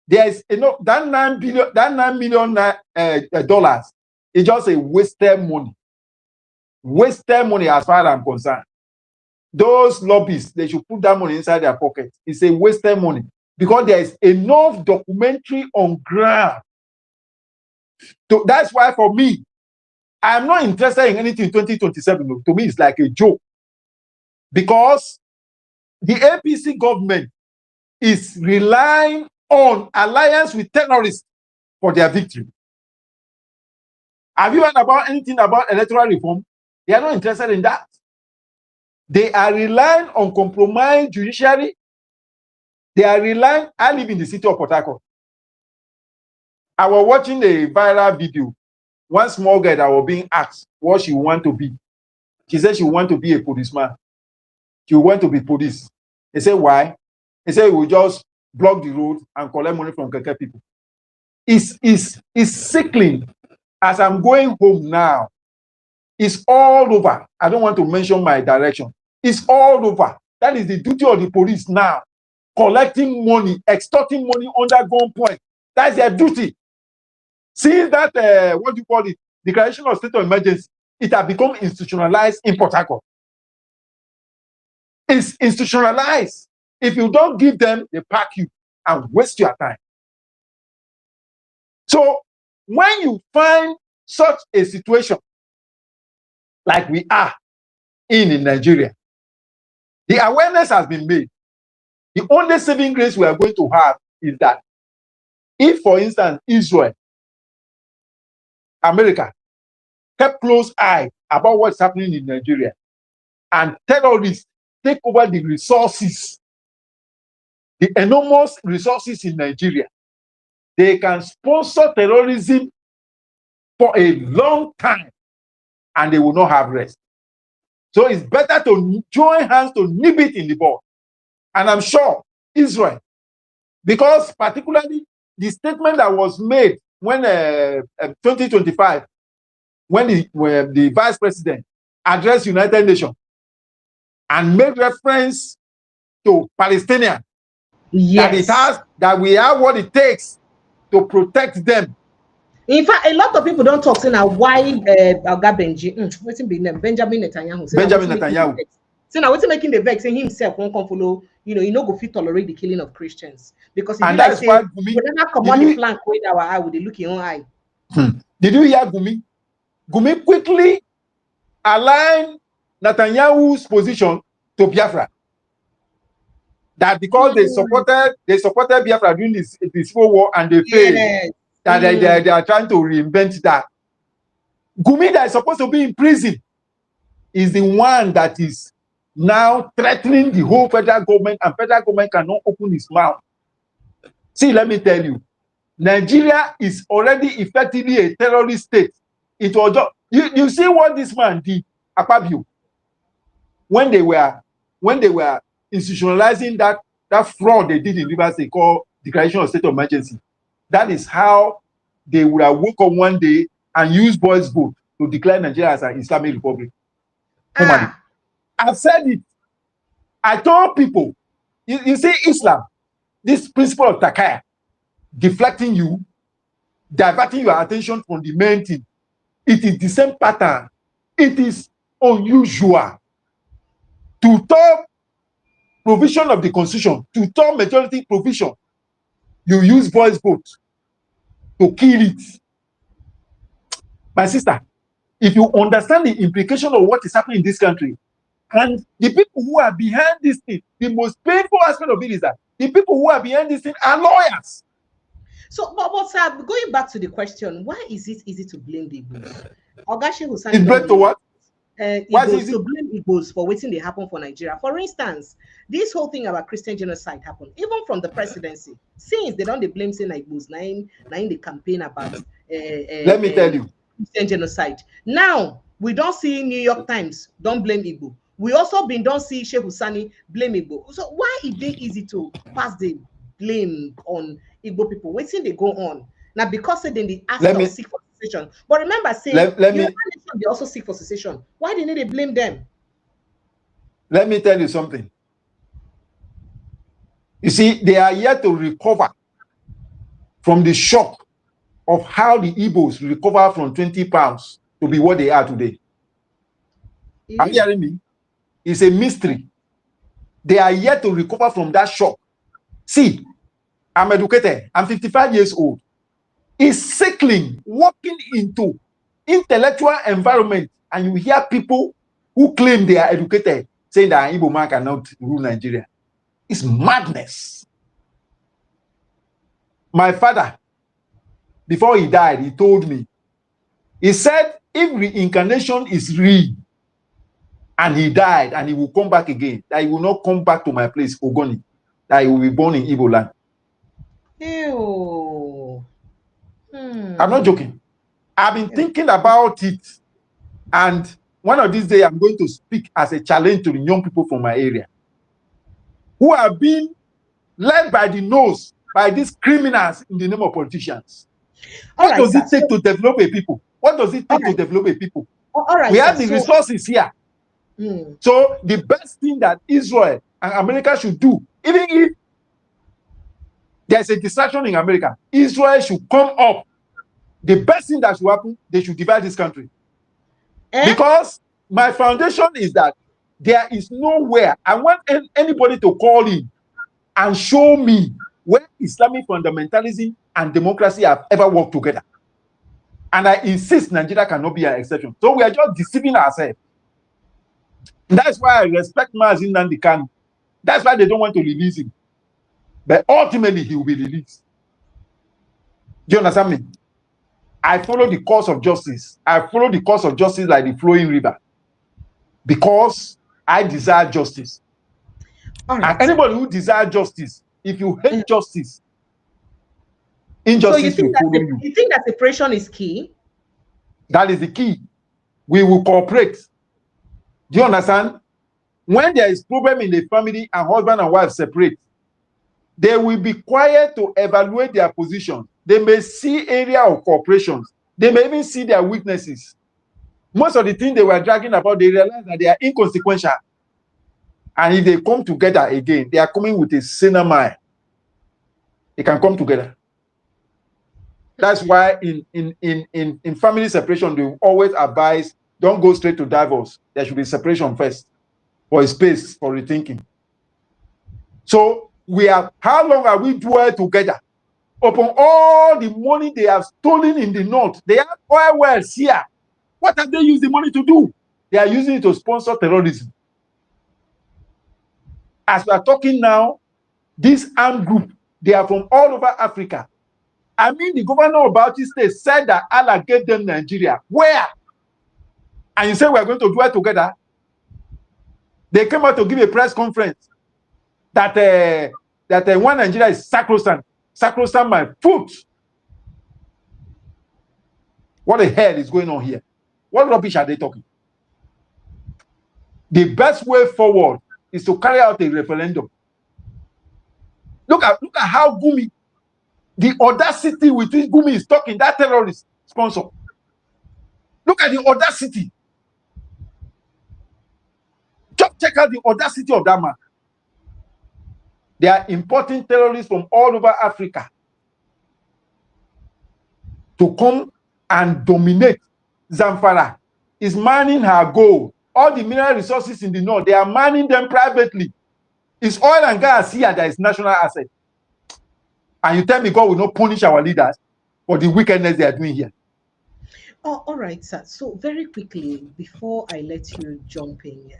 There is, that $9 million dollars is just a wasted money. Wasted money as far as I'm concerned. Those lobbyists, they should put that money inside their pocket. It's a wasted money because there is enough documentary on ground. So that's why for me, I'm not interested in anything in 2027. To me, it's like a joke. Because the APC government is relying on alliance with terrorists for their victory. Have you heard about anything about electoral reform? They are not interested in that. They are relying on compromised judiciary. They are relying. I live in the city of Port Harcourt. I was watching a viral video. One small girl that was being asked what she want to be. She said she want to be a policeman. She want to be police. They said, why? They said, we just block the road and collect money from Keke people. It's sickling. As I'm going home now, it's all over. I don't want to mention my direction. It's all over. That is the duty of the police now. Collecting money, extorting money under gunpoint. That's their duty. Since that, what do you call it? Declaration of state of emergency, it has become institutionalized in Port Harcourt. It's institutionalized. If you don't give them, they pack you and waste your time. So when you find such a situation like we are in Nigeria, the awareness has been made. The only saving grace we are going to have is that if, for instance, Israel, America, kept close eye about what's happening in Nigeria, and terrorists take over the resources, the enormous resources in Nigeria, they can sponsor terrorism for a long time and they will not have rest. So it's better to join hands to nip it in the bud. And I'm sure Israel, because particularly the statement that was made when 2025, when the vice president addressed United Nations and made reference to Palestinians,
yes,
that we have what it takes to protect them.
In fact, a lot of people don't talk now why Benjamin Netanyahu.
Benjamin Netanyahu.
So now what's making the vex and himself won't come follow, you know, go fit tolerate the killing of Christians. Because
and that's why
we never come on the flank with our eye with the looking on eye.
Did you hear Gumi? Gumi quickly aligned Netanyahu's position to Biafra. That because they supported Biafra during the civil war and they failed.
Yes.
That they are trying to reinvent that. Gumi, that is supposed to be in prison, is the one that is now threatening the whole federal government, and federal government cannot open his mouth. See, let me tell you, Nigeria is already effectively a terrorist state. It was just, you see what this man did, Rabiu, when they were institutionalizing that fraud they did in Rivers, they call declaration of state of emergency. That is how they would have woke up one day and used boys' vote to declare Nigeria as an Islamic Republic. I've said it. I told people, you see Islam, this principle of takaya, deflecting you, diverting your attention from the main thing. It is the same pattern. It is unusual to talk provision of the constitution, to talk majority provision. You use voice vote to kill it. My sister, if you understand the implication of what is happening in this country, and the people who are behind this thing, the most painful aspect of it is that the people who are behind this thing are lawyers.
So, but sir, going back to the question, why is it easy to blame the Igbos?
It's blame to what?
Igbos, to blame Igbos for waiting they happen for Nigeria. For instance, this whole thing about Christian genocide happened, even from the presidency. Since they don't blame saying Igbos, now in the campaign about
let me tell you,
Christian genocide. Now we don't see New York Times don't blame Igbo. We also been don't see Sheikh Husani blame Igbo. So why is it easy to pass the blame on Igbo people? Waiting they go on. Now because they didn't ask or seek for secession. But remember, say Yoruba nation they also seek for secession. Why didn't they blame them?
Let me tell you something. You see, they are yet to recover from the shock of how the Igbos recover from 20 pounds to be what they are today. Are you hearing me? It's a mystery. They are yet to recover from that shock. See, I'm educated. I'm 55 years old. It's sickling, walking into intellectual environment, and you hear people who claim they are educated saying that an Igbo man cannot rule Nigeria. It's madness. My father, before he died, he told me, he said, if reincarnation is real, and he died, and he will come back again, that he will not come back to my place, Ogoni, that he will be born in Igbo land.
Ew.
I'm not joking. I've been thinking about it, and one of these days, I'm going to speak as a challenge to the young people from my area who are being led by the nose by these criminals in the name of politicians. What does it take to develop a people? What does it take to develop a people? We have the resources here. So the best thing that Israel and America should do, even if there's a distraction in America, Israel should come up. The best thing that should happen, they should divide this country. Because my foundation is that there is nowhere. I want anybody to call in and show me where Islamic fundamentalism and democracy have ever worked together. And I insist Nigeria cannot be an exception. So we are just deceiving ourselves. That's why I respect Mazi Nnamdi Kanu. That's why they don't want to release him. But ultimately, he will be released. Do you understand me? I follow the course of justice. I follow the course of justice like the flowing river. Because I desire justice. And anybody who desires justice, if you hate justice, injustice will follow you.
You think that separation is key?
That is the key. We will cooperate. Do you understand? When there is problem in the family and husband and wife separate, they will be quiet to evaluate their position. They may see area of cooperation. They may even see their weaknesses. Most of the things they were dragging about, they realize that they are inconsequential. And if they come together again, they are coming with a sinner mind. They can come together. That's why in family separation, they always advise, don't go straight to divorce. There should be separation first for a space for rethinking. So how long are we dwell together? Upon all the money they have stolen in the north, they have oil wells here. What have they used the money to do? They are using it to sponsor terrorism. As we are talking now, this armed group, they are from all over Africa. I mean, the governor of Bauchi State said that Allah gave them Nigeria. Where? And you say we are going to dwell together? They came out to give a press conference that one Nigeria is sacrosanct. Sacrosanct my foot. What the hell is going on here? What rubbish are they talking? The best way forward is to carry out a referendum. Look at how Gumi, the audacity with which Gumi is talking, that terrorist sponsor. Look at the audacity. Just check out the audacity of that man. They are importing terrorists from all over Africa to come and dominate. Zamfara is mining her gold. All the mineral resources in the north, they are mining them privately. It's oil and gas here that is national asset. And you tell me God will not punish our leaders for the wickedness they are doing here.
Oh, all right, sir. So very quickly, before I let you jump in,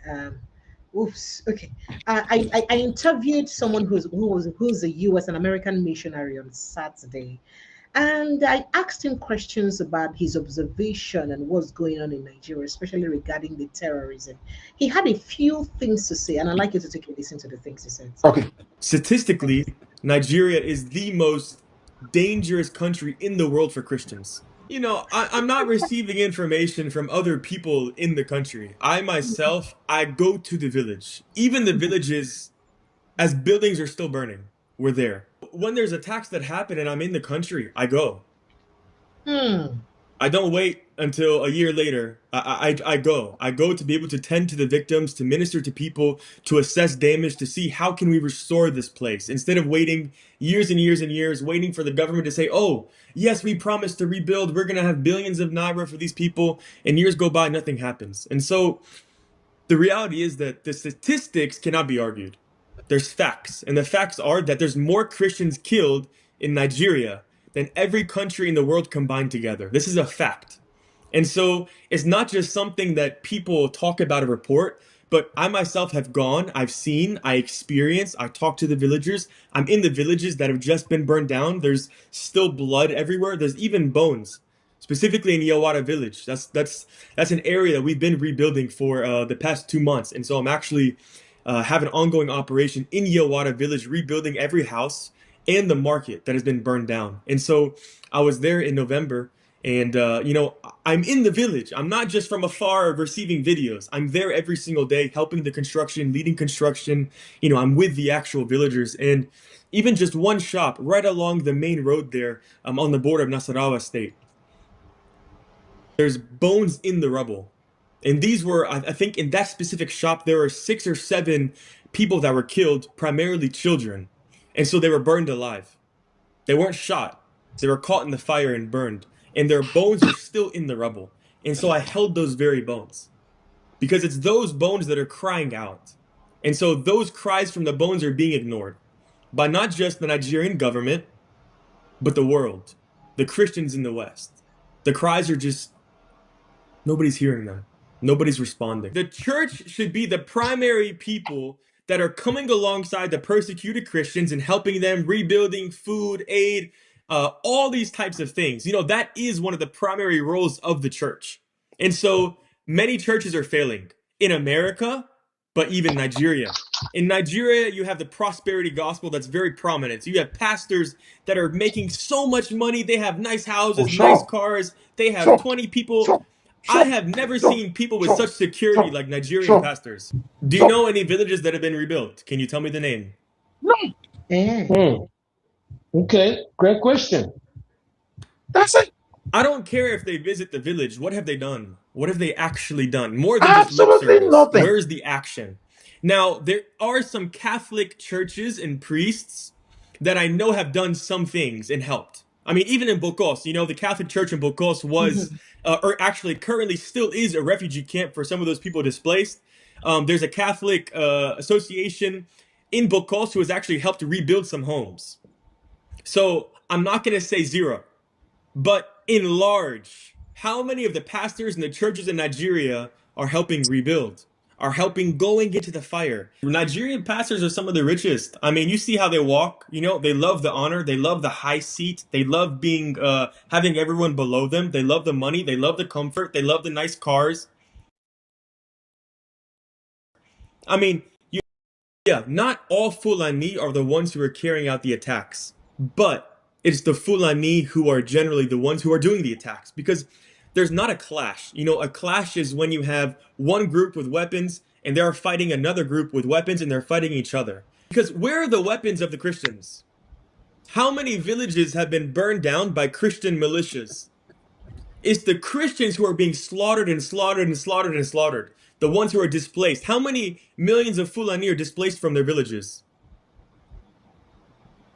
okay. I interviewed someone who's a U.S. and American missionary on Saturday, and I asked him questions about his observation and what's going on in Nigeria, especially regarding the terrorism. He had a few things to say, and I'd like you to take a listen to the things he said.
Okay.
Statistically, Nigeria is the most dangerous country in the world for Christians. You know, I'm not receiving information from other people in the country. I myself, I go to the village. Even the villages, as buildings are still burning, we're there. When there's attacks that happen and I'm in the country, I go.
Hmm.
I don't wait until a year later. I go. I go to be able to tend to the victims, to minister to people, to assess damage, to see how can we restore this place instead of waiting years and years and years, waiting for the government to say, "Oh, yes, we promised to rebuild. We're gonna have billions of naira for these people," and years go by, nothing happens. And so the reality is that the statistics cannot be argued. There's facts, and the facts are that there's more Christians killed in Nigeria than every country in the world combined together. This is a fact. And so it's not just something that people talk about a report, but I myself have gone, I've seen, I experienced, I talked to the villagers. I'm in the villages that have just been burned down. There's still blood everywhere. There's even bones, specifically in Yawara village. That's an area that we've been rebuilding for the past 2 months. And so I'm actually have an ongoing operation in Yawara village, rebuilding every house and the market that has been burned down. And so I was there in November. And, you know, I'm in the village. I'm not just from afar receiving videos. I'm there every single day, helping the construction, leading construction. You know, I'm with the actual villagers. And even just one shop right along the main road there, on the border of Nasarawa state, there's bones in the rubble. And these were, I think in that specific shop, there were 6 or 7 people that were killed, primarily children. And so they were burned alive. They weren't shot. They were caught in the fire and burned. And their bones are still in the rubble. And so I held those very bones. Because it's those bones that are crying out. And so those cries from the bones are being ignored by not just the Nigerian government, but the world, the Christians in the West. The cries are just, nobody's hearing them. Nobody's responding. The church should be the primary people that are coming alongside the persecuted Christians and helping them, rebuilding, food, aid, all these types of things. You know, that is one of the primary roles of the church. And so many churches are failing in America, but even Nigeria. In Nigeria, you have the prosperity gospel that's very prominent. So you have pastors that are making so much money. They have nice
Oh,
houses, nice
sure,
cars. They have
sure,
20 people.
sure,
I
sure,
have never
sure,
seen people with
sure,
such security
sure,
like Nigerian
sure,
pastors. Do you
sure.
know any villages that have been rebuilt? Can you tell me the name?
No,
Eh.
Hmm. Okay, great question.
that's it.
I don't care if they visit the village. What have they done? What have they actually done? More than just lip
Absolutely
service.
nothing.
Where's the action? Now, there are some Catholic churches and priests that I know have done some things and helped. I mean, even in Bokos, you know, the Catholic Church in Bokos was,
Mhm.
or actually currently still is a refugee camp for some of those people displaced. There's a Catholic association in Bokos who has actually helped to rebuild some homes. So I'm not going to say zero. But in large, how many of the pastors and the churches in Nigeria are helping rebuild? Are helping going into the fire? Nigerian pastors are some of the richest. I mean, you see how they walk. You know, they love the honor. They love the high seat. They love being, having everyone below them. They love the money. They love the comfort. They love the nice cars. I mean, yeah, not all Fulani are the ones who are carrying out the attacks, but it's the Fulani who are generally the ones who are doing the attacks because there's not a clash. You know, a clash is when you have one group with weapons and they're fighting another group with weapons and they're fighting each other. Because where are the weapons of the Christians? How many villages have been burned down by Christian militias? It's the Christians who are being slaughtered and slaughtered and slaughtered and slaughtered. The ones who are displaced. How many millions of Fulani are displaced from their villages?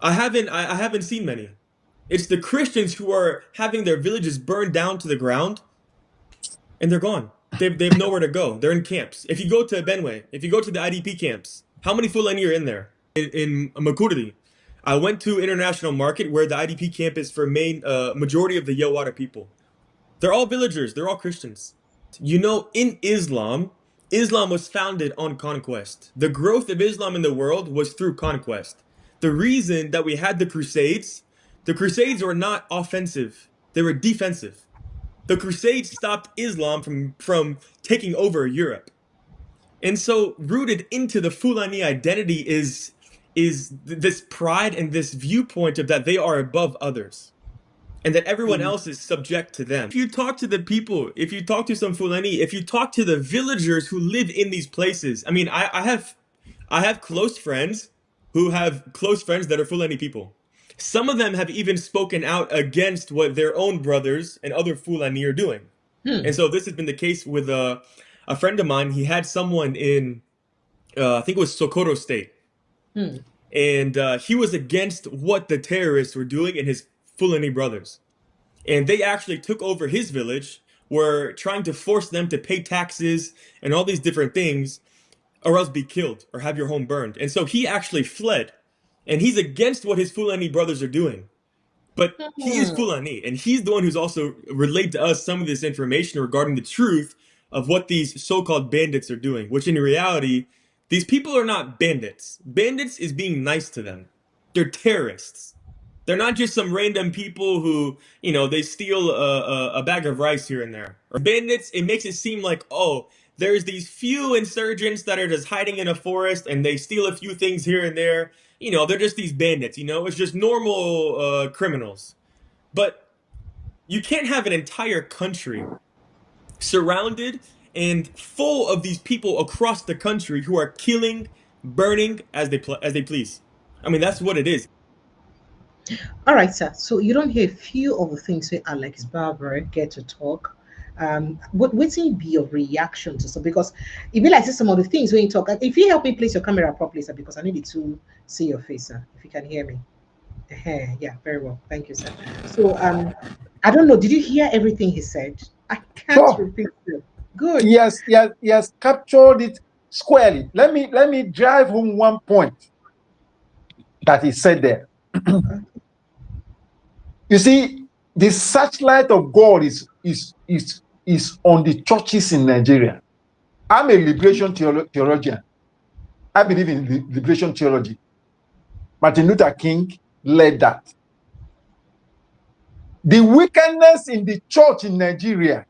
I haven't seen many. It's the Christians who are having their villages burned down to the ground and they're gone. They've nowhere to go. They're in camps. If you go to Benue, if you go to the IDP camps, how many Fulani are in there? In Makurdi. I went to International Market where the IDP camp is for main majority of the Yawara people. They're all villagers. They're all Christians. You know, in Islam, Islam was founded on conquest. The growth of Islam in the world was through conquest. The reason that we had the Crusades were not offensive. They were defensive. The Crusades stopped Islam from taking over Europe. And so rooted into the Fulani identity is this pride and this viewpoint of that they are above others. and that everyone else is subject to them. If you talk to the people, if you talk to some Fulani, if you talk to the villagers who live in these places, I mean, I have close friends who have close friends that are Fulani people. Some of them have even spoken out against what their own brothers and other Fulani are doing. And so this has been the case with a friend of mine. He had someone in, I think it was Sokoto State. And he was against what the terrorists were doing and his Fulani brothers. And they actually took over his village, were trying to force them to pay taxes and all these different things, or else be killed or have your home burned. And so he actually fled. And he's against what his Fulani brothers are doing. But he is Fulani, and he's the one who's also relayed to us some of this information regarding the truth of what these so-called bandits are doing, which in reality, these people are not bandits. Bandits is being nice to them. They're terrorists. They're not just some random people who, you know, they steal a bag of rice here and there. Or bandits, it makes it seem like, oh, there's these few insurgents that are just hiding in a forest and they steal a few things here and there. You know, they're just these bandits, you know, it's just normal criminals. But you can't have an entire country surrounded and full of these people across the country who are killing, burning as they please. I mean, that's what it is.
All right, sir. So you don't hear a few of the things where Alex Barber get to talk. What will be your reaction to some? Because if you like see some of the things when you talk, if you help me place your camera properly, sir, because I need to see your face, sir. If you can hear me. Yeah, very well. Thank you, sir. So I don't know. Did you hear everything he said? I can't repeat it. Good.
Yes, captured it squarely. Let me drive home one point that he said there. You see, the searchlight of God is on the churches in Nigeria. I'm a liberation theologian. I believe in liberation theology. Martin Luther King led that. The wickedness in the church in Nigeria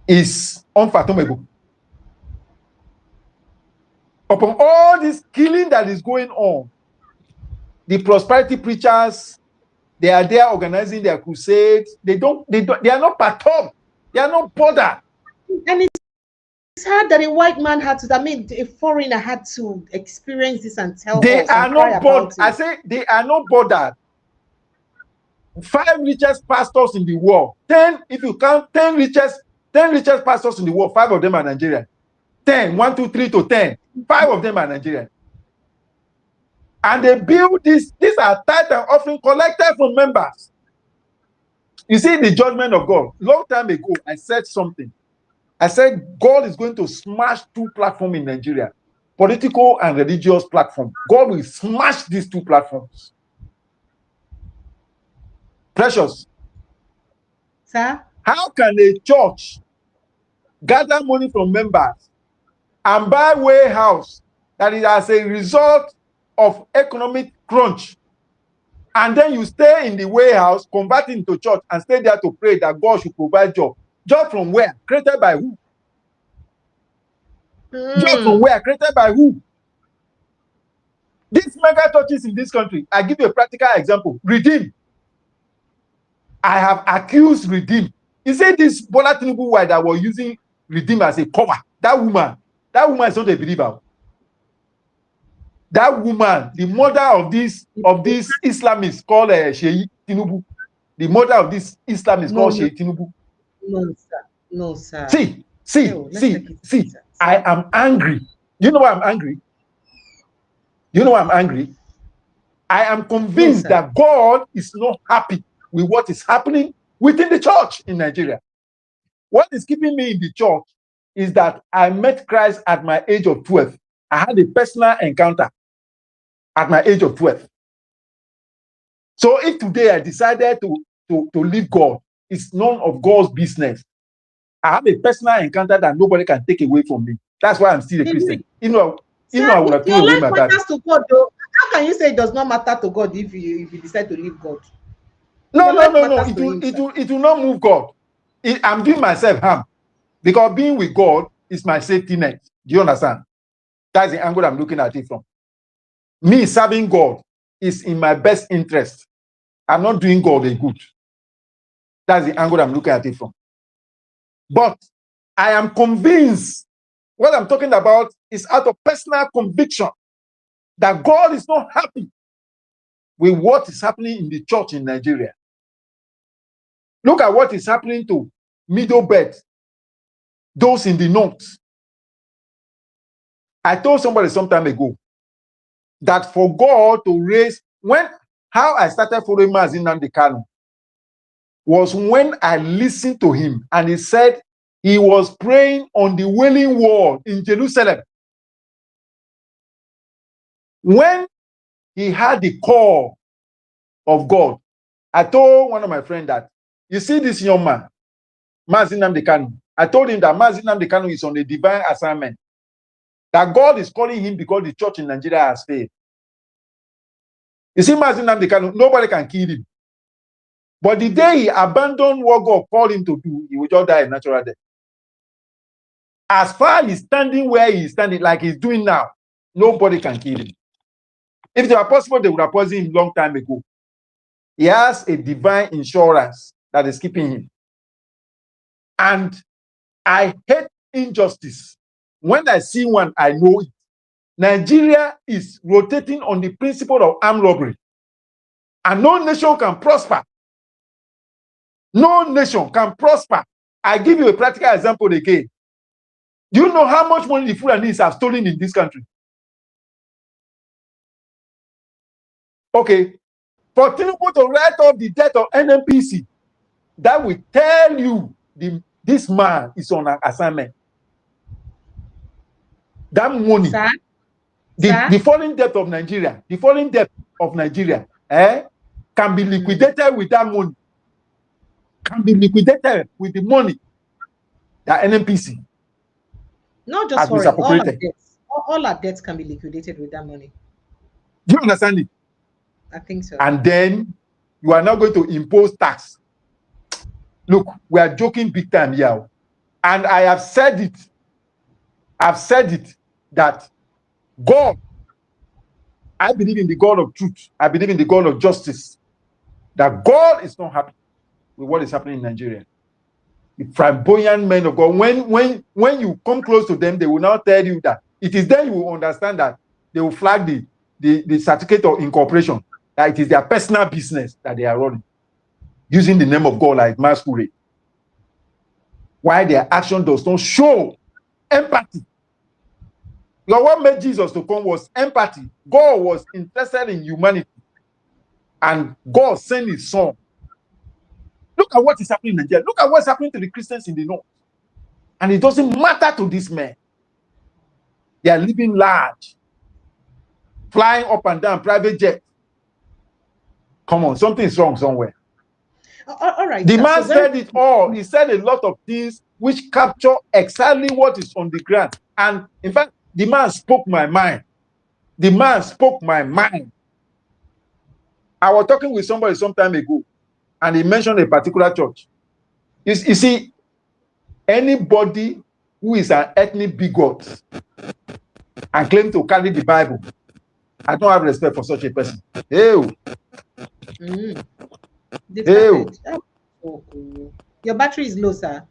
is unfathomable. Upon all this killing that is going on, the prosperity preachers, they are there organizing their crusades. They are not perturbed. They are not bothered.
And it's hard that a white man had to, I mean, a foreigner had to experience this and tell
they
us.
They are not bothered. I say they are not bothered. 5 richest pastors in the world. 10, if you count 10 richest pastors in the world, 5 of them are Nigerian. 10, 1, 2, 3 to 10. 5 of them are Nigerian. And they build this. These are tithe and offering collected from members. You see the judgment of God. Long time ago, I said something. I said God is going to smash 2 platforms in Nigeria, political and religious platform. God will smash these 2 platforms. Precious.
Sir?
How can a church gather money from members and buy warehouse that is as a result of economic crunch, and then you stay in the warehouse, convert it into church, and stay there to pray that God should provide job? Job from where? Created by who? Job from where? Created by who? These mega churches in this country, I give you a practical example. Redeem. I have accused Redeem. You say this Bola Tinubu wife that was using Redeem as a cover. That woman is not a believer. That woman, the mother of this Islamists called Sheikh Tinubu. The mother of this Islamists called Sheikh Tinubu.
No, sir.
See. I am angry. You know why I'm angry? I am convinced that God is not happy with what is happening within the church in Nigeria. What is keeping me in the church is that I met Christ at my age of 12. I had a personal encounter at my age of 12. So if today I decided to leave God, it's none of God's business. I have a personal encounter that nobody can take away from me. That's why I'm still a Christian. I would have thrown away my Bible.
To God, though. How can you say it does not matter to God if you decide to leave God?
No. It will not move God. I'm doing myself harm, because being with God is my safety net. Do you understand? That's the angle I'm looking at it from. Me serving God is in my best interest. I'm not doing God a good. That's the angle I'm looking at it from. But I am convinced what I'm talking about is out of personal conviction that God is not happy with what is happening in the church in Nigeria. Look at what is happening to Middle Belt, those in the north. I told somebody some time ago that for God to raise, how I started following Mazi Nnamdi Kanu was when I listened to him and he said he was praying on the Wailing Wall in Jerusalem. When he had the call of God, I told one of my friends that, you see this young man, Mazi Nnamdi Kanu, I told him that Mazi Nnamdi Kanu is on a divine assignment, that God is calling him because the church in Nigeria has failed. You see, Mazi Nnamdi Kanu, nobody can kill him. But the day he abandoned what God called him to do, he will just die a natural death. As far as he's standing where he's standing, like he's doing now, nobody can kill him. If it were possible, they would have poisoned him long time ago. He has a divine insurance that is keeping him. And I hate injustice. When I see one, I know it. Nigeria is rotating on the principle of armed robbery. And no nation can prosper. No nation can prosper. I give you a practical example again. Do you know how much money the Fulanis have stolen in this country? Okay. For Tinubu to write off the debt of NNPC, that will tell you this man is on an assignment. That money, the foreign debt of Nigeria, can be liquidated with that money. Can be liquidated with the money that NNPC.
Not just foreign, all our debts can be liquidated with that money.
Do you understand it?
I think so.
And then you are not going to impose tax. Look, we are joking big time here. And I have said it. I've said it that God, I believe in the God of truth. I believe in the God of justice. That God is not happy with what is happening in Nigeria. The flamboyant men of God, when you come close to them, they will now tell you that it is then you will understand that they will flag the certificate of incorporation, that it is their personal business that they are running, using the name of God like masquerade. Why their action does not show empathy. Because what made Jesus to come was empathy. God was interested in humanity. And God sent his son. Look at what is happening in Nigeria. Look at what's happening to the Christians in the north. And it doesn't matter to these men. They are living large, flying up and down, private jet. Come on, something is wrong somewhere.
All right.
The man said it all. He said a lot of things which capture exactly what is on the ground. And in fact, the man spoke my mind. The man spoke my mind. I was talking with somebody some time ago, and he mentioned a particular church. You see, anybody who is an ethnic bigot and claim to carry the Bible, I don't have respect for such a person. Hey.
Hey. Your battery is low, sir.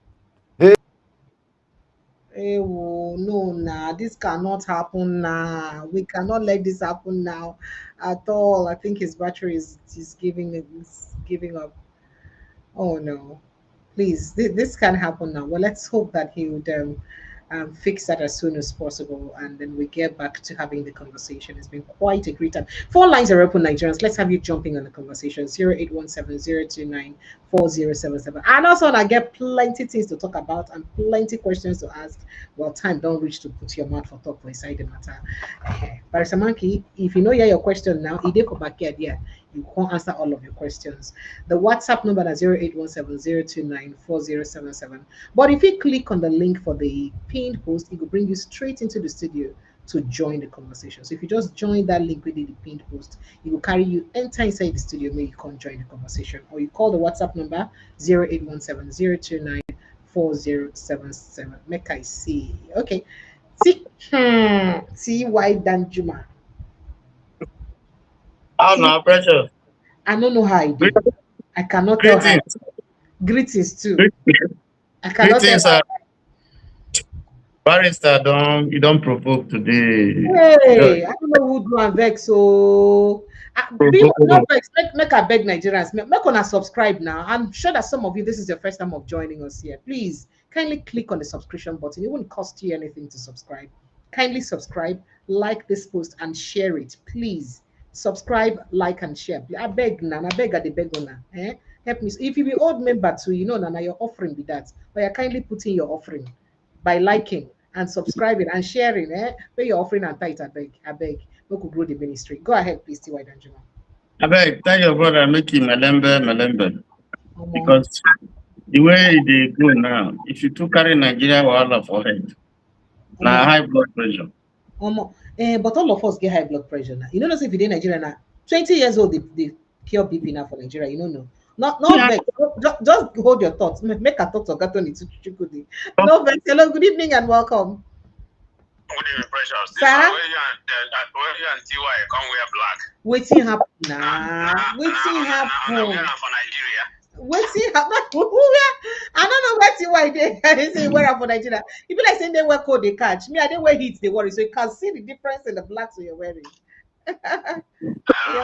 Hey, no, nah, this cannot happen now. We cannot let this happen now at all. I think his battery is giving up. Oh no, please, this can happen now. Well, let's hope that he would fix that as soon as possible, and then we get back to having the conversation. It's been quite a great time. Phone lines are open, Nigerians. Let's have you jumping on the conversation. 0817-029-4077. And also, I get plenty things to talk about and plenty questions to ask. Well, time don't reach to put your mouth for talk for inside the matter. Barrister Monkey, if you know your question now, you can't answer all of your questions. The WhatsApp number is 0817-029-4077. But if you click on the link for the pinned post, it will bring you straight into the studio to join the conversation. So if you just join that link within the pinned post, it will carry you enter inside the studio where you can join the conversation. Or you call the WhatsApp number 0817-029-4077. Make I see. Okay. See why Dan Juma.
Oh no, pressure.
I don't know how I do. I cannot tell how.
Greetings.
Greetings too. I cannot tell
Greetings,
how.
Barrister. You don't provoke today.
Hey, I don't know who do and vex. So, no vex. Make I beg Nigerians. Make una subscribe now. I'm sure that some of you, this is your first time of joining us here. Please kindly click on the subscription button. It won't cost you anything to subscribe. Kindly subscribe, like this post, and share it. Please subscribe, like, and share. I beg, Nana. I beg at the beg una. Help me. If you be old member too, you know, Nana, your offering be that. But you kindly put in your offering by liking and subscribing and sharing, where you're offering and tight, I beg, we could grow the ministry. Go ahead, please, T.Y. Danjuma.
I beg, tell your brother, make him Malembe. Because the way they go now, if you took carry Nigeria, wahala for head. Now high blood pressure.
But all of us get high blood pressure now. You know, if you're in Nigeria now, 20 years old, they cure BP now for Nigeria. You don't know. Not vex. Just hold your thoughts. Make a thought of Gatoni to Chukudi. No vex. Hello, good evening and welcome.
Good evening, Precious.
Sir?
Where you and TY come wear black.
Waiting happen now. Waiting happen.
I'm for Nigeria.
Waiting happen. I don't know where TY they. I say where for Nigeria. If you like saying they wear code they catch me, I didn't wear heat they worry. So you can see the difference in the blacks you're wearing.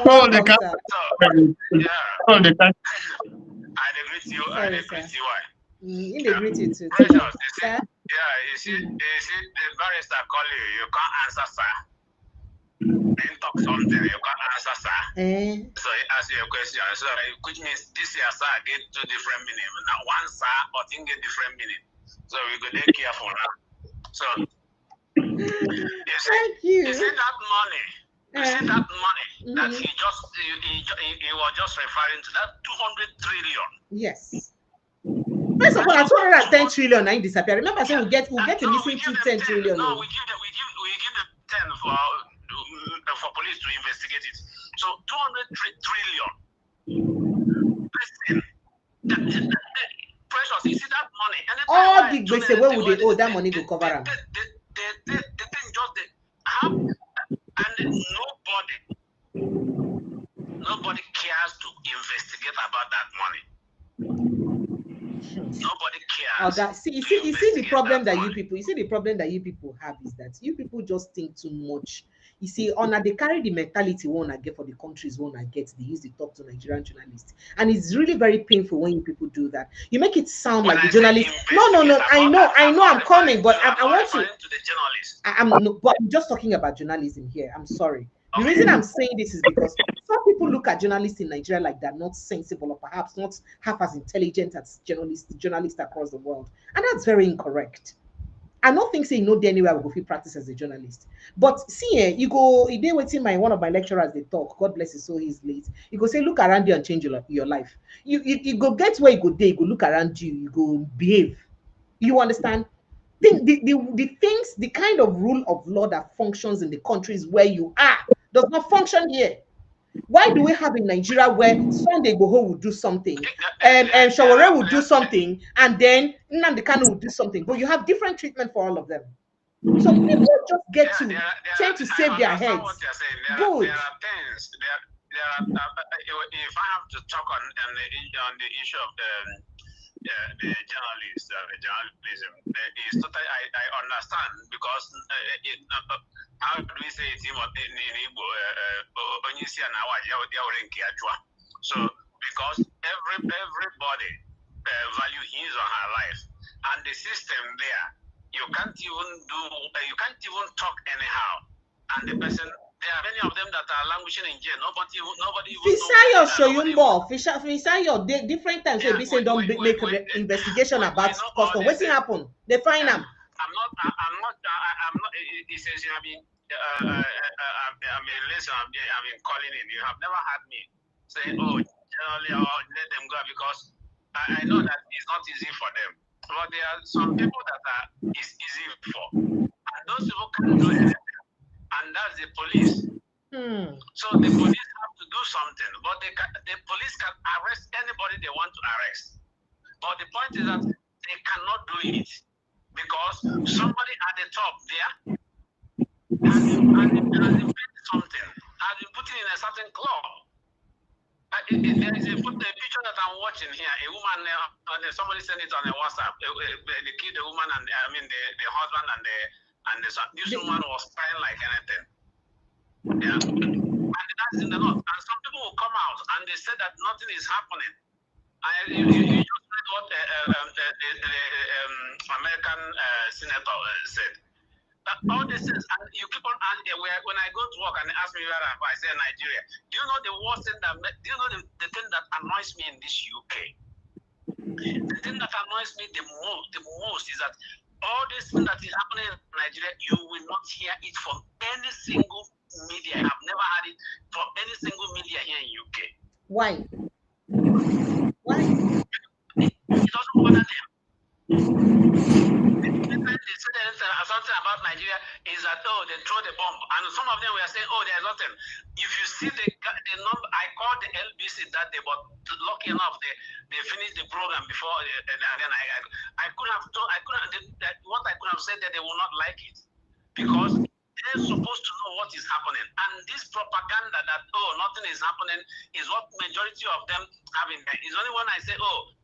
All the country. All the country.
I agree to you. I agree to you.
In the greet you too.
Precious, you see, the barrister call you, you can't answer, sir. Then talk something, you can't answer, sir. So he asks you a question. So which means this year, sir, get two different meaning. Now one sir, but thing get different meaning. So we go be careful now. So you see that money. You see that money that he was just referring to, that 200 trillion.
Yes. First of all, at 210 trillion, I disappear. Remember, I said we'll get a missing 10 trillion.
No, we give them 10 for police to investigate it. So 200 trillion. Listen, Precious, you see that money?
All the gbese where would they owe that money to cover them?
The thing just and nobody cares to investigate about that money. Nobody cares.
You see the problem that you people have is that you people just think too much. You see, they carry the mentality one I get for the countries one I get. They use to talk to Nigerian journalists, and it's really very painful when you people do that. You make it sound like the journalist. No. I know. I'm coming, but I want to.
The journalists.
But I'm just talking about journalism here. I'm sorry. The reason I'm saying this is because some people look at journalists in Nigeria like they're not sensible or perhaps not half as intelligent as journalists across the world. And that's very incorrect. I don't think saying no there anywhere will go practice as a journalist. But see, you go, they waiting one of my lecturers, they talk, God bless his soul, he's late. You go say, look around you and change your life. You go get where you go there, you go look around you, you go behave. You understand? The things, the kind of rule of law that functions in the countries where you are does not function here. Why do we have in Nigeria where Sunday Igboho will do something, and Shawore will do something, and then Nnamdi Kanu will do something, but you have different treatment for all of them? So people just get tend to save their heads. Good.
There are things. If I have to talk on the issue of the journalists, the journalism, is totally I understand because how do we say it in Igbo? So because everybody value his or her life, and the system there, you can't even talk anyhow, and the person. There are many of them that are languishing in jail. Nobody
Fisayo Shoyumbo, Fisayo, different times they be saying don't make an investigation about custom. What's happened? They find them.
I'm not. It says I've been listening. I've been calling in. You have never had me say, oh, generally, let them go because I know that it's not easy for them. But there are some people that it's easy for, and those people can't do anything. And that's the police. So the police have to do something, but the police can arrest anybody they want to arrest. But the point is that they cannot do it because somebody at the top there has been something, has been put in a certain club. there is a picture that I'm watching here. A woman, somebody sent it on a WhatsApp. They killed the woman and the husband and the son. This woman was crying like anything. Yeah, and that's in the north. And some people will come out and they say that nothing is happening. You just read what the American senator said. All this is, and you keep on asking, when I go to work and they ask me where I say Nigeria, do you know the worst thing that, do you know the thing that annoys me in this UK? The thing that annoys me the most is that all this thing that is happening in Nigeria, you will not hear it from any single media. I have never had it from any single media here in UK.
Why? Why?
It doesn't bother them. They say something about Nigeria is that, oh, they throw the bomb, and some of them were saying, oh, there's nothing. If you see the number, I called the LBC that day, but lucky enough, they finished the program before, and then I could have told, what I could have said that they will not like it, because they're supposed to know what is happening, and this propaganda that, oh, nothing is happening is what majority of them have in there. It's only when I say, oh,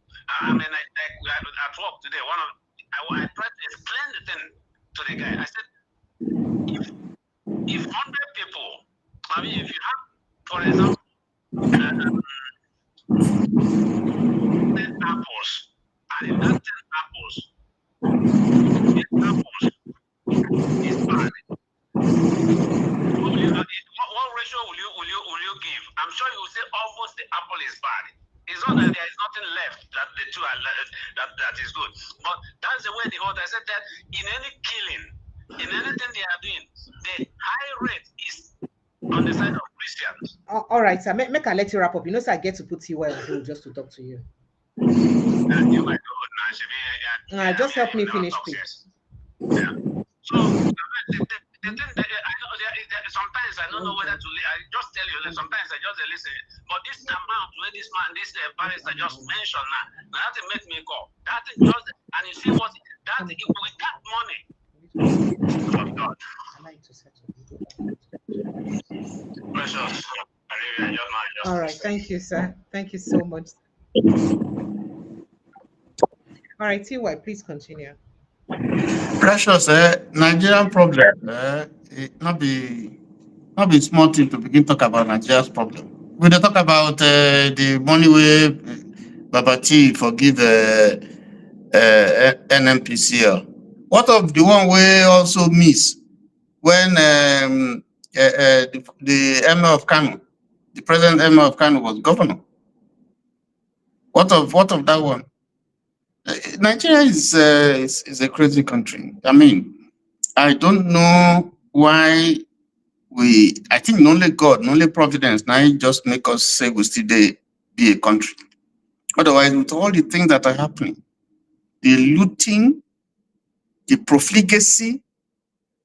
I mean, at work today, I tried to explain the thing to the guy. I said, if 100 people, I mean, if you have, for example, 10 apples, and in that 10 apples, 8 apples is bad. What ratio will you give? I'm sure you will say almost the apple is bad. It's not that there is nothing left that the two are that is good, but that's the way the whole. I said that in any killing, in anything they are doing, the high rate is on the side of Christians.
All right, sir. Make I let you wrap up. You know, sir, I get to put you on hold just to talk to you.
You might go
just help me finish, please.
Yeah. So the thing that sometimes I don't know whether to. I just tell you that sometimes I just listen. But this amount where this man, this barrister just mentioned now that thing make me call. That thing just, and you see what that with that money. Oh God. Precious.
All right, thank you, sir. Thank you so much. All right, TY, please continue.
Precious, Nigerian problem. It not be small thing to begin talk about Nigeria's problem. We dey talk about the money wey Babati forgive NNPCL. What of the one wey also miss when the Emir of Kano, the present Emir of Kano was governor? What of that one? Nigeria is a crazy country. I mean, I don't know why I think only God, only providence, now just make us say we still be a country. Otherwise, with all the things that are happening, the looting, the profligacy,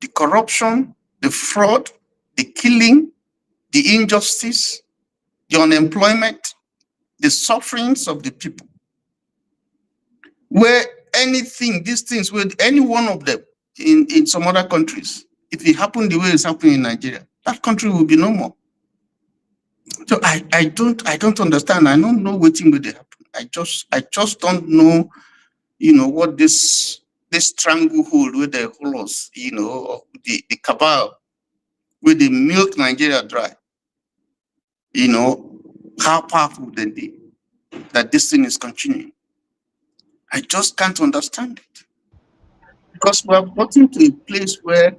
the corruption, the fraud, the killing, the injustice, the unemployment, the sufferings of the people, where anything, these things, with any one of them in some other countries, if it happened the way it's happening in Nigeria, that country will be no more. So I don't understand. I don't know what thing will happen. I just don't know, what this stranglehold where they hold us, the cabal, where they milk Nigeria dry, how powerful they be, that this thing is continuing. I just can't understand it. Because we have gotten to a place where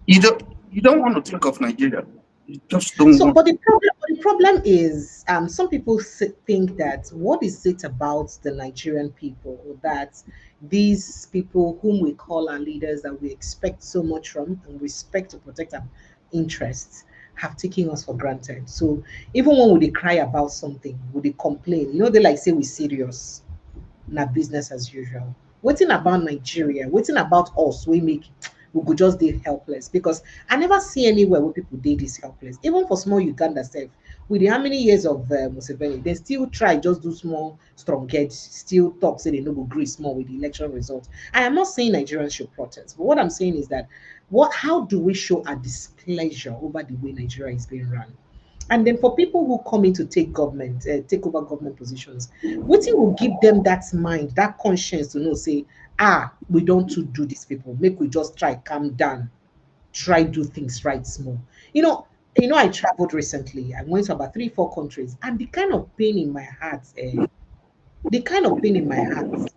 you don't want to think of Nigeria. You just don't want.
But the problem is, some people think that what is it about the Nigerian people that these people whom we call our leaders that we expect so much from and respect to protect our interests have taken us for granted. So even when we cry about something, would they complain? They like say we're serious. Not business as usual. Waiting about Nigeria, waiting about us, we could just be helpless, because I never see anywhere where people did this helpless. Even for small Uganda self, with how many years of Museveni, they still try just do small strong heads, still talk say they no go agree small with the election results. I am not saying Nigerians should protest, but what I'm saying is that how do we show our displeasure over the way Nigeria is being run? And then for people who come in to take government, take over government positions, what will give them that mind, that conscience to know, say, we don't to do this, people. Make we just try calm down, try do things right small. I traveled recently. I went to about 3-4 countries, and the kind of pain in my heart, the kind of pain in my heart.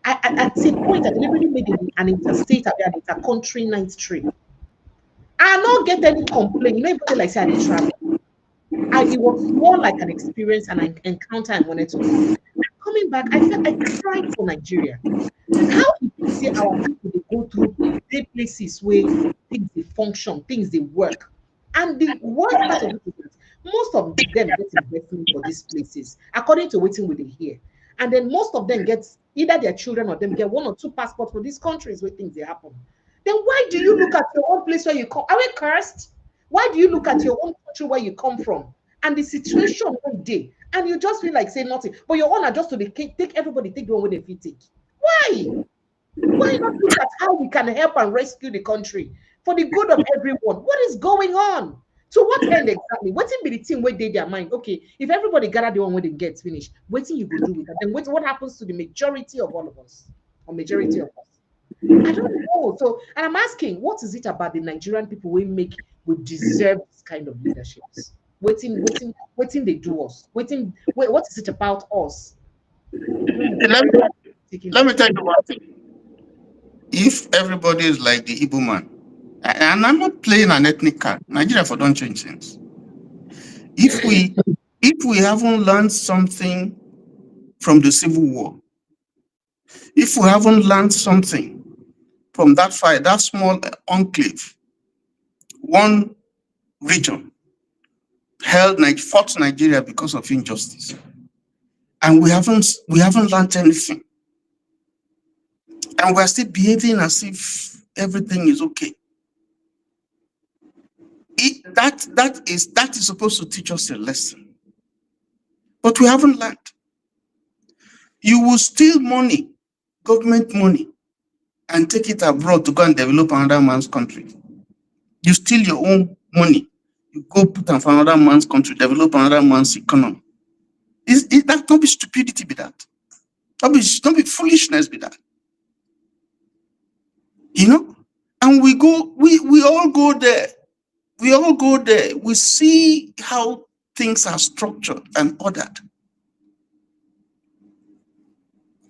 At a point, I deliberately made an interstate, an inter-country night trip. I not get any complaint. Everybody like say I dey travel. It was more like an experience and an encounter I wanted to have. Coming back, I felt I cried for Nigeria. How you say our people they go through the places where things they function, things they work. And the worst part of it is that most of them get investment for these places, according to waiting with the here. And then most of them get either their children or them get 1 or 2 passports for these countries where things they happen. Then why do you look at your own place where you come? Are we cursed? Why do you look at your own country where you come from and the situation one day and you just feel like saying nothing? But your own are just to take everybody, take the one way they take. Why? Why not look at how we can help and rescue the country for the good of everyone? What is going on? To what end exactly? What's in the team where they their mind? Okay, if everybody gather the one when they get finished, what you go do with that? Then what happens to the majority of all of us? Or majority of us? I don't know. So, and I'm asking, what is it about the Nigerian people we deserve this kind of leaderships? Waiting they do us. What is it about us?
Let me tell you one thing. If everybody is like the Igbo man, and I'm not playing an ethnic card, Nigeria for don't change things. If we haven't learned something from the Civil War, if we haven't learned something from that fight, that small enclave, one region fought Nigeria because of injustice, and we haven't learned anything, and we're still behaving as if everything is okay. That is supposed to teach us a lesson, but we haven't learned. You will steal money, government money, and take it abroad to go and develop another man's country. You steal your own money, you go put them for another man's country, develop another man's economy. That don't be stupidity be that. Don't be foolishness be that. And we all go there. We all go there. We see how things are structured and ordered.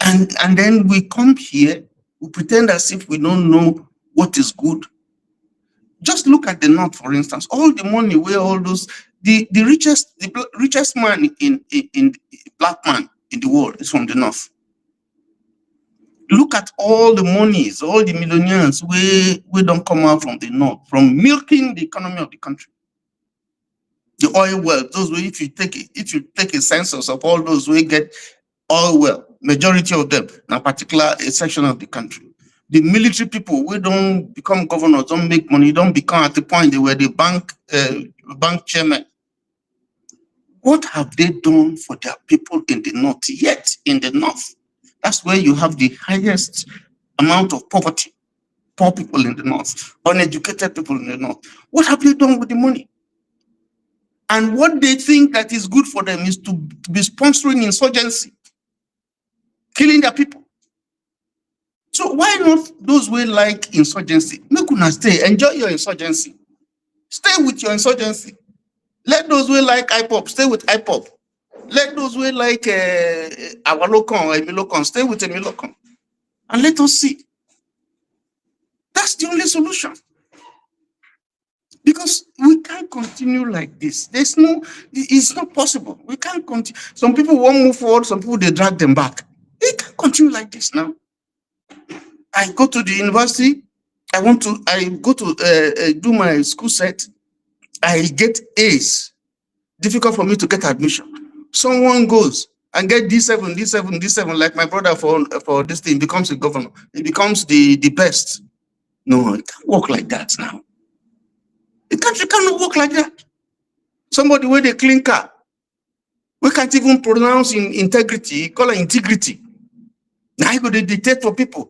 And then we come here, we pretend as if we don't know what is good. Just look at the North, for instance. All the money where all those the richest man in black man in the world is from the North. Look at all the monies, all the millionaires we don't come out from the North, from milking the economy of the country. The oil well, those way if you take a census of all those we get oil well, majority of them, in a particular section of the country. The military people, we don't become governors, don't make money, don't become at the point they were the bank chairman. What have they done for their people in the North? Yet in the North, that's where you have the highest amount of poverty, poor people in the North, uneducated people in the North. What have they done with the money? And what they think that is good for them is to be sponsoring insurgency, killing their people. So why not those who like insurgency? Make una stay, enjoy your insurgency. Stay with your insurgency. Let those who like IPOP stay with IPOP. Let those who like Awalokon or Emilokon stay with Emilokon. And let us see. That's the only solution. Because we can't continue like this. It's not possible. We can't continue. Some people won't move forward, some people they drag them back. They can't continue like this now. I go to the university, I go to do my school set, I get A's. Difficult for me to get admission. Someone goes and get D7, like my brother for this thing, becomes a governor. He becomes the best. No, it can't work like that now. The country cannot work like that. Somebody with a clean car, we can't even pronounce in integrity, call it integrity. Now you go to dictate for people.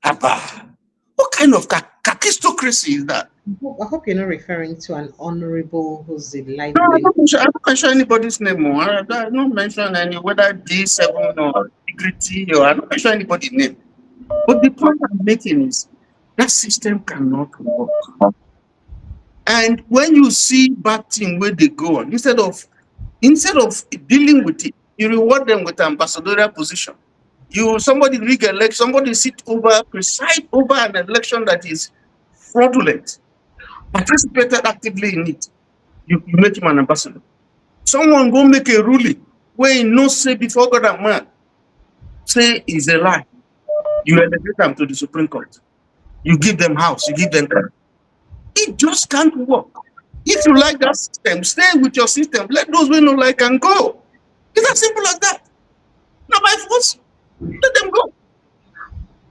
What kind of car Kakistocracy is that.
I hope you're not referring to an honorable who's a light
No,
blend.
I don't mention anybody's name. I don't mention any, whether D7 or Integrity, or I don't mention anybody's name. But the point I'm making is that system cannot work. And when you see bad thing where they go on, instead of dealing with it, you reward them with ambassadorial position. Somebody rig elect, somebody preside over an election that is fraudulent, participated actively in it. You make him an ambassador. Someone go make a ruling where he no say before God and man, say is a lie. You elevate them to the Supreme Court. You give them house, you give them car. It just can't work. If you like that system, stay with your system. Let those who don't like and go. It's as simple as that. Not by force. Let them go.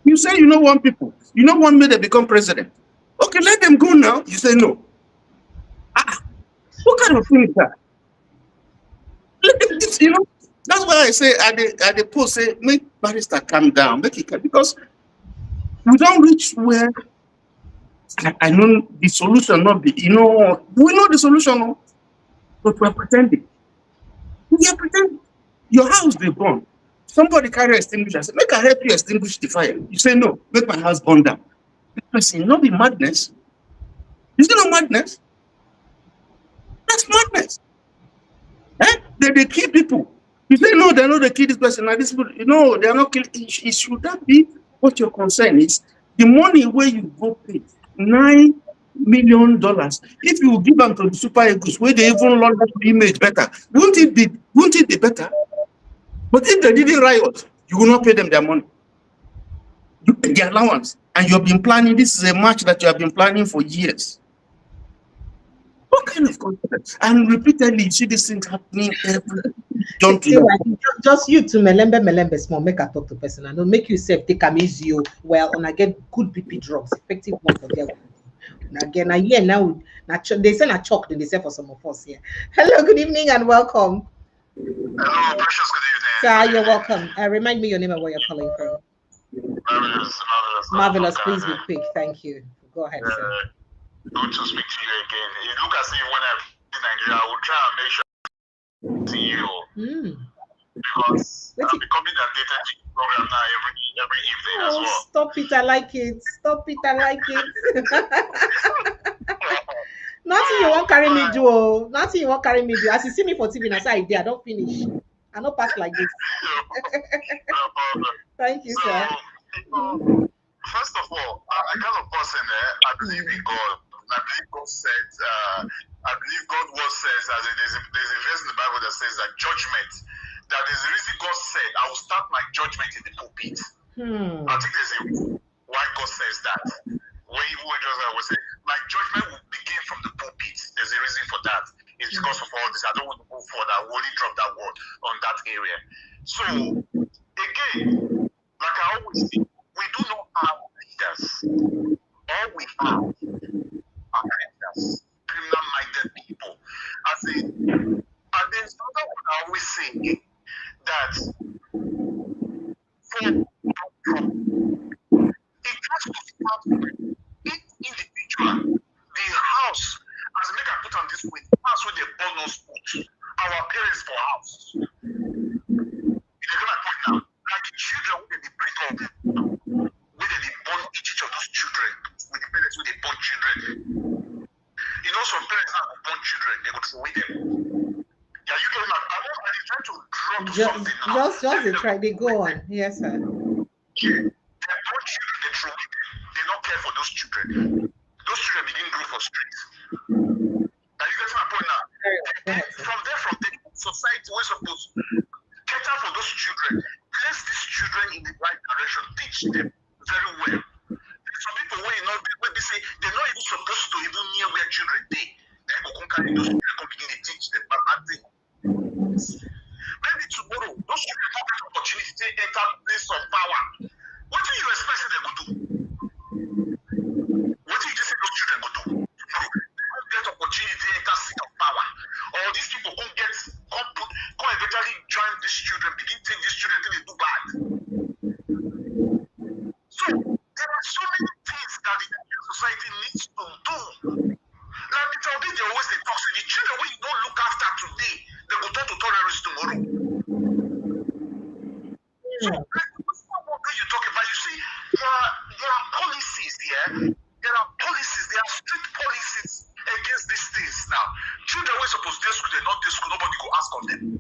You say you don't want people. You don't want me to become president. Okay, let them go now. You say no. What kind of thing is that? Let them, that's why I say at the post, say, make barrister calm down, make it calm, because we don't reach where I know the solution not be, we know the solution, but we're pretending. We are pretending. Your house they burn. Somebody carry extinguisher, say, make I help you extinguish the fire. You say no, make my house burn down. The person, not be madness. Is it not madness? That's madness. They kill people. You say no, they're not the kill this person. Now this people, they are not killing. It should that be what your concern is? The money where you go pay $9 million. If you give them to the super egos, where they even learn that image better, won't it be better? But if they didn't riot, you will not pay them their money. You pay their allowance, and you have been planning. This is a match that you have been planning for years. What kind of confidence? And repeatedly, you see this thing happening every.
Just you to melembe small, make a talk to person. I don't make you safe, take a easy. Well, and I get good BP drugs, effective one for them. Again, I hear now, they send a chalk, then they say for some of us here. Hello, good evening, and welcome.
Hello, precious, good evening.
Sir, you're welcome. Remind me your name and where you're calling from. Marvelous. Please be quick. Thank you. Go ahead, sir.
Good to speak to you again. You look as if when I'm in Nigeria, I will try and make sure to you because I'm becoming the updated program now every evening as well.
Stop it! I like it. Nothing you won't carry me do. Nothing you won't carry me do. As you see me for TV, I say I don't finish. I don't pass like this. Thank you, sir.
First of all, I kind of person I believe in God. I believe God said, I believe God was says, there's a verse in the Bible that says that judgment, that there's a reason God said, I will start my judgment in the pulpit. I think there's a reason why God says that. When even when I was saying, my judgment will begin from the pulpit. There's a reason for that. It's because of all this. I don't want to go further. I will only drop that word on that area. So, again, like I always say, we do not have leaders. All we have are leaders, criminal-minded people. And there's another one I always say that for it has to start with each individual, the house, as make I put on this way, house where they born us our parents for house. They're gonna point now, like the children when they bring up, when they born each of those children, with the parents when they born children. Some parents have born children, they go throw them. Yeah, you get my. I'm trying to draw to something now.
Just try. They go on. Yes, sir.
Yeah, they're born children, they throw them. They don't care for those children. Those children begin grow for streets. Are you getting my point now? From there, society, we're supposed to cater for those children, place these children in the right direction, teach them very well. Some people when they say they're not even supposed to even near where children they go carry those children come begin to teach them bad thing. Maybe tomorrow those children don't get opportunity to enter place of power. What do you expect they go do? What do you say those children go do? They don't get opportunity to enter seat of power. Or these people come eventually join these children, begin to take these children till they do bad. So there are so many things that the society So what you talk about? You see, there are policies here. There are policies. There are strict policies against these things now. Children were supposed to school, they're not to school. Nobody go ask on them.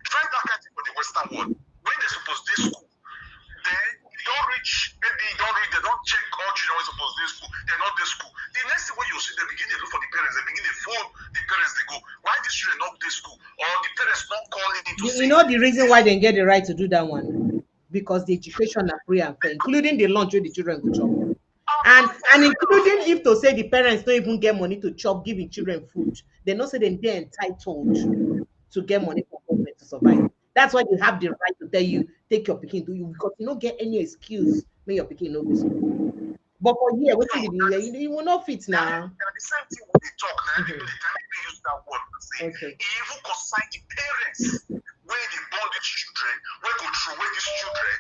Try that kind of thing for the Western world. When they're supposed to school, then you don't reach. Maybe you don't read. They don't check all children were supposed to school. They're not to school. The next thing when you see, they begin to look for the parents. They begin to phone the parents. They go, why these children not to school? Or the parents not calling to say.
You know the reason why they get the right to do that one? Because the education are free and fair, including the lunch where the children go chop. And including if to say the parents don't even get money to chop, giving children food, they not say they're entitled to get money from government to survive. That's why you have the right to tell you, take your picking, do you, because you don't get any excuse when your picking no go school. But for here, what you will not fit now.
The same thing when they talk now, they use that word to say,
Okay.
even consign the parents where they born the children, where go through with these children,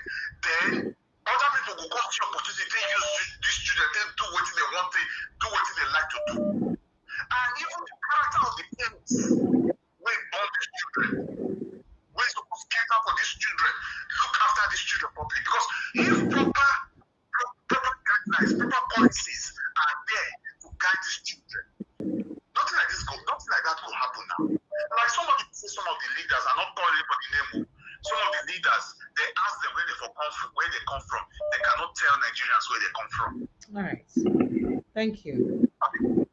then other people will come to your opportunity, they use these children, they do what they want, they do what they like to do. And even the character of the parents where born these children, where supposed to cater for these children, look after these children properly. Because if proper guidelines, proper policies are there to guide these children, nothing like that will happen now. Like somebody say some of the leaders are not calling anybody name. Some of the leaders, they ask them where they come from. They cannot tell Nigerians where they come from.
All right. Thank you.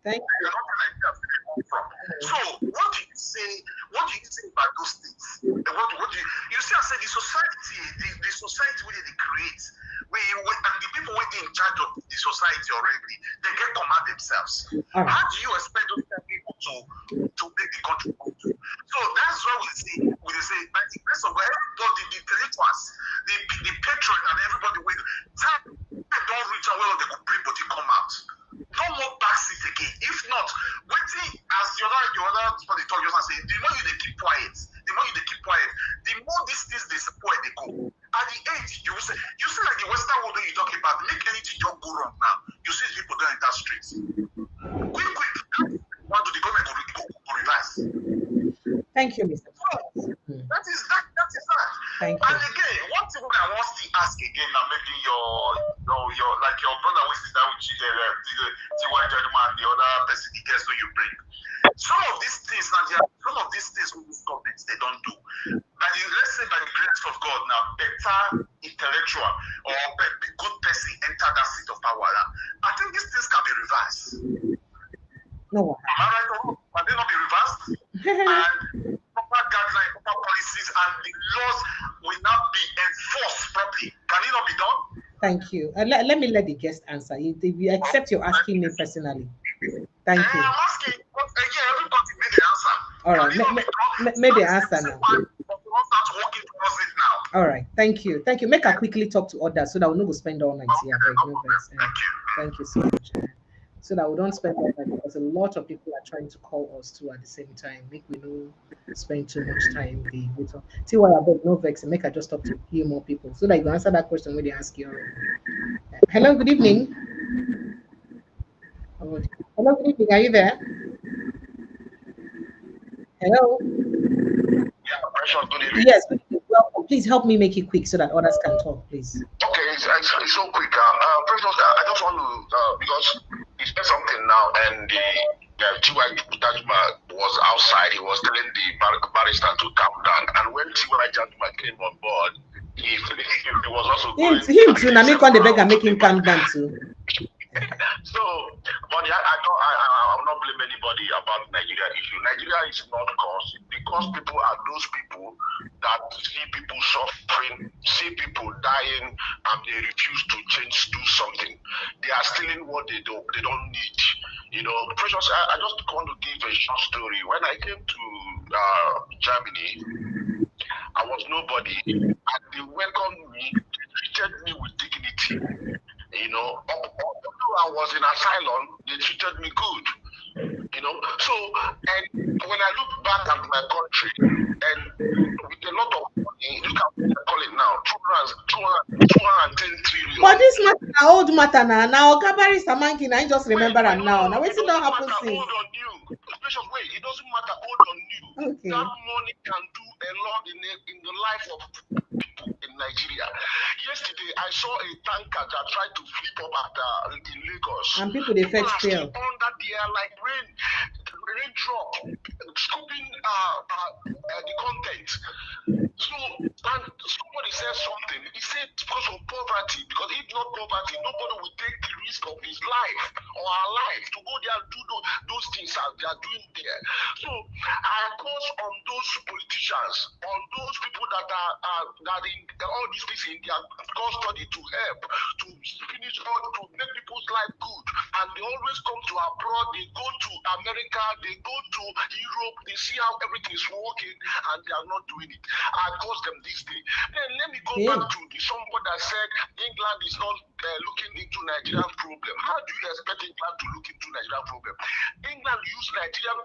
Thank you.
They're not telling Nigerians where they come from. So what do you say? What do you say about those things? What do you see? I said the society where they create, and the people waiting in charge of the society already, they get command themselves.
All right.
How do you expect those people to make the country go to? So that's what we say. We say, by the grace of God, everybody, the intellectuals, the patrons, and everybody with time don't reach out where they could bring, but they come out. No more backseat again. If not, waiting as the other somebody talk just and say, the more they keep quiet, the more these things they support they go. At the end, you see like the Western world that you talking about, make anything just go wrong now. You see people doing that street. Quick, what do the government go reverse?
Thank you, Mr.
That is that.
Thank you.
And again, one thing I want to ask again now, maybe your like your brother who is down with you there, the white gentleman, the other person, the guest who you bring. Some of these things with these governments they don't do. Let's say by the grace of God now, better intellectual or good person enter that seat of power. I think these things can be reversed.
No.
Am I right or wrong? Can they not be reversed? And proper guidelines, proper policies, and the laws will not be enforced properly. Can it not be done?
Thank you. Let me let the guest answer. If you accept you're asking me personally. Thank you.
I'm asking, but again, everybody made the answer.
All right, make the answer now. All right, thank you. Make her quickly talk to others so that we don't go spend all night here. Thank you so much. So that we don't spend all night because a lot of people are trying to call us too at the same time. Make we don't spend too much time. See what about no vex and make her just talk to a few more people so that you can answer that question when they ask you. Hello, good evening. Hello, good evening. Are you there? Hello.
Good evening.
Yes, welcome. Please help me make it quick so that others can talk, please.
Okay, it's so quick. First of all, I just want to because he said something now, and the T.Y. Jajuma was outside. He was telling the barrister to calm down, and when T.Y. Jajuma came on board, he was also
him too. Now make one the beg and make him calm down too.
So, but I will not blame anybody about Nigeria issue. Nigeria is not because people are those people that see people suffering, see people dying, and they refuse to do something. They are stealing what they don't need. You know, Precious, I just want to give a short story. When I came to Germany, I was nobody, and they welcomed me, treated me with dignity. You know, although I was in asylum, they treated me good. You know, so and when I look back at my country and with a lot of money, look at what I call it now, 210 trillion.
But this not an old matter now. Now Gabari Samankin, I just remember him now. Now what's it not happen since?
Hold on you. Special way, it doesn't matter. Hold on you.
Okay.
That money can do a lot in the life of people in Nigeria. Yesterday, I saw a tanker that tried to flip up at in Lagos.
And people they fetch
are
fail.
still under there like raindrop, scooping the content. So, and somebody said something. He said because of poverty, because if not poverty, nobody will take the risk of his life or our life to go there and do those things that they are doing there. So, I call on those politicians, on those people that are in all these things in their custody to help, to finish all, to make people's life good. And they always come to abroad, they go to America, they go to Europe, they see how everything is working, and they are not doing it. I caused them this day. Then let me go back to somebody that said England is not looking into Nigerian problem. How do you expect England to look into Nigerian problem? England used Nigerian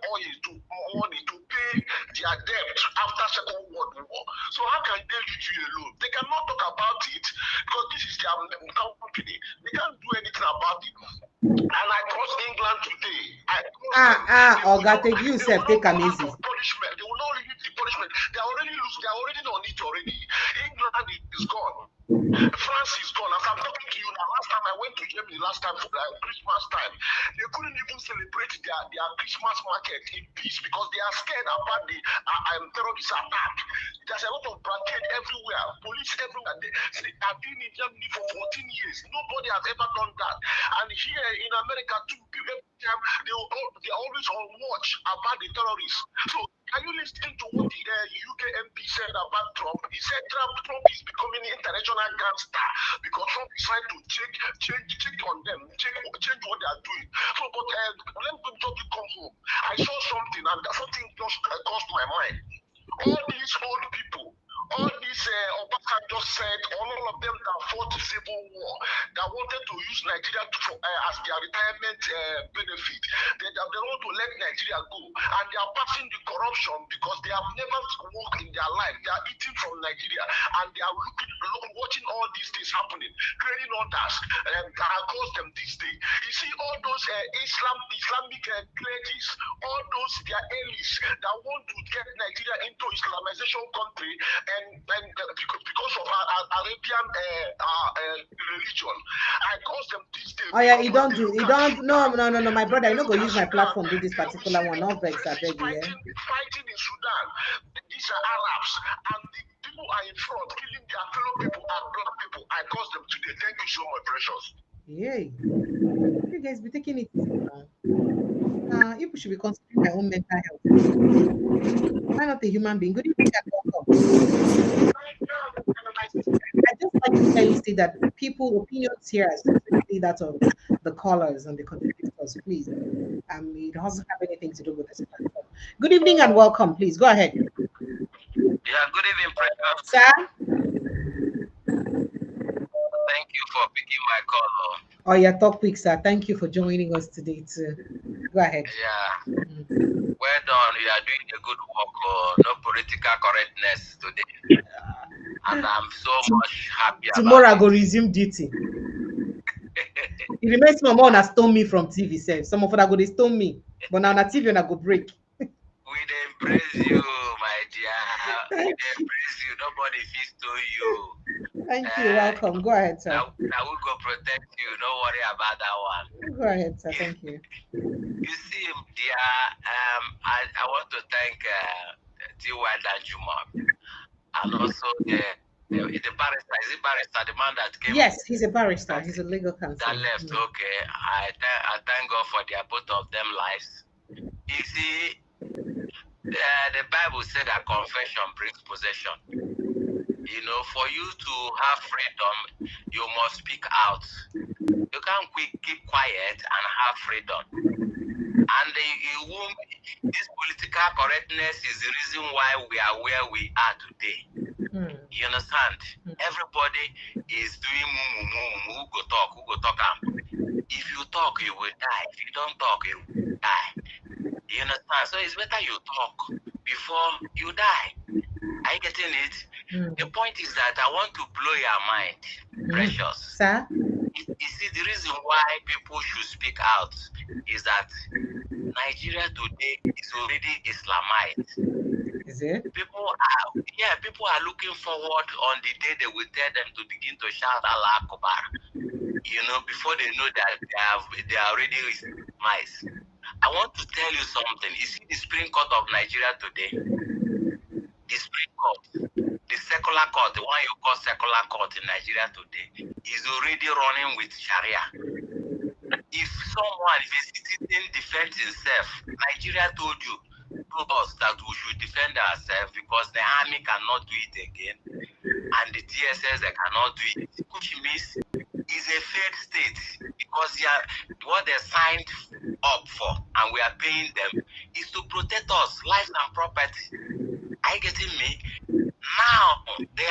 money to pay their debt after Second World War. So how can they leave you alone? They cannot talk about it because this is their company. They can't do anything about it. And I crossed England today.
Take you self, take an easy.
Punishment. They will not leave the punishment. They are already loose. They are already on it already. England is gone. France is gone. As I'm talking to you now, last time I went to Germany, last time for Christmas time, they couldn't even celebrate their Christmas market in peace because they are scared about the terrorist attack. There's a lot of blockade everywhere, police everywhere. I've been in Germany for 14 years. Nobody has ever done that. And here in America too, people they're always on watch about the terrorists. So can you listen to what the UK MP said about Trump? He said Trump is becoming an international gangster because Trump is trying to check on them, change what they are doing. So, but let me just come home. I saw something and something just crossed my mind. All these old people, all these Obasanjo said, all of them that fought the civil war, that wanted to use Nigeria as their retirement benefit, they want to let Nigeria go, and they are passing the corruption because they have never worked in their life. They are eating from Nigeria, and they are watching all these things happening, creating orders across them this day. You see all those Islamic clergies, all those their allies that want to get Nigeria into Islamization country, and because of our Arabian religion, I cause them this day.
Oh yeah, no, my brother, you're not going to use my platform to this particular one. Not vex, I beg you.
Fighting in Sudan, these are Arabs, and the people are in front, killing their fellow people and black people. I cause them today. Thank you so much, precious.
Yay. You guys be taking it easy. People should be considering my own mental health. I'm not a human being. Good evening and welcome. I just like to tell you that people opinions here, especially that of the callers and the contributors, please. It doesn't have anything to do with this platform. Good evening and welcome, please. Go ahead.
Yeah, good evening, President.
Sir?
Thank you for picking my call.
Oh, yeah, talk quick, sir. Thank you for joining us today, too. Go ahead.
Yeah. Well done. You are doing a good work. No political correctness today. And I'm so much happy
tomorrow
about
I go resume duty. It remains my mom has stone me from TV. Say some of them go they stone me, but now on TV and I go break.
We embrace you, my dear. We embrace you. Nobody feels to you.
Thank you. Welcome. Go ahead, sir.
Now we go protect you. Don't worry about that one.
Go ahead, sir. Thank you.
You see, dear, I want to thank T.Y. Danjuma and also the barrister. Is it barrister, the man that came?
Yes, he's a barrister. He's a legal counsel.
That left. Okay. I thank God for their both of them lives. You see, the Bible said that confession brings possession. You know, for you to have freedom, you must speak out. You can't keep quiet and have freedom. And this political correctness is the reason why we are where we are today. You understand? Everybody is doing who go talk. If you talk, you will die. If you don't talk, you will die. You understand? So it's better you talk before you die. Are you getting it? The point is that I want to blow your mind, precious.
Sir?
You see, the reason why people should speak out is that Nigeria today is already Islamized.
Is it?
People are looking forward on the day they will tell them to begin to shout Allah Akbar. You know, before they know that they are already mice. I want to tell you something. You see the Supreme Court of Nigeria today, the Supreme Court, the secular court, the one you call secular court in Nigeria today, is already running with Sharia. If someone, if a citizen defends himself, Nigeria told us that we should defend ourselves because the army cannot do it again, and the TSS they cannot do it, which means it's a failed state because what they signed up for and we are paying them is to protect us, life and property. Are you getting me? Now they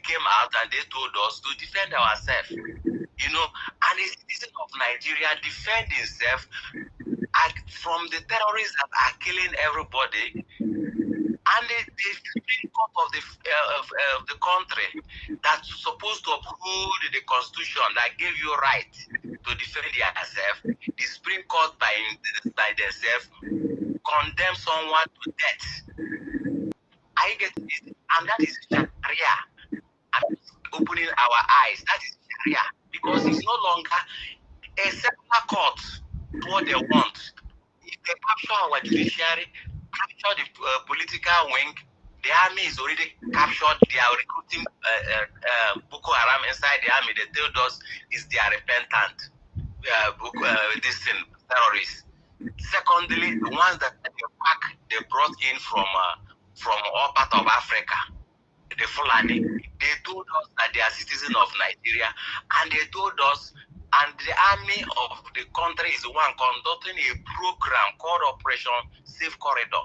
came out and they told us to defend ourselves. You know, and a citizen of Nigeria defend himself from the terrorists that are killing everybody. And the Supreme Court of the country that's supposed to uphold the Constitution that gave you right to defend yourself, the Supreme Court by themselves condemn someone to death. I get it, and that is Sharia. I'm opening our eyes. That is Sharia because it's no longer a secular court. What they want. If they capture our judiciary, capture the political wing, the army is already captured. They are recruiting Boko Haram inside the army. They told us is they are repentant terrorists. Secondly, the ones that they brought in from all part of Africa, the Fulani, they told us that they are citizens of Nigeria, and they told us, and the army of the country is the one conducting a program called Operation Safe Corridor.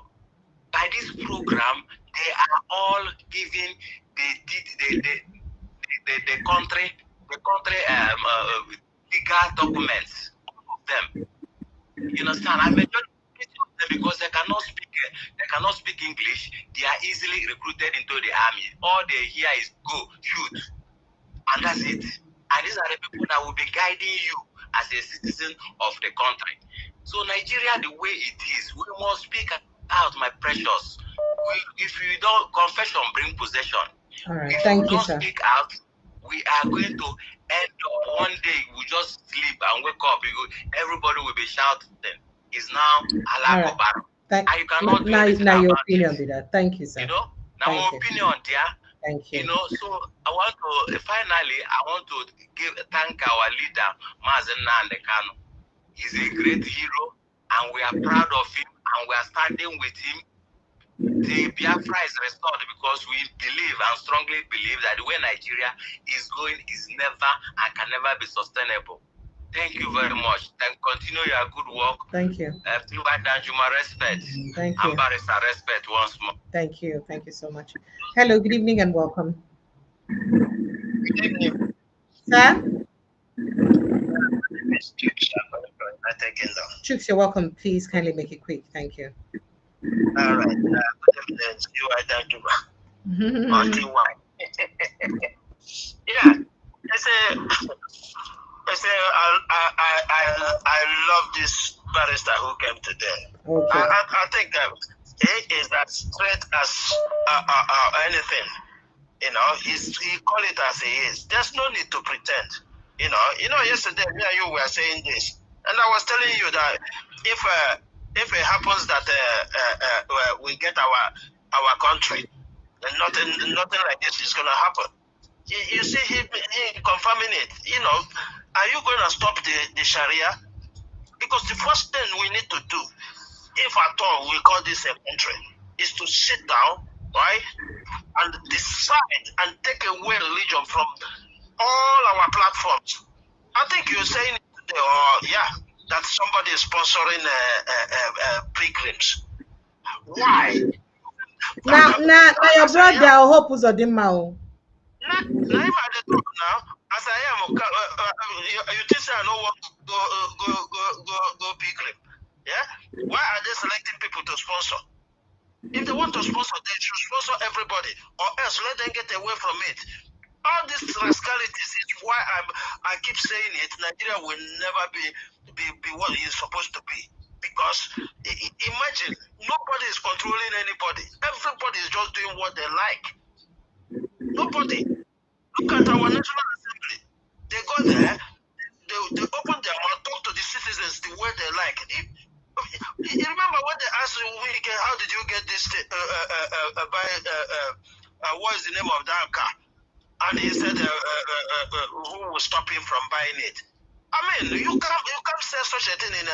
By this program, they are all giving the country legal documents, all of them. You understand? I mean, because they cannot speak English, they are easily recruited into the army. All they hear is go, shoot, and that's it. And these are the people that will be guiding you as a citizen of the country. So Nigeria, the way it is, we must speak out, my precious. If you don't, confession bring possession.
All right,
if
thank
you
you,
don't
sir.
speak out, we are going to end up one day, we just sleep and wake up. Everybody will be shouting. It's now Allah Akbar. And you cannot do anything
now your
about
opinion
it.
be that. Thank you, sir.
You know, now my opinion, dear.
Thank you.
You know, so I want to finally thank our leader, Mazen Nandekano. He's a great hero, and we are proud of him, and we are standing with him. The Biafra is restored because we believe and strongly believe that the way Nigeria is going is never and can never be sustainable. Thank you very much. And continue your good work.
Thank you.
Respect.
Thank you.
And Barrister, respect once more.
Thank you. Thank you so much. Hello, good evening and welcome.
Good evening.
Sir?
Chooks,
you're welcome. Please kindly make it quick. Thank you.
All right. Good evening. You are Danjuba. Only one. Yeah. I love this barrister who came today.
Okay.
I think he is as straight as anything. You know, he call it as he is. There's no need to pretend. You know. Yesterday me and you were saying this, and I was telling you that if it happens that we get our country, then nothing like this is gonna happen. You see, he confirming it. You know, are you going to stop the Sharia? Because the first thing we need to do, if at all we call this a country, is to sit down, right, and decide and take away religion from all our platforms. I think you're saying it today, that somebody is sponsoring pilgrims. Why?
Now your brother hope was on the mouth.
Now, as I am, you think I don't want to go pilgrim? Yeah? Why are they selecting people to sponsor? If they want to sponsor, they should sponsor everybody, or else let them get away from it. All these rascalities is why I keep saying it. Nigeria will never be what it is supposed to be, Because imagine, nobody is controlling anybody. Everybody is just doing what they like. Nobody. Look at our National Assembly. They go there, they open their mouth, talk to the citizens the way they like. You remember when they asked how did you get this? What is the name of that car? And he said, who will stop him from buying it? I mean, you can't say such a thing in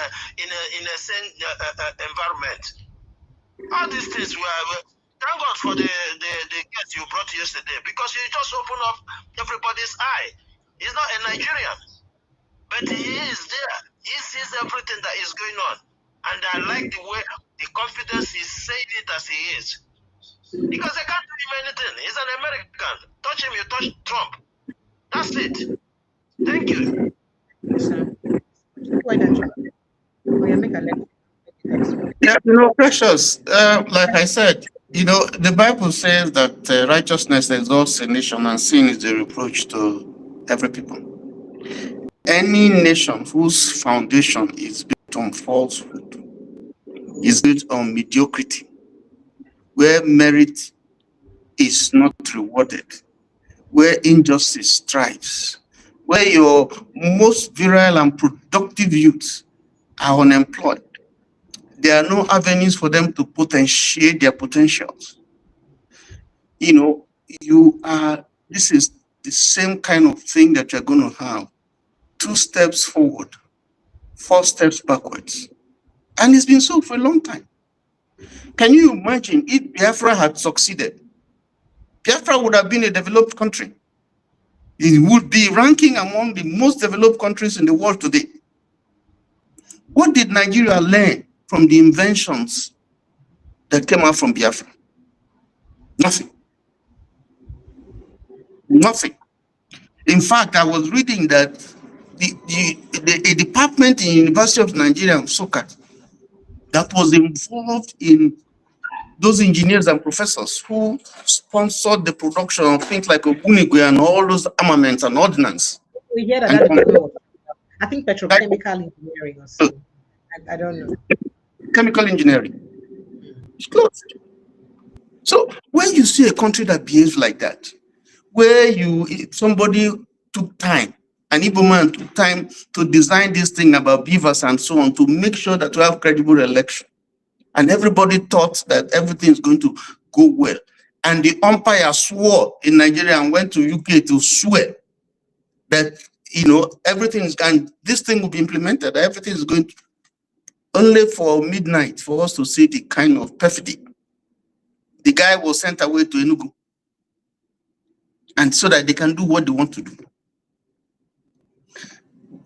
a sane environment. All these things were. Thank God for the guest you brought yesterday, because you just open up everybody's eye. He's not a Nigerian, but he is there. He sees everything that is going on, and I like the way, the confidence he's saying it as he is. Because they can't do him anything. He's an American. Touch him, you touch Trump. That's it. Thank you.
Yeah, Precious, like I said, the Bible says that righteousness exalts a nation and sin is a reproach to every people. Any nation whose foundation is built on falsehood, is built on mediocrity, where merit is not rewarded, where injustice thrives, where your most virile and productive youths are unemployed. There are no avenues for them to potentiate their potentials. This is the same kind of thing that you're going to have. 2 steps forward, 4 steps backwards. And it's been so for a long time. Can you imagine if Biafra had succeeded? Biafra would have been a developed country. It would be ranking among the most developed countries in the world today. What did Nigeria learn from the inventions that came out from Biafra? Nothing. Nothing. In fact, I was reading that the department in University of Nigeria, Sokat, that was involved in those engineers and professors who sponsored the production of things like Ogunigwe and all those armaments and ordnance.
We hear that I think petrochemical engineering or something. I don't know.
Chemical engineering. It's closed. So when you see a country that behaves like that, where somebody took time, an Igbo man took time to design this thing about beavers and so on to make sure that we have credible election, and everybody thought that everything is going to go well, and the umpire swore in Nigeria and went to UK to swear that everything is, and this thing will be implemented, everything is going to, only for midnight for us to see the kind of perfidy. The guy was sent away to Enugu, and so that they can do what they want to do.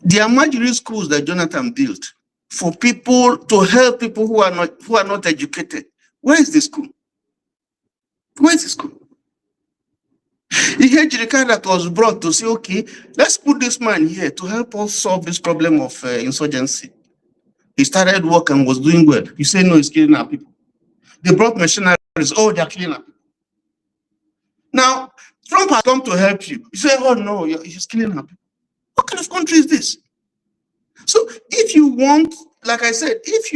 The Amajiri schools that Jonathan built for people to help people who are not educated. Where is the school? Where is the school? Ihejirika that was brought to say, okay, let's put this man here to help us solve this problem of insurgency. He started work and was doing well. You say, no, he's killing our people. They brought machineries. Oh, they're killing our people. Now, Trump has come to help you. You say, oh, no, he's killing our people. What kind of country is this? So if you want, like I said, if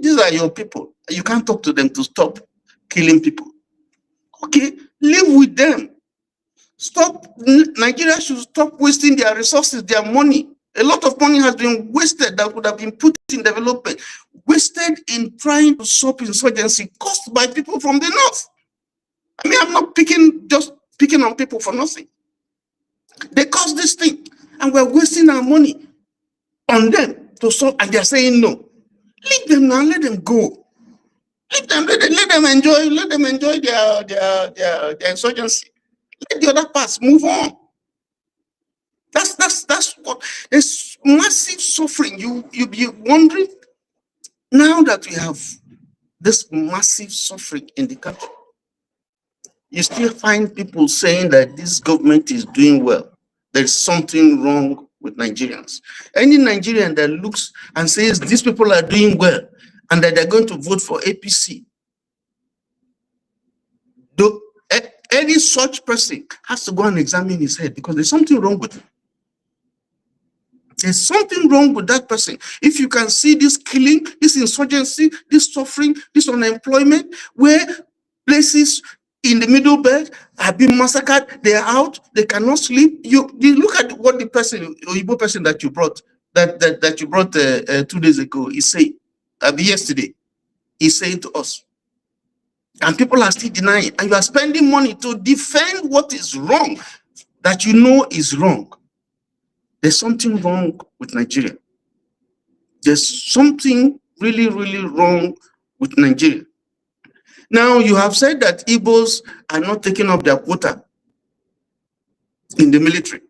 these are your people, you can't talk to them to stop killing people. Okay, live with them. Nigeria should stop wasting their resources, their money. A lot of money has been wasted that would have been put in development, wasted in trying to stop insurgency caused by people from the north. I mean, I'm not just picking on people for nothing. They caused this thing, and we're wasting our money on them to solve, and they're saying no. Leave them now, let them go. Leave them, let them enjoy their insurgency. Let the other parts move on. That's what, there's massive suffering. You'll be wondering, now that we have this massive suffering in the country, you still find people saying that this government is doing well. There's something wrong with Nigerians. Any Nigerian that looks and says these people are doing well and that they're going to vote for APC, any such person has to go and examine his head, because there's something wrong with him. There's something wrong with that person. If you can see this killing, this insurgency, this suffering, this unemployment, where places in the middle belt have been massacred, they are out, they cannot sleep. You look at what the person, Igbo person that you brought, that you brought 2 days ago, he said, yesterday, he's saying to us, and people are still denying, and you are spending money to defend what is wrong, that you know is wrong. There's something wrong with Nigeria. There's something really, really wrong with Nigeria. Now, you have said that Igbos are not taking up their quota in the military.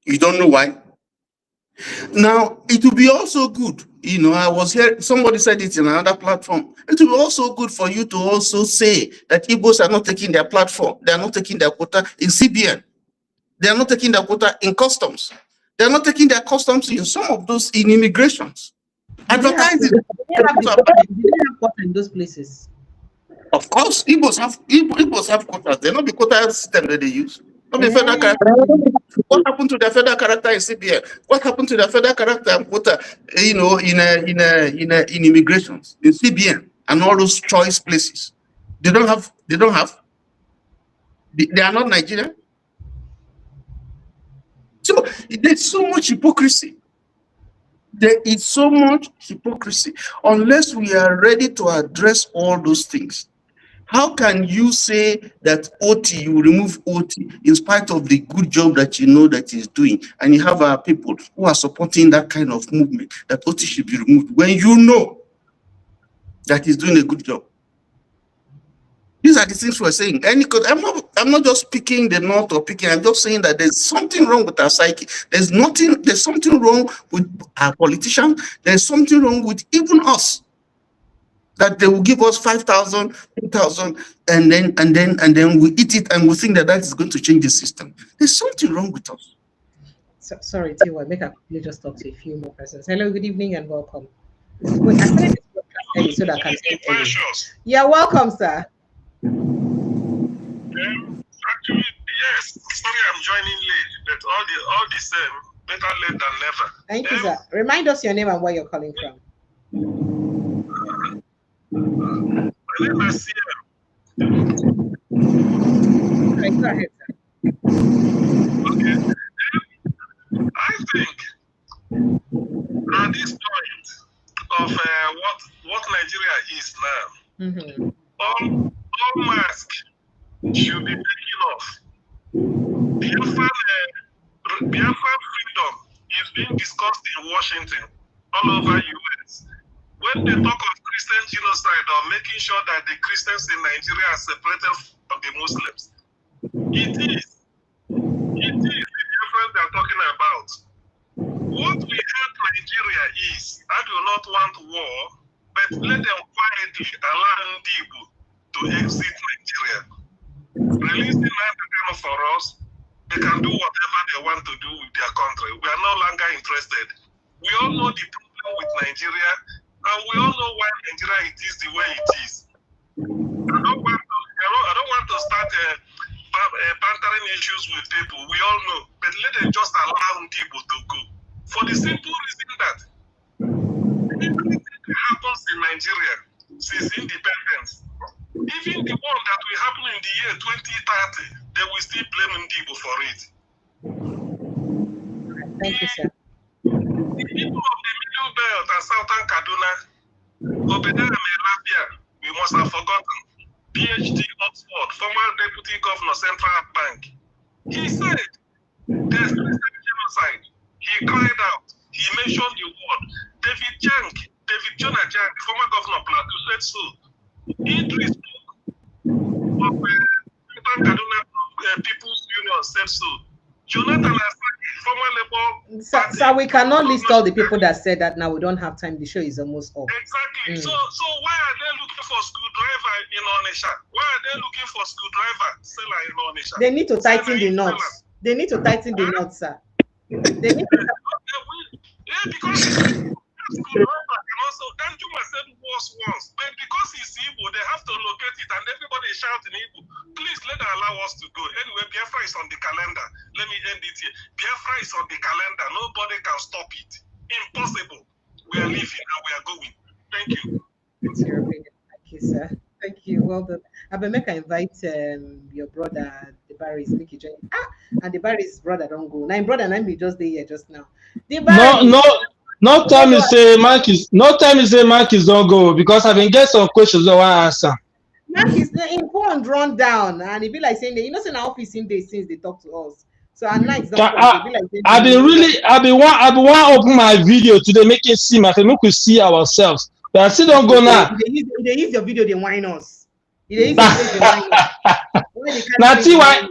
You don't know why. Now, it will be also good, you know, I was here, somebody said it in another platform. It will be also good for you to also say that Igbos are not taking their platform, they are not taking their quota in CBN. They are not taking their quota in customs. They are not taking their customs in some of those in immigrations. Advertising.
They have quota in those places.
Of course, Igbos have quotas. They know the quota system that they use. Not the federal character. What happened to the federal character in CBN? What happened to the federal character and quota, you know, in immigrations, in CBN and all those choice places? They don't have. They are not Nigerian. So there's so much hypocrisy. There is so much hypocrisy. Unless we are ready to address all those things, how can you say that OT, you remove OT in spite of the good job that you know that he's doing, and you have our people who are supporting that kind of movement, that OT should be removed, when you know that he's doing a good job? These are the things we're saying. I'm not just picking the north or picking, I'm just saying that there's something wrong with our psyche. There's something wrong with our politicians. There's something wrong with even us. That they will give us 5,000, 10,000, and then we eat it and we think that is going to change the system. There's something wrong with us.
So, sorry, Tiwa, make I quickly just talk to a few more persons. Hello, good evening, and welcome. Wait, I started this podcast early so that I can say early. Yeah, welcome, sir.
Actually, yes. Sorry, I'm joining late, but all the same, better late than never.
Thank you, sir. Remind us your name and where you're calling from.
My name is
Okay, go ahead, sir.
Okay. I think at this point of what Nigeria is now, all masks should be taken off. Biafran freedom is being discussed in Washington, all over US. When they talk of Christian genocide or making sure that the Christians in Nigeria are separated from the Muslims, it is the difference they're talking about. What we hate Nigeria is, I do not want war, but let them quietly allow people to exit Nigeria. Release the land for us, they can do whatever they want to do with their country. We are no longer interested. We all know the problem with Nigeria, and we all know why Nigeria it is the way it is. I don't want to start bantering issues with people. We all know, but let them just allow people to go. For the simple reason that everything that happens in Nigeria since independence, even the one that will happen in the year 2030, they will still blame Ndibo for it.
Thank you, sir.
The people of the Middle Belt and Southern Kaduna, Rabiu, we must have forgotten, PhD Oxford, former Deputy Governor, Central Bank, he said, there's genocide. He cried out. He mentioned the word. David Jonah Jank, former governor of Plateau, said so. Idris of Kaduna People's Union said so. Jonathan Asaki, former Labour.
So we cannot list all the people that said that now. We don't have time. The show is almost off.
Exactly. So why are they looking for screwdriver in Onisha? Why are they looking for screwdriver seller in Onisha?
They need to tighten the knots. They need to tighten the knots, sir. They need to...
Yeah, because screwdriver cannot also, Danjuma said was once, but because he's Igbo, they have to locate it, and everybody is shouting Igbo. Please let them allow us to go. Anyway, Biafra is on the calendar. Let me end it here. Biafra is on the calendar. Nobody can stop it. Impossible. We are leaving and we are going. Thank you.
That's your opinion. Thank you, sir. Thank you. Well done. Abemeka invite your brother, the Barry's, make you join. And the Barry's brother don't go. Now, brother, and me just there just now. The
No time is say Marcus. No time is say Marcus don't go because I've been getting some questions I want to answer.
Marcus, in go and run down, and he be like saying, you know, say now office in days since they talk to us. So at night,
I've been want open my video today, make it see my face, make we see ourselves. But I still don't go now.
They use your video, they whine us. They use your
Now, TY,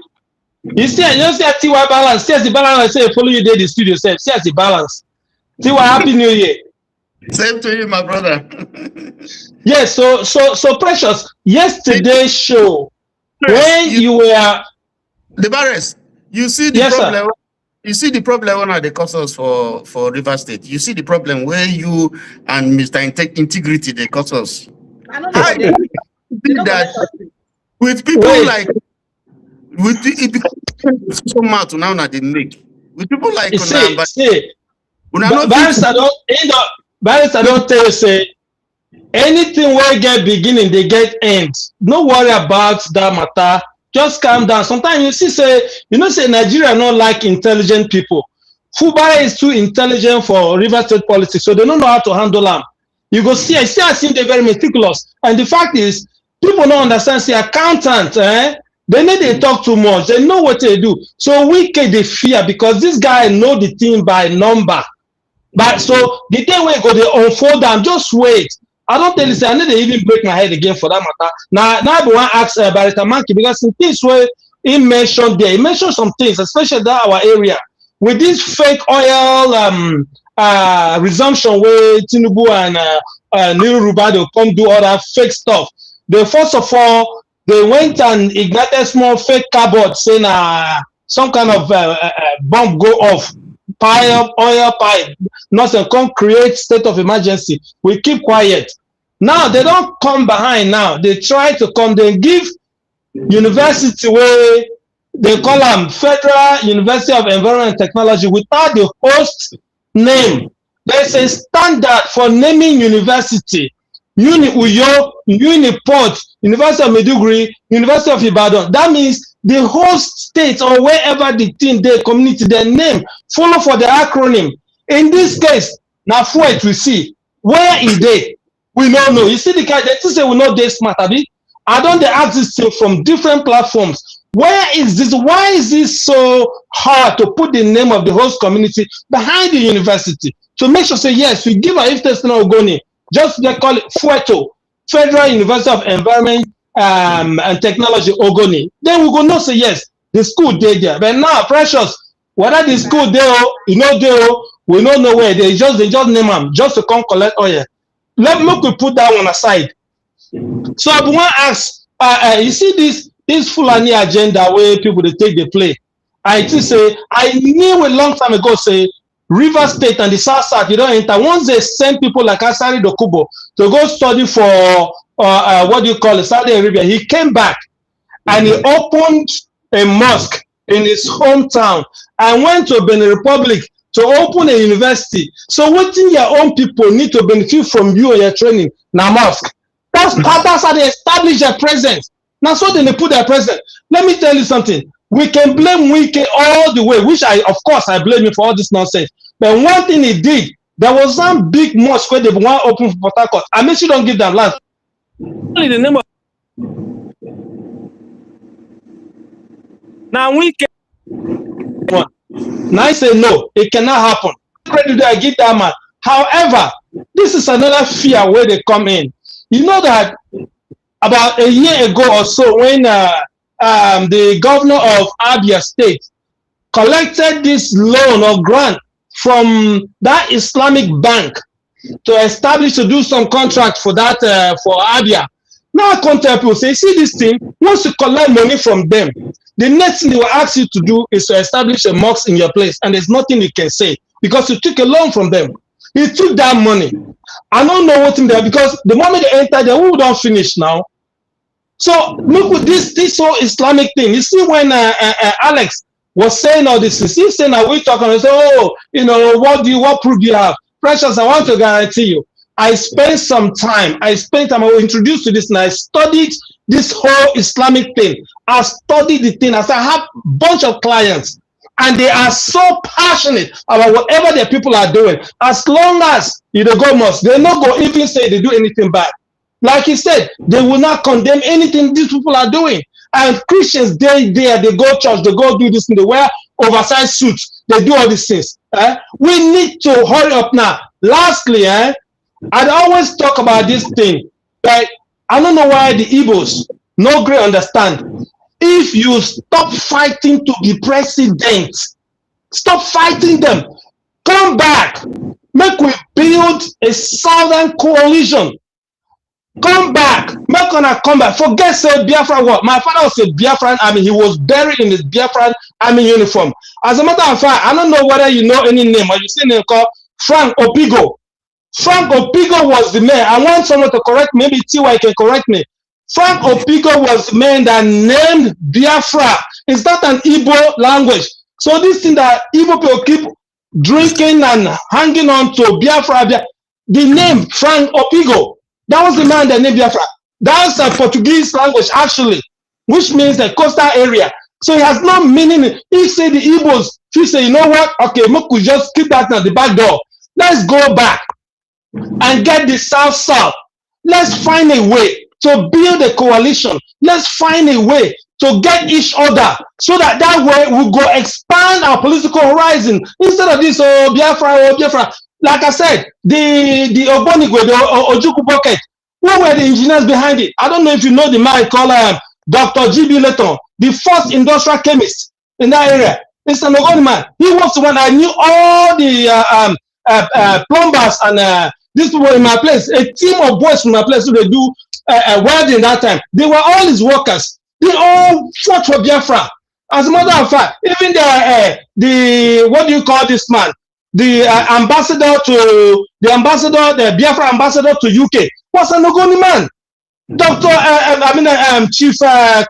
you see TY balance. See as the balance. I say follow you there the studio. See as the balance. TY, happy New Year.
Same to you, my brother.
Yes. So precious. Yesterday's show when you were
the Barres. You see the problem. Sir. You see the problem when they cause us for River State. You see the problem where you and Mr. Integrity they cause us.
I don't know
that with people like with it becomes so mad now that they make with people like
Barrister don't tell you say anything where get beginning they get end. No worry about that matter. Just calm down. Sometimes you see say Nigeria not like intelligent people. Fubara is too intelligent for River State politics, so they don't know how to handle them. You go see, I see they're very meticulous. And the fact is, people don't understand, say accountant, they need to talk too much. They know what they do. So we can they fear because this guy know the thing by number. But so the day we go, they unfold them, just wait. I don't tell you, say, I need to even break my head again for that matter. Now I want to ask Barrister Mankey, because in this way, he mentioned some things, especially that our area. With this fake oil resumption where Tinubu and Niru Rubado come do all that fake stuff. First of all, they went and ignited small fake cardboard saying some kind of bomb go off. Oil pipe, nothing, come create state of emergency. We keep quiet. Now they don't come behind now. They try to come, they give university where they call them Federal University of Environment and Technology without the host name. There's a standard for naming university. Uni-Uyo, Uniport, University of Maiduguri, University of Ibadan. That means the host state or wherever the team, their community, their name, follow for the acronym. In this case, now for it we see. Where is they? We don't know. You see the guy, they say we know they smart, Abi. I don't ask this thing from different platforms. Where is this? Why is this so hard to put the name of the host community behind the university? To make sure say yes, we give our if there's no Ogoni. Just they call it FUETO, Federal University of Environment and Technology Ogoni. Then we go not say yes, the school did there. But now, precious, whether the school there, we don't know where they just name them just to come collect oil. Let me put that one aside. So I want to ask, you see this Fulani agenda where people they take the play. I just say I knew a long time ago say River State and the South, you don't enter. Once they send people like Asari Dokubo to go study for what do you call it, Saudi Arabia, he came back and he opened a mosque in his hometown and went to Benin Republic to open a university. So what in your own people need to benefit from you and your training? Now mosque. That's how they establish their presence. Now so then they put their presence. Let me tell you something. We can blame Wike all the way, which of course I blame him for all this nonsense. But one thing he did, there was some big mosque where they want to open for Port Harcourt. I mean, you don't give them land. Only the name of now we can. Now I say no, it cannot happen. Credit I give that man. However, this is another fear where they come in. You know that about a year ago or so, when the governor of Abia State collected this loan or grant from that Islamic bank to establish to do some contract for that for Abia. Now I come tell people say, see this thing, once you collect money from them, the next thing they will ask you to do is to establish a mosque in your place, and there's nothing you can say because you took a loan from them. He took that money I don't know what in there because the moment they enter there, we don't finish now. So look with this whole Islamic thing. You see when Alex was saying all this, he's saying that we talking and say, oh, what proof do you have? Precious, I want to guarantee you. I spent some time. I was introduced to this and I studied this whole Islamic thing. I studied the thing. I have a bunch of clients and they are so passionate about whatever their people are doing. As long as you go mosque, they're not going to even say they do anything bad. Like he said, they will not condemn anything these people are doing. And Christians, they go church, they go do this, and they wear oversized suits, they do all these things. We need to hurry up now. Lastly, I'd always talk about this thing. Like, I don't know why the Igbos no great understand. If you stop fighting to be president, stop fighting them, come back, make we build a southern coalition. Come back, make una come back. Forget say Biafra what? My father was a Biafran army. He was buried in his Biafran army uniform. As a matter of fact, I don't know whether you know any name or you see name called Frank Opigo. Frank Opigo was the man. I want someone to correct me. Maybe TY can correct me. Frank Opigo was the man that named Biafra. It's not an Igbo language. So this thing that Igbo people keep drinking and hanging on to Biafra, the name Frank Opigo. That was the man that named Biafra. That's a Portuguese language, actually, which means the coastal area. So it has no meaning. If say the Igbos, if say, you know what? Okay, we could just keep that at the back door. Let's go back and get the South. Let's find a way to build a coalition. Let's find a way to get each other so that way we go expand our political horizon instead of this Biafra. Like I said, the Obonigwe, the Ojukwu bucket, what were the engineers behind it? I don't know if you know the man called Dr. G.B. Letton, the first industrial chemist in that area. It's an Ogoni man. He was the one I knew all the plumbers and these people in my place, a team of boys from my place who they do welding that time. They were all his workers. They all fought for Biafra. As a matter of fact, even the what do you call this man? The Biafra ambassador to UK was an Ogoni man, Chief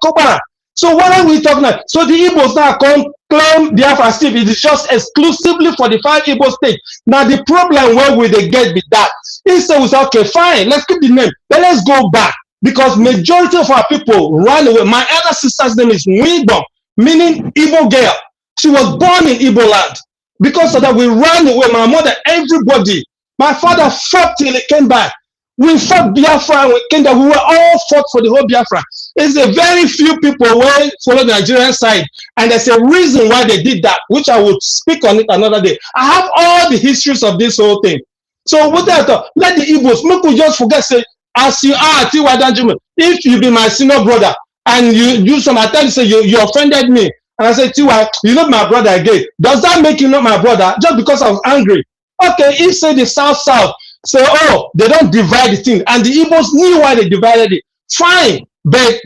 Kobara. So what are we talking about? So the Igbos now come claim Biafra Steve. It is just exclusively for the 5 Igbo states. Now the problem where will they get with that? Instead we say, okay, fine, let's keep the name, but let's go back because majority of our people ran away. My elder sister's name is Nwigbo, meaning Igbo girl. She was born in Igbo land. Because of that, we ran away. My mother, everybody. My father fought till he came back. We fought Biafra and we came back. We were all fought for the whole Biafra. It's a very few people who follow the Nigerian side. And there's a reason why they did that, which I would speak on it another day. I have all the histories of this whole thing. So with that, let the Igbos, make we just forget, say, as you are, if you be my senior brother and you do some attempt to say you offended me, and I said, Tiwa, you're not my brother again. Does that make you not my brother? Just because I was angry. Okay, if say the South, say, oh, they don't divide the thing. And the Igbos knew why they divided it. Fine. But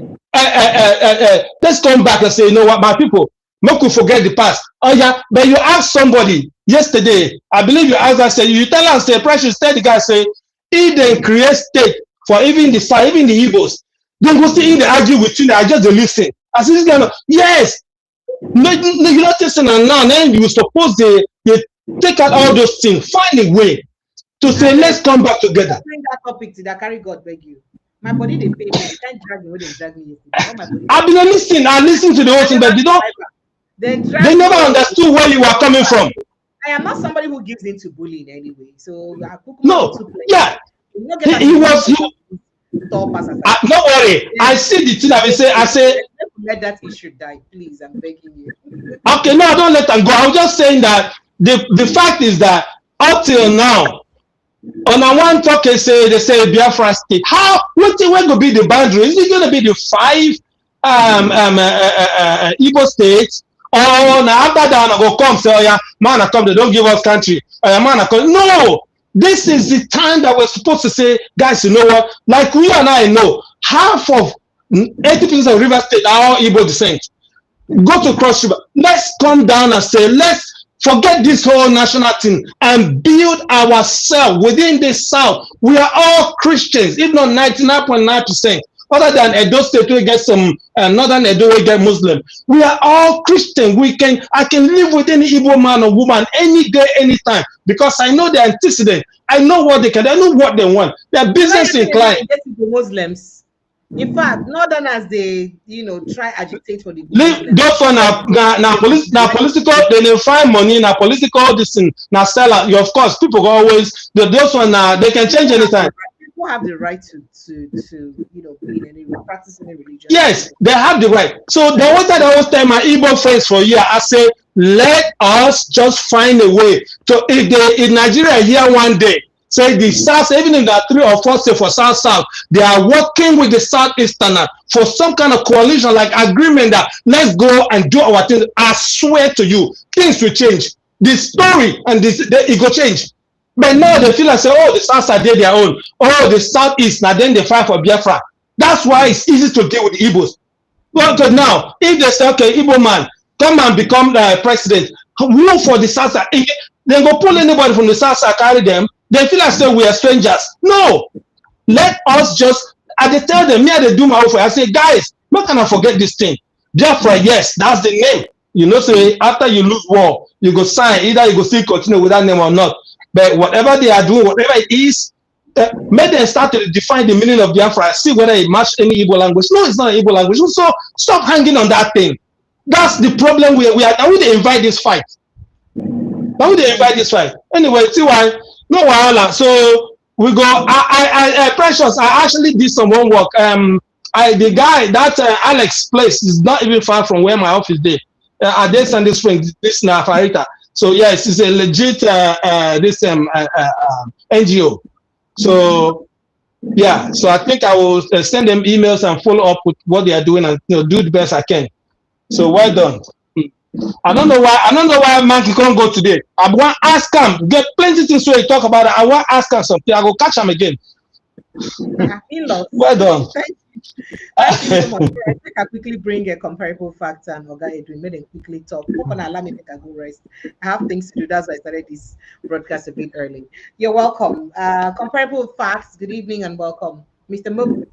let's come back and say, you know what, my people, make we forget the past. Oh yeah, but you asked somebody yesterday, I believe you asked us, say, you tell us, say, Precious, tell the guy, say, if they create state for even the South, even the Igbos, they go see if they argue with you, I just listen. I said, this guy, yes. No, you're not listening now. Then you suppose they take out all those things, find a way to say, let's come back together.
Bring that topic to that carry God beg you. My body they pay me. I can't drag me when they drag me.
I've been listening. I listened to the whole thing, but they never understood where you are coming from.
I am not somebody who gives in to bullying anyway. So
no, yeah, he was. Don't worry. I see the thing. I say.
Let that issue die, please. I'm begging you.
Okay, no, don't let them go. I was just saying that the fact is that up till now, on a one talk, they say Biafra state. How? Where going to be the boundary? Is it going to be the 5 Igbo states? Or now after that, I go come say, oh yeah, man, I come. They don't give us country. Oh yeah, man, I come. No. This is the time that we're supposed to say, guys, you know what? Like we and I know, half of 80% of River State are all Igbo descent. Go to Cross River. Let's come down and say, let's Forget this whole national thing and build ourselves within the South. We are all Christians, if not 99.9%. Other than Edo State, we get some northern Edo, we get Muslim. We are all Christian. I can live with any Igbo man or woman any day, anytime, because I know the antecedent. I know what they can. I know what they want. They're business inclined.
The Muslims. In fact, northerners they try agitate for the
those one now political. They find money now political. This thing now seller. Of course, people go always those one they can change anytime.
People have the right to be in any practice any religion.
Yes, they have the right. So the one that I always tell my Igbo friends for years, I say, let us just find a way to if Nigeria here one day. Say the South, even in the 3 or 4 states for South, they are working with the Southeasterner for some kind of coalition, like agreement that let's go and do our thing. I swear to you, things will change. The story and it will change. But now they feel like say, oh, the South are their own. Oh, the Southeast, now then they fight for Biafra. That's why it's easy to deal with the Igbos. But now, if they say, okay, Igbo man, come and become the president, move for the South, then go pull anybody from the South, carry them. They feel like say we are strangers. No, let us just. I tell them, me they do my offer. I say, guys, not gonna forget this thing. Biafra, yes, that's the name. So after you lose war, you go sign. Either you go still continue with that name or not. But whatever they are doing, whatever it is, make them start to define the meaning of Biafra. See whether it matches any Igbo language. No, it's not an Igbo language. So stop hanging on that thing. That's the problem. We are now. We invite this fight. Now we invite this fight. Anyway, see why. No wahala. So we go. I Precious. I actually did some homework. The guy that Alex place is not even far from where my office is. At this Sunday Spring, this na Farita. So yes, it's a legit NGO. So yeah, so I think I will send them emails and follow up with what they are doing and do the best I can. So well done. I don't know why Monkey can't go today. I want to ask him. Get plenty things to talk about it. I want to ask him something. I go catch him again. Well done.
Thank you so much. I think I quickly bring a comparable factor and Oga Edwin made them quickly talk. Open allow me make a go rest. I have things to do. That's why I started this broadcast a bit early. You're welcome. Comparable facts. Good evening and welcome, Mr. Mob.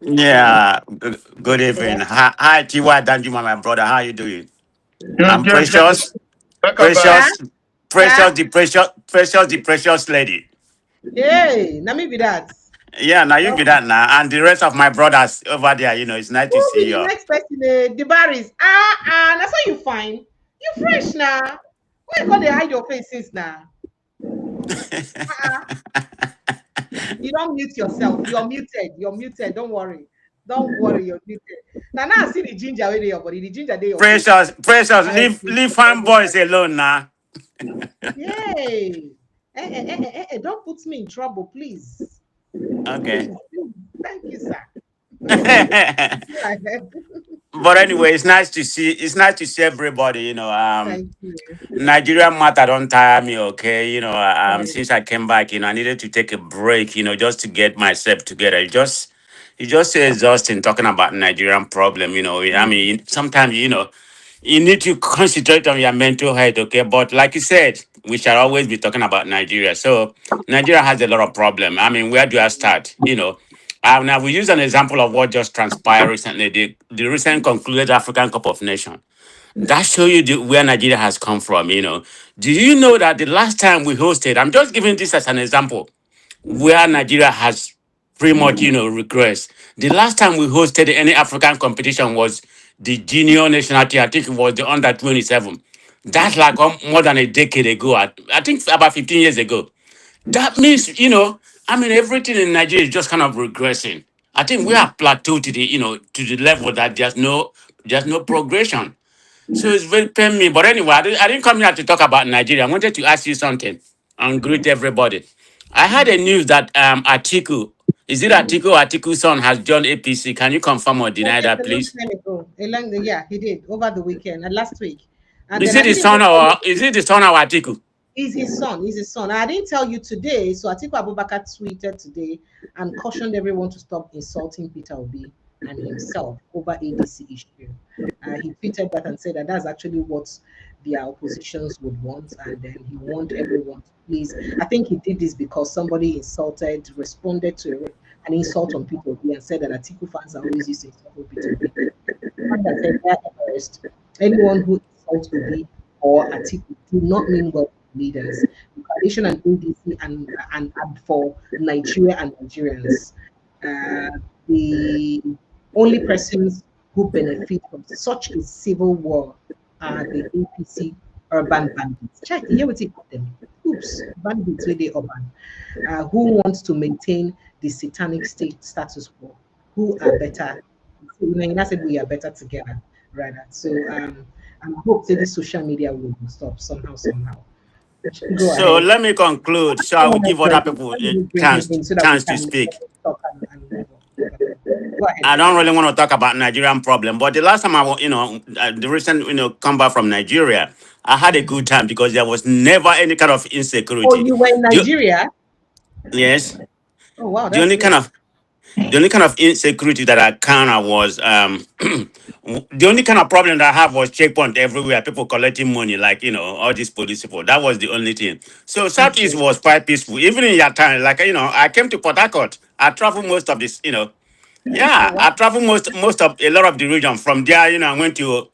Yeah, good evening. Hi, Tiwa Danjuma, my brother. How you doing? I'm Precious. Precious, the precious lady.
Hey, let me be that.
Yeah, now you be that now. And the rest of my brothers over there, it's nice to see you.
Next person, the Barrys. That's how you find. You fresh now. Why you got to hide your face since now? You don't mute yourself. You're muted. Don't worry. You're muted. Now I see the ginger with your body. The ginger day.
Precious. Leave fanboys alone now.
Yay. Don't put me in trouble, please.
Okay.
Thank you, sir.
But anyway, it's nice to see everybody.
Thank you.
Nigeria matter don't tire me, okay? Since I came back, I needed to take a break, just to get myself together. It's just so exhausting talking about Nigerian problem, I mean, sometimes, you need to concentrate on your mental health, okay? But like you said, we shall always be talking about Nigeria. So Nigeria has a lot of problem. I mean, where do I start? Now we use an example of what just transpired recently, the recent concluded African Cup of Nations. That show you where Nigeria has come from, Do you know that the last time we hosted, I'm just giving this as an example, where Nigeria has pretty much, regressed. The last time we hosted any African competition was the junior national team. I think it was the under 27. That's like more than a decade ago. I think about 15 years ago. That means, everything in Nigeria is just kind of regressing. I think we have plateaued to the level that there's no progression. So it's very pain me. But anyway, I didn't come here to talk about Nigeria. I wanted to ask you something and greet everybody. I had a news that Atiku, is it Atiku or Atiku's son has joined APC? Can you confirm or deny that, please?
Yeah, he did over the weekend and last week. And
is it the son or Atiku?
He's his son. I didn't tell you today. So Atiku Abubakar tweeted today and cautioned everyone to stop insulting Peter Obi. and himself over ADC issue. He tweeted that and said that that's actually what their oppositions would want, and then he want everyone to please. I think he did this because somebody responded to an insult on Peter Obi and said that Atiku fans are always used to insult Peter Obi. And that said that first, anyone who insults Obi or Atiku do not mean well leaders. The coalition and ADC and for Nigeria and Nigerians. The only persons who benefit from such a civil war are the APC urban bandits. Check, here we take them. Oops, bandits with the urban. Who wants to maintain the satanic state status quo? Who are better? So, I said we are better together, rather. So I hope that this social media will stop somehow. Go
So
ahead.
let me conclude. So I will give other people a chance to speak.
Talk and move on. Go ahead.
I don't really want to talk about Nigerian problem, but the last time the recent, come back from Nigeria, I had a good time because there was never any kind of insecurity.
Oh, you were in Nigeria?
Yes.
Oh wow,
The only kind of insecurity that I kind of was the only kind of problem that I have was checkpoint everywhere, people collecting money, like all these police people. That was the only thing. So Southeast was quite peaceful, even in your time. Like I came to Port Harcourt. I traveled most of this, yeah, I traveled most of a lot of the region. From there, I went to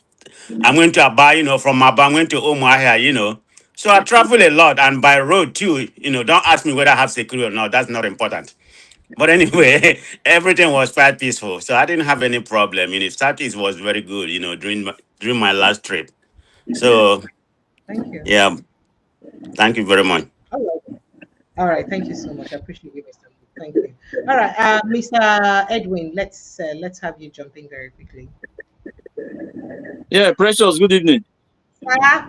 Aba, from Aba I went to Umuahia, So I travel a lot and by road too, don't ask me whether I have security or not. That's not important. But anyway, everything was quite peaceful. So I didn't have any problem. Southeast was very good, during my last trip. So
Thank you.
yeah, thank you very much.
All right. Thank you so much. I appreciate you, Mr. Thank you. All right, Mr. Edwin, let's have you jump in very quickly.
Yeah, Precious, good evening.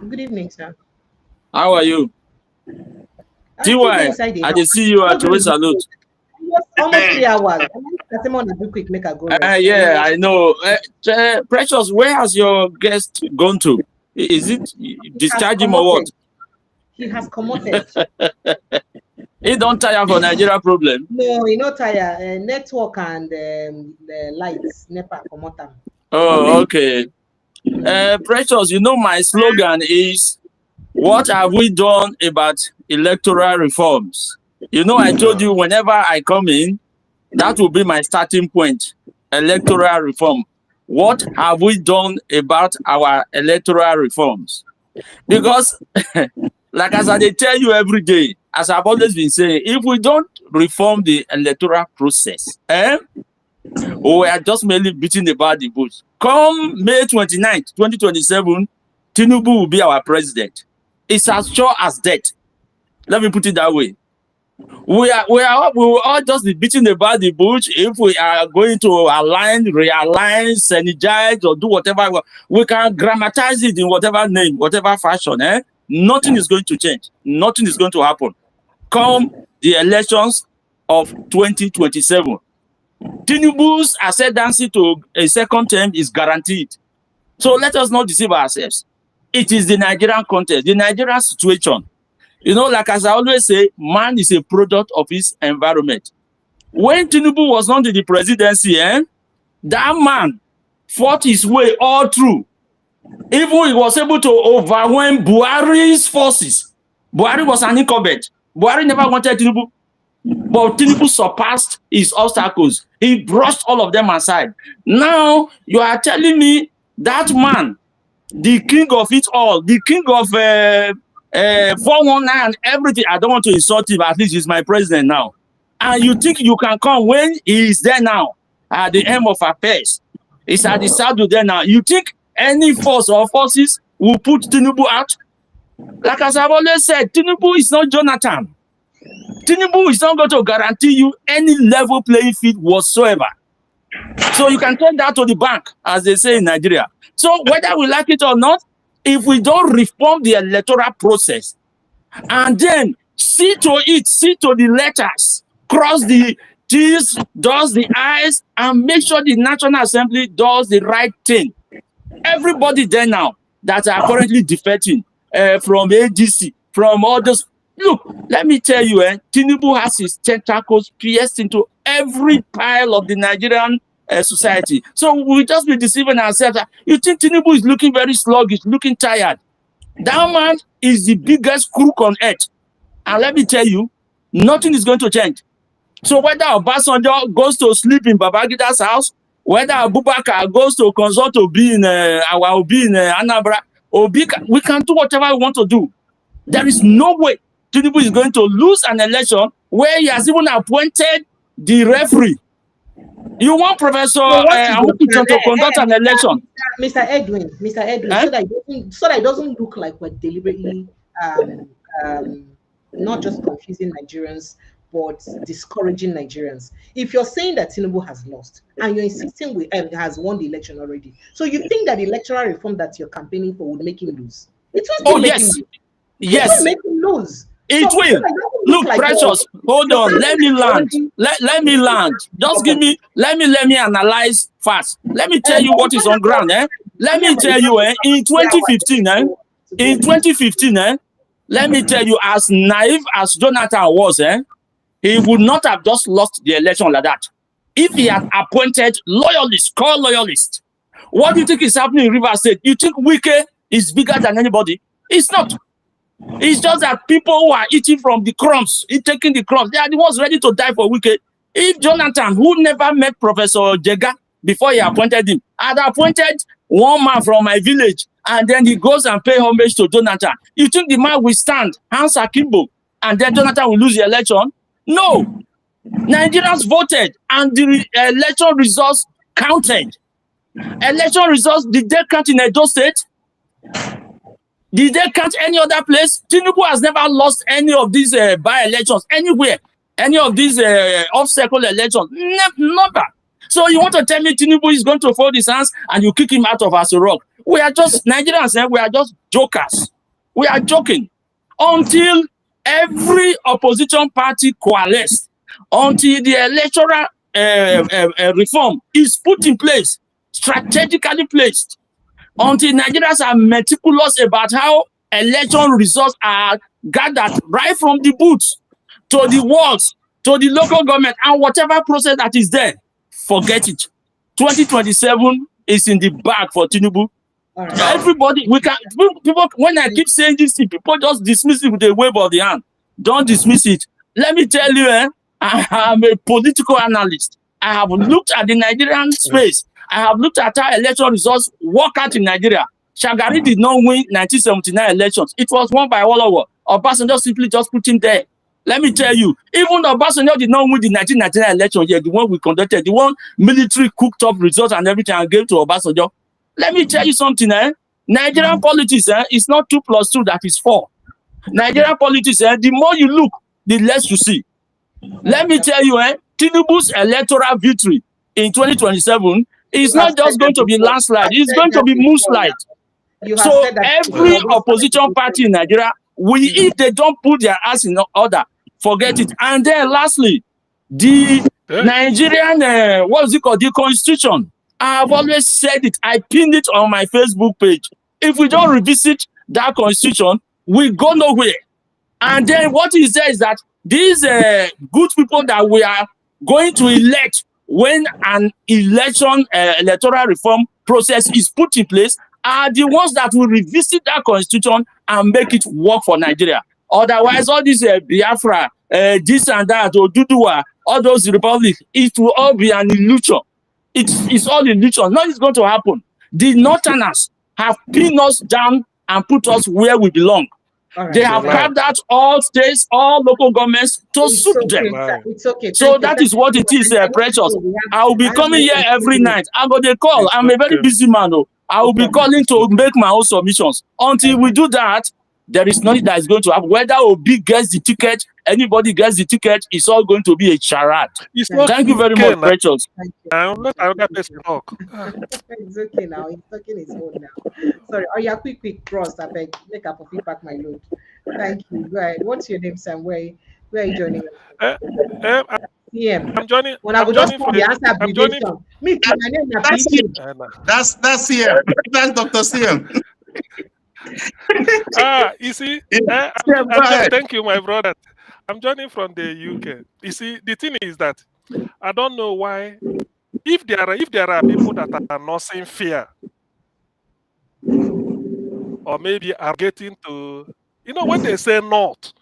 Good evening, sir.
How are you? TY, I just see you at Joey Salute.
Almost 3 hours. Quick, make a go.
Yeah, I know. Precious, where has your guest gone to? Is it discharge him or what?
He has commoted.
He don't tire for Nigeria problem.
No, he not tire. Network and the lights, NEPA commoter.
Oh, okay. Precious, my slogan is, what have we done about electoral reforms? I told you whenever I come in, that will be my starting point, electoral reform. What have we done about our electoral reforms? Because, like as I tell you every day, as I've always been saying, if we don't reform the electoral process, we are just merely beating about the bush. Come May 29th, 2027, Tinubu will be our president. It's as sure as death. Let me put it that way. We will all just be beating about the bush if we are going to align, realign, synergize, or do whatever. We can grammatize it in whatever name, whatever fashion. Nothing is going to change. Nothing is going to happen. Come the elections of 2027. Tinubu's ascendancy to a second term is guaranteed. So let us not deceive ourselves. It is the Nigerian context, the Nigerian situation. Like as I always say, man is a product of his environment. When Tinubu was not in the presidency, that man fought his way all through. Even he was able to overwhelm Buhari's forces. Buhari was an incumbent. Buhari never wanted Tinubu. But Tinubu surpassed his obstacles. He brushed all of them aside. Now, you are telling me that man, the king of it all, the king of 419 and everything, I don't want to insult him, at least he's my president now. And you think you can come when he is there now, at the end of affairs. He's at the saddle there now. You think any force or forces will put Tinubu out? Like as I've always said, Tinubu is not Jonathan. Tinubu is not going to guarantee you any level playing field whatsoever. So you can take that to the bank, as they say in Nigeria. So whether we like it or not, if we don't reform the electoral process and then see to the letters, cross the T's, does the I's, and make sure the National Assembly does the right thing. Everybody there now that are currently defecting from ADC, from all those. Look, let me tell you, Tinubu has his tentacles pierced into every pile of the Nigerian society. So we just be deceiving ourselves. You think Tinubu is looking very sluggish, looking tired. That man is the biggest crook on earth. And let me tell you, nothing is going to change. So whether Obasanjo goes to sleep in Babangida's house, whether Abubakar goes to consult Obi in Anambra, we can do whatever we want to do. There is no way Tinubu is going to lose an election where he has even appointed the referee. You want Professor Amukucho to conduct an election?
Mr. Edwin, so that it doesn't look like we're deliberately not just confusing Nigerians, but discouraging Nigerians. If you're saying that Tinubu has lost and you're insisting we has won the election already, so you think that the electoral reform that you're campaigning for would make him lose? It will make him lose.
Yes.
It will make him lose.
It
So
will. Look,
like
Precious, hold on. Let me land. Let me land. Just give me. Let me analyze fast. Let me tell you what is on ground. Let me tell you. In 2015. In 2015. Let me tell you, as naive as Jonathan was, he would not have just lost the election like that. If he had appointed loyalists, core loyalists. What do you think is happening in Rivers State? You think Wike is bigger than anybody? It's not. It's just that people who are eating from the crumbs, taking the crumbs, they are the ones ready to die for Wike. If Jonathan, who never met Professor Jega before he appointed him, had appointed one man from my village, and then he goes and pay homage to Jonathan, you think the man will stand, Hans Akimbo, and then Jonathan will lose the election? No. Nigerians voted, and the election results counted. Election results, did they count in Edo State? Did they count any other place? Tinubu has never lost any of these by-elections anywhere. Any of these off-cycle elections. Never. So you want to tell me Tinubu is going to fold his hands and you kick him out of Aso Rock? We are just, Nigerians, we are just jokers. We are joking. Until every opposition party coalesces, until the electoral reform is put in place, strategically placed, until Nigerians are meticulous about how election results are gathered right from the booths to the wards, to the local government, and whatever process that is there, forget it. 2027 is in the bag for Tinubu. Right. Everybody, people, when I keep saying this, people just dismiss it with a wave of the hand. Don't dismiss it. Let me tell you, I am a political analyst. I have looked at the Nigerian space. I have looked at how election results work out in Nigeria. Shagari did not win 1979 elections. It was won by Wolowo. Obasanjo simply just put him there. Let me tell you, even Obasanjo did not win the 1999 election yet, the one we conducted, the one military cooked up results and everything and gave to Obasanjo. Let me tell you something, Nigerian politics, is not 2 + 2, that is 4. Nigerian politics, the more you look, the less you see. Let me tell you, Tinubu's electoral victory in 2027 is not just going to be landslide, it's going to be mudslide. So every opposition party in Nigeria, if they don't put their ass in order, forget it. And then lastly, the Nigerian, the constitution. I have always said it. I pinned it on my Facebook page. If we don't revisit that constitution, we go nowhere. And then what he says is that these good people that we are going to elect when an electoral reform process is put in place are the ones that will revisit that constitution and make it work for Nigeria. Otherwise, all this Biafra, this and that, Oduduwa, all those republics, it will all be an illusion. It's all illusion. Nothing's going to happen. The Northerners have pinned us down and put us where we belong. Right. They have carved out all states, all local governments to suit them.
It's okay.
So that is what it is, Precious. I will be coming here every night. I got a call. I'm a very busy man. I will be calling to make my own submissions. Until we do that, there is nothing that is going to happen. Whether Obi gets the ticket, anybody gets the ticket, it's all going to be a charade. Thank you very much, Precious.
I'm not another person talk.
It's okay now. He's talking his own now. Sorry. Oh, yeah, quick cross. I beg. Make up a feedback, my lord. Thank you. Go ahead. What's your name, Sam? Where are you joining? CM.
I'm joining.
When I would just put the answer abbreviation. Me, my name is
That's CM. That's Dr. CM.
You see, thank you, my brother. I'm joining from the UK. You see, the thing is that I don't know why if there are people that are nursing fear, or maybe are getting to, when they say not,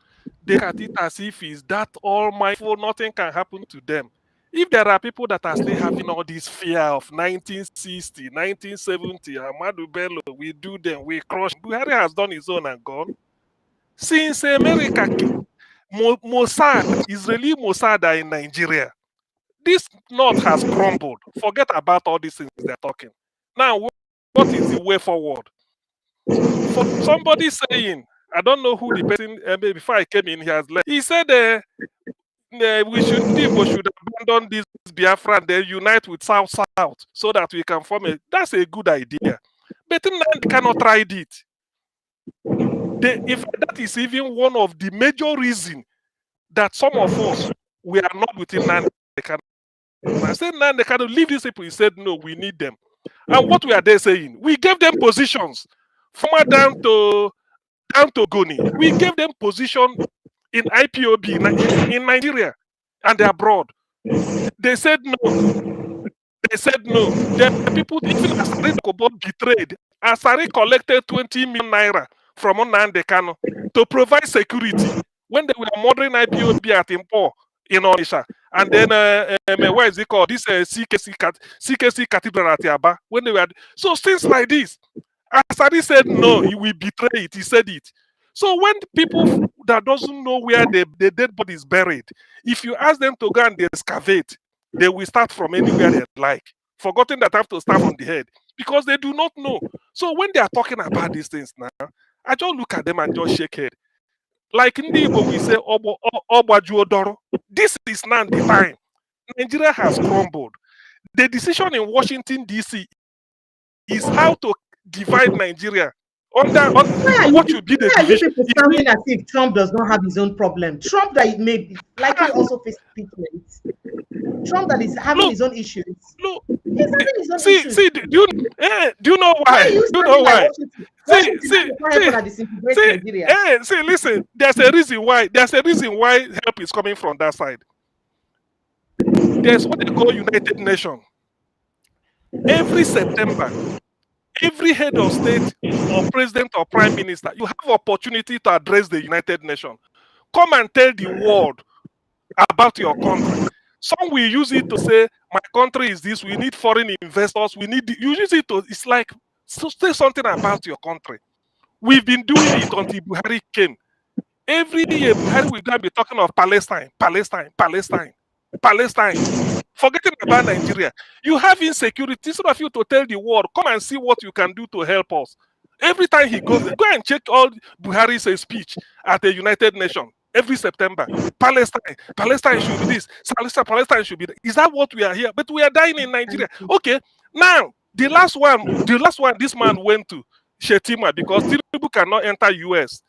they look at it as if it's that all mindful, nothing can happen to them. If there are people that are still having all this fear of 1960, 1970, Ahmadu Bello, we do them, we crush. Buhari has done his own and gone. Since America, Mossad, Israeli Mossad are in Nigeria. This north has crumbled. Forget about all these things they're talking. Now, what is the way forward? For somebody saying, I don't know who the person, before I came in, he has left. He said we should abandon this Biafra and then unite with South so that we can form a. That's a good idea. But they cannot try it. If that is even one of the major reasons that some of us, we are not within Nande. I said, Nande cannot leave these people. He said, no, we need them. And what we are there saying, we gave them positions from down to Goni. We gave them position in IPOB in Nigeria and abroad. They said no. They said no. The people, even Asari Kobo betrayed. Asari collected 20 million naira from Nnamdi Kanu to provide security when they were murdering IPOB at Impo in Onisha. And then, what is it called? This CKC Cathedral at Yaba. When they were, so things like this. Asari said no, he will betray it. He said it. So when people that doesn't know where the dead body is buried, if you ask them to go and they excavate, they will start from anywhere they like, forgetting that I have to start from the head because they do not know. So when they are talking about these things now, I just look at them and just shake head. Like in the Igbo, we say, Obajuodoro. This is now the time. Nigeria has crumbled. The decision in Washington, D.C. is how to divide Nigeria. What should be the division?
People sounding as if Trump does not have his own problem. Trump that may be likely also face impeachment. Trump that is having his own issues.
Look,
he's having his own issues.
See, do you know why? Do you know why? See, listen. There's a reason why. There's a reason why help is coming from that side. There's what they call United Nations. Every September, every head of state or president or prime minister, you have opportunity to address the United Nations. Come and tell the world about your country. Some will use it to say, my country is this, we need foreign investors, you use it to, it's like, so say something about your country. We've been doing it until Buhari came. Every year, Buhari will be talking of Palestine. Forgetting about Nigeria. You have insecurity. Instead of you to tell the world, come and see what you can do to help us. Every time he goes there, go and check all Buhari's speech at the United Nations every September. Palestine should be this. Palestine should be that. Is that what we are here? But we are dying in Nigeria. Okay, now the last one this man went to Shetima because Tinubu cannot enter US.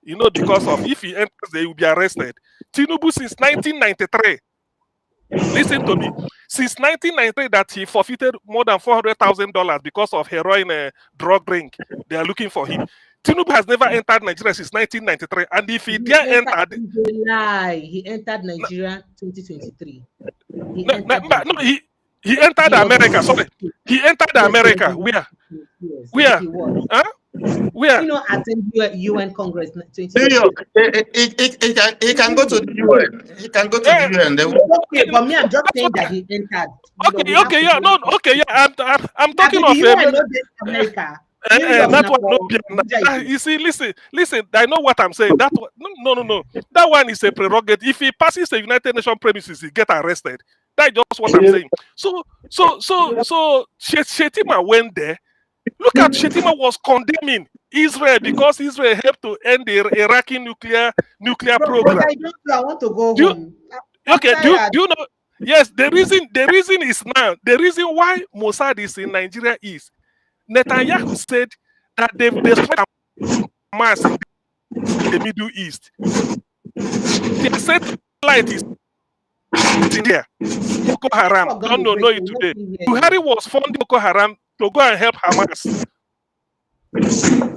Because of if he enters, they will be arrested. Tinubu since 1993. Listen to me. Since 1993, that he forfeited more than $400,000 because of heroin drug ring. They are looking for him. Tinubu has never entered Nigeria since 1993, and if he dare enter,
he entered Nigeria 2023.
He entered America. Sorry, he entered America. Where? Where? Huh? Where?
Attend UN Congress.
New York. He can go to the UN. He can go to the UN.
Okay, but me, I'm just saying that he entered.
I'm talking of
America.
That one, you see, listen. I know what I'm saying. That one, no. That one is a prerogative. If he passes the United Nations premises, he get arrested. That's just what I'm saying. So Shetima went there. Look at Shetima was condemning Israel because Israel helped to end the Iraqi nuclear program.
I want to go home.
Do you know? Yes, the reason is now the reason why Mossad is in Nigeria is Netanyahu said that they've destroyed Hamas in the Middle East. The satellite is in there. Boko Haram. Don't know it today. Buhari was funding Boko Haram to go and help Hamas.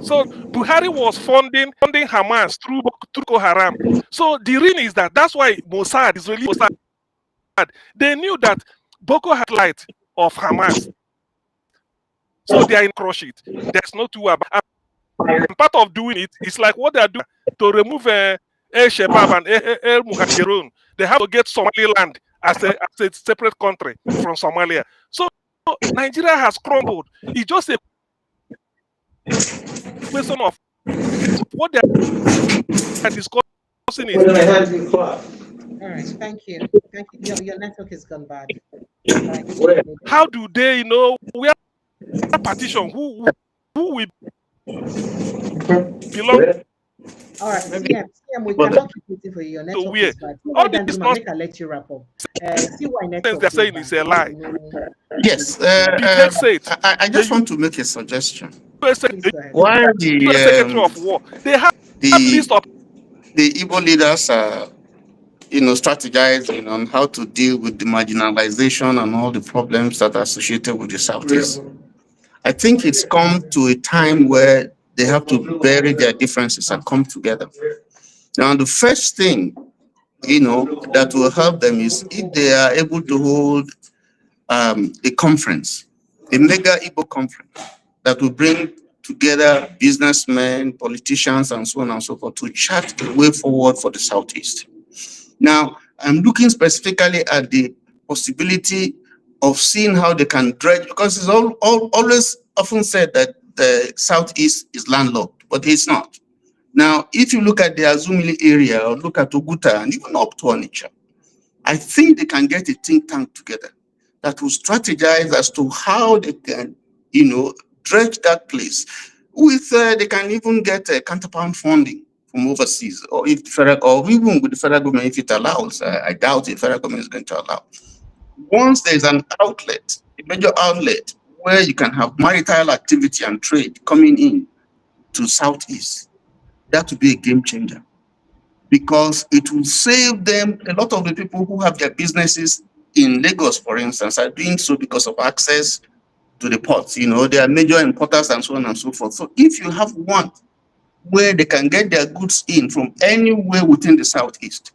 So Buhari was funding Hamas through Boko Haram. So the reason is that's why Mossad, Israeli Mossad, they knew that Boko has light of Hamas, so they are in crush it. There's no two about. And part of doing it is like what they are doing to remove El Shabab and El Muhajirun. They have to get Somaliland as a separate country from Somalia. So Nigeria has crumbled. It's just a question of what they are discussing is.
All right, thank you. Thank you. Your network has gone bad.
How do they know we are partition? Who will belong?
All right, CM, we cannot keep waiting for you. Your network is bad.
All this
nonsense I let you wrap up. See why network
they're saying is a lie.
Yes, I just want to make a suggestion. Why
the Secretary of War, they have list of
the Igbo leaders are, strategizing on how to deal with the marginalization and all the problems that are associated with the Southeast. I think it's come to a time where they have to bury their differences and come together. Now, the first thing, that will help them is if they are able to hold a conference, a mega Igbo conference that will bring together businessmen, politicians, and so on and so forth to chart a way forward for the Southeast. Now, I'm looking specifically at the possibility of seeing how they can dredge, because it's always often said that the Southeast is landlocked, but it's not. Now, if you look at the Azumili area or look at Oguta and even up to Onitsha, I think they can get a think tank together that will strategize as to how they can, dredge that place. With they can even get counterpart funding from overseas, or if the federal, or even with the federal government, if it allows. I doubt the federal government is going to allow. Once there's an outlet, a major outlet, where you can have maritime activity and trade coming in to Southeast, that would be a game changer, because it will save them. A lot of the people who have their businesses in Lagos, for instance, are doing so because of access to the ports. They are major importers and so on and so forth. So if you have one where they can get their goods in from anywhere within the Southeast,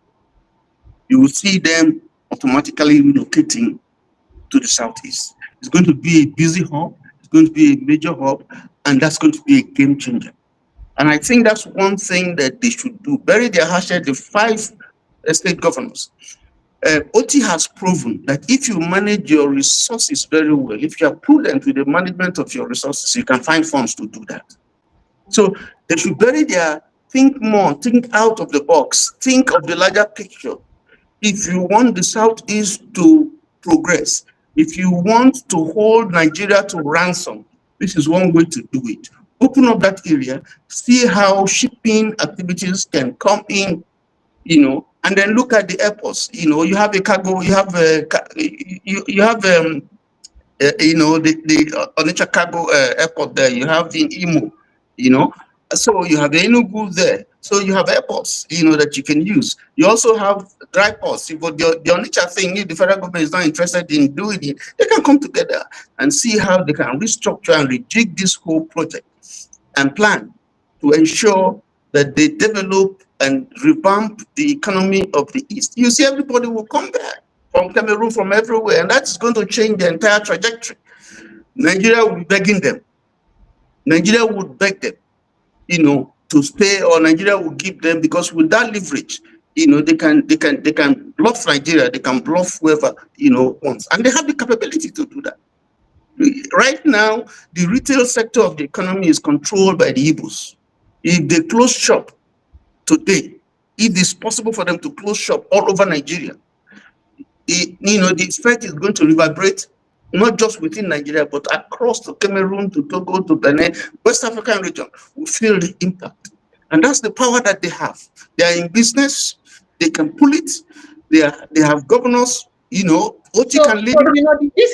you will see them automatically relocating to the Southeast. It's going to be a busy hub, it's going to be a major hub, and that's going to be a game changer. And I think that's one thing that they should do. Bury their hatchet, the 5 state governors. OT has proven that if you manage your resources very well, if you are prudent with the management of your resources, you can find funds to do that. So they should bury think more, think out of the box, think of the larger picture. If you want the Southeast to progress, if you want to hold Nigeria to ransom, this is one way to do it. Open up that area, see how shipping activities can come in, and then look at the airports. You have a cargo, you have the Onitsha cargo airport there. You have in Imo, so you have the Enugu there. So you have airports, that you can use. You also have dry ports. But the Onitsha thing, if the federal government is not interested in doing it, they can come together and see how they can restructure and rejig this whole project and plan to ensure that they develop and revamp the economy of the East. You see, everybody will come there from Cameroon, from everywhere, and that's going to change the entire trajectory. Nigeria will be begging them. Nigeria would beg them, to stay, or Nigeria will give them, because with that leverage, they can bluff Nigeria, they can bluff whoever, wants, and they have the capability to do that. Right now, the retail sector of the economy is controlled by the Igbos. If they close shop today, if it's possible for them to close shop all over Nigeria, the effect is going to reverberate not just within Nigeria, but across to Cameroon, to Togo, to Benin, West African region will feel the impact. And that's the power that they have. They are in business, they can pull it, they have governors,
this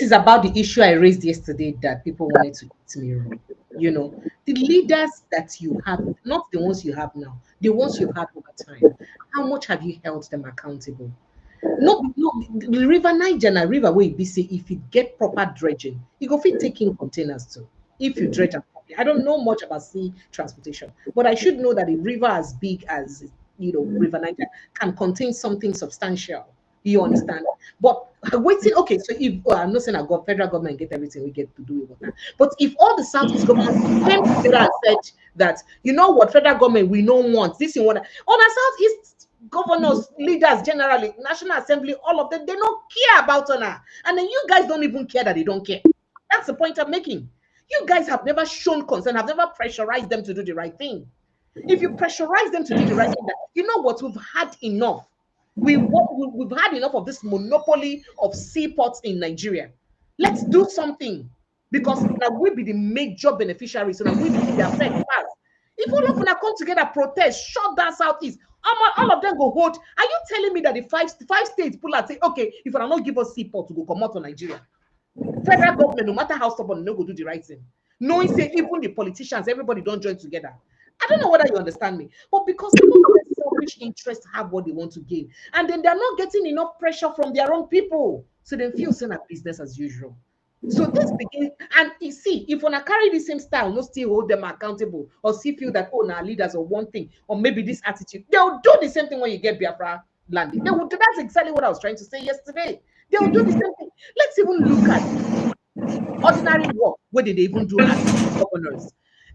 is about the issue I raised yesterday that people wanted to eat me wrong. The leaders that you have, not the ones you have now, the ones you've had over time, how much have you held them accountable? No, the river Niger and river where be say if it get proper dredging, you go fit taking containers too. If you dredge them properly. I don't know much about sea transportation, but I should know that a river as big as River Niger can contain something substantial. You understand? But waiting, okay, so if I'm not saying I got federal government get everything we get to do with that, but if all the Southeast governments came together and said that, you know what, federal government, we don't want this in what all the Southeast governors, leaders, generally, National Assembly, all of them, they don't care about honor. And then you guys don't even care that they don't care. That's the point I'm making. You guys have never shown concern, have never pressurized them to do the right thing. If you pressurize them to do the right thing, you know what, we've had enough. We've had enough of this monopoly of seaports in Nigeria. Let's do something, because now we be the major beneficiaries, so now we be the effect fast. If all of them come together, protest, shut down Southeast, all of them go hold. Are you telling me that the five states pull out, say, okay, if I don't give us seaport to go come out to Nigeria, federal government, no matter how stubborn, no go do the right thing, knowing say even the politicians, everybody don't join together. I don't know whether you understand me, but because people with selfish interests have what they want to gain, and then they're not getting enough pressure from their own people, so they feel saying that business as usual. So this begins, and you see, if when I carry the same style, no still hold them accountable, or see feel that, oh, now leaders or one thing, or maybe this attitude, they'll do the same thing when you get Biafra landing. They will do. That's exactly what I was trying to say yesterday. They'll do the same thing. Let's even look at ordinary work. What did they even do as governors?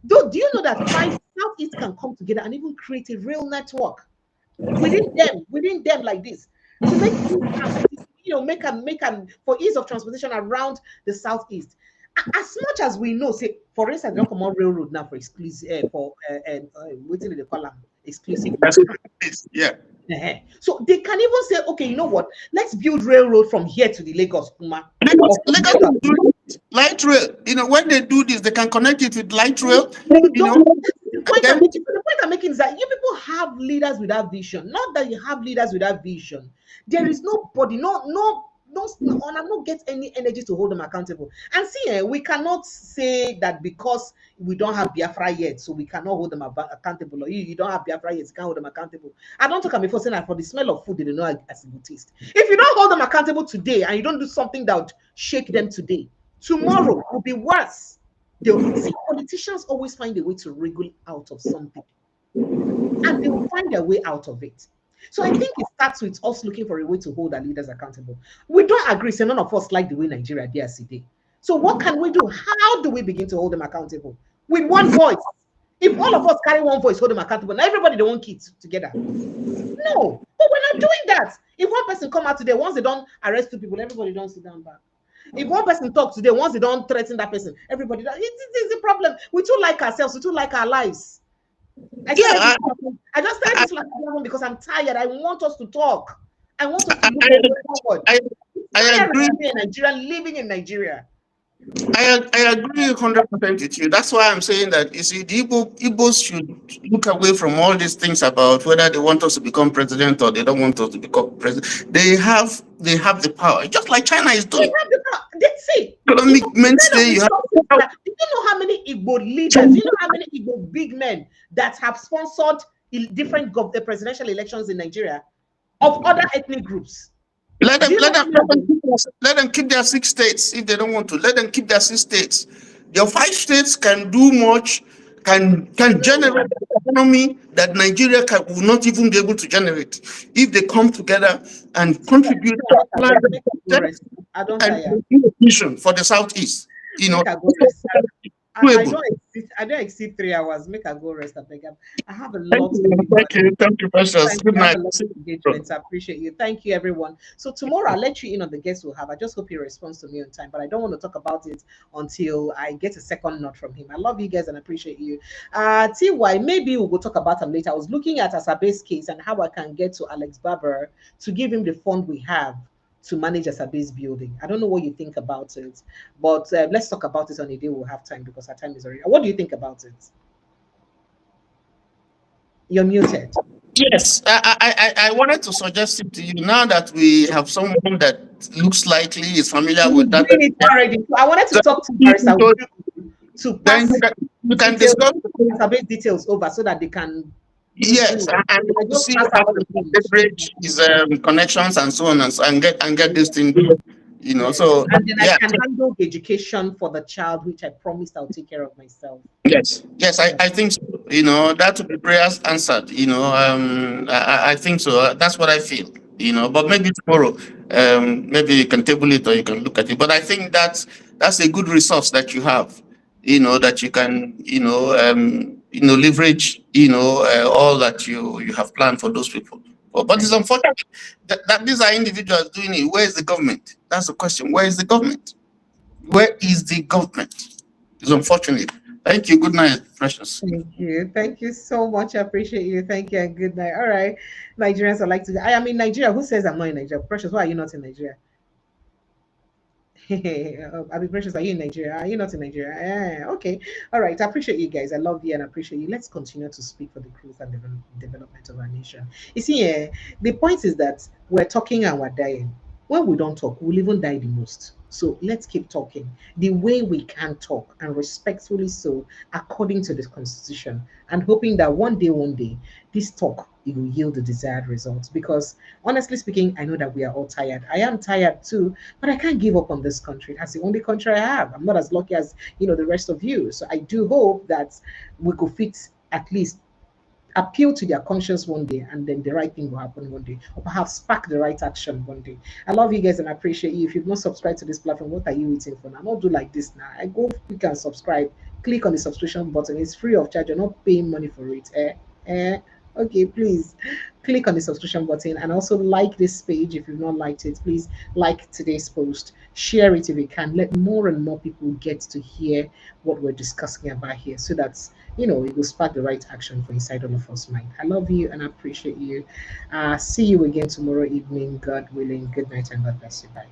Do you know that 5 Southeast can come together and even create a real network within them like this, to make make them for ease of transportation around the Southeast. As much as we know, say for instance, don't come on railroad now for exclusive what do they call them? Exclusive.
Yeah.
So they can even say, okay, you know what? Let's build railroad from here to the Lagos.
Lagos do light rail. You know, when they do this, they can connect it with light rail.
The point I'm making is that you people have leaders without vision. Not that you have leaders without vision. There is nobody, and I'm not get any energy to hold them accountable. And see, we cannot say that because we don't have Biafra yet, so we cannot hold them accountable. Or you don't have Biafra yet, you can't hold them accountable. I don't talk before saying that for the smell of food, they don't know as a good taste. If you don't hold them accountable today and you don't do something that would shake them today, tomorrow will be worse. See, politicians always find a way to wriggle out of something, and they will find their way out of it. So I think it starts with us looking for a way to hold our leaders accountable. We don't agree, so none of us like the way Nigeria is today. So what can we do? How do we begin to hold them accountable? With one voice. If all of us carry one voice, hold them accountable, now everybody don't want kids together. No, but we're not doing that. If one person come out today, once they don't arrest 2 people, everybody don't sit down back. If one person talks today, once they don't threaten that person, everybody does. It's a problem. We too like ourselves. We too like our lives. I just started this last one because I'm tired. I want us to talk. I want us to look forward. I agree. Nigerian living in Nigeria.
I agree 100% with you. That's why I'm saying that, you see, the Igbos should look away from all these things about whether they want us to become president or they don't want us to become president. They have the power, just like China is doing.
They have the power. That's it.
Do you
know how many Igbo leaders, do you know how many Igbo big men that have sponsored different presidential elections in Nigeria of other ethnic groups?
Let them keep their 6 states if they don't want to. Let them keep their 6 states. Your 5 states can do much, can generate the economy that Nigeria will not even be able to generate if they come together and contribute and mission for the Southeast. You know,
I don't exceed 3 hours. Make a go rest. I have a lot.
Thank you, precious. Good night.
I appreciate you. Thank you, everyone. So tomorrow I'll let you in on the guests we'll have. I just hope he responds to me on time, but I don't want to talk about it until I get a second note from him. I love you guys and appreciate you. TY, maybe we'll go talk about him later. I was looking at Asabe's case and how I can get to Alex Barber to give him the fund we have to manage Asabe's building. I don't know what you think about it, but let's talk about it on a day we'll have time because our time is already. What do you think about it? You're muted.
Yes, I wanted to suggest it to you now that we have someone that looks likely is familiar with that.
Already. I wanted to talk to Marissa to pass
you can discuss
Asabe's details over so that they can.
Yes, and to see how to leverage his connections and so on and get this thing done. You know, so
and then I can handle the education for the child, which I promised I'll take care of myself.
Yes, I think so. You know, that to be prayers answered. You know, I think so. That's what I feel. You know, but maybe tomorrow, maybe you can table it or you can look at it. But I think that's a good resource that you have, you know, that you can, leverage, all that you have planned for those people. But it's unfortunate that these are individuals doing it. Where is the government? That's the question. Where is the government? Where is the government? It's unfortunate. Thank you. Good night, Precious.
Thank you. Thank you so much. I appreciate you. Thank you and good night. All right. Nigerians, I like to. I am in Nigeria. Who says I'm not in Nigeria? Precious, why are you not in Nigeria? I'll be Precious. Are you in Nigeria? Are you not in Nigeria? Okay. All right. I appreciate you guys. I love you and I appreciate you. Let's continue to speak for the growth and development of our nation. You see, the point is that we're talking and we're dying. When we don't talk, we'll even die the most. So let's keep talking the way we can talk and respectfully so, according to the constitution, and hoping that one day, this talk it will yield the desired results. Because honestly speaking, I know that we are all tired. I am tired too, but I can't give up on this country. That's the only country I have. I'm not as lucky as the rest of you. So I do hope that we could fit at least appeal to their conscience one day and then the right thing will happen one day, or perhaps spark the right action one day. I love you guys and I appreciate you. If you've not subscribed to this platform, what are you waiting for now? Not do like this now. I go click and subscribe, click on the subscription button. It's free of charge. You're not paying money for it. Okay, please click on the subscription button and also like this page. If you've not liked it, please like today's post, share it if you can. Let more and more people get to hear what we're discussing about here, so that it will spark the right action for inside all of us mind. I love you and I appreciate you. See you again tomorrow evening, God willing. Good night and God bless you. Bye.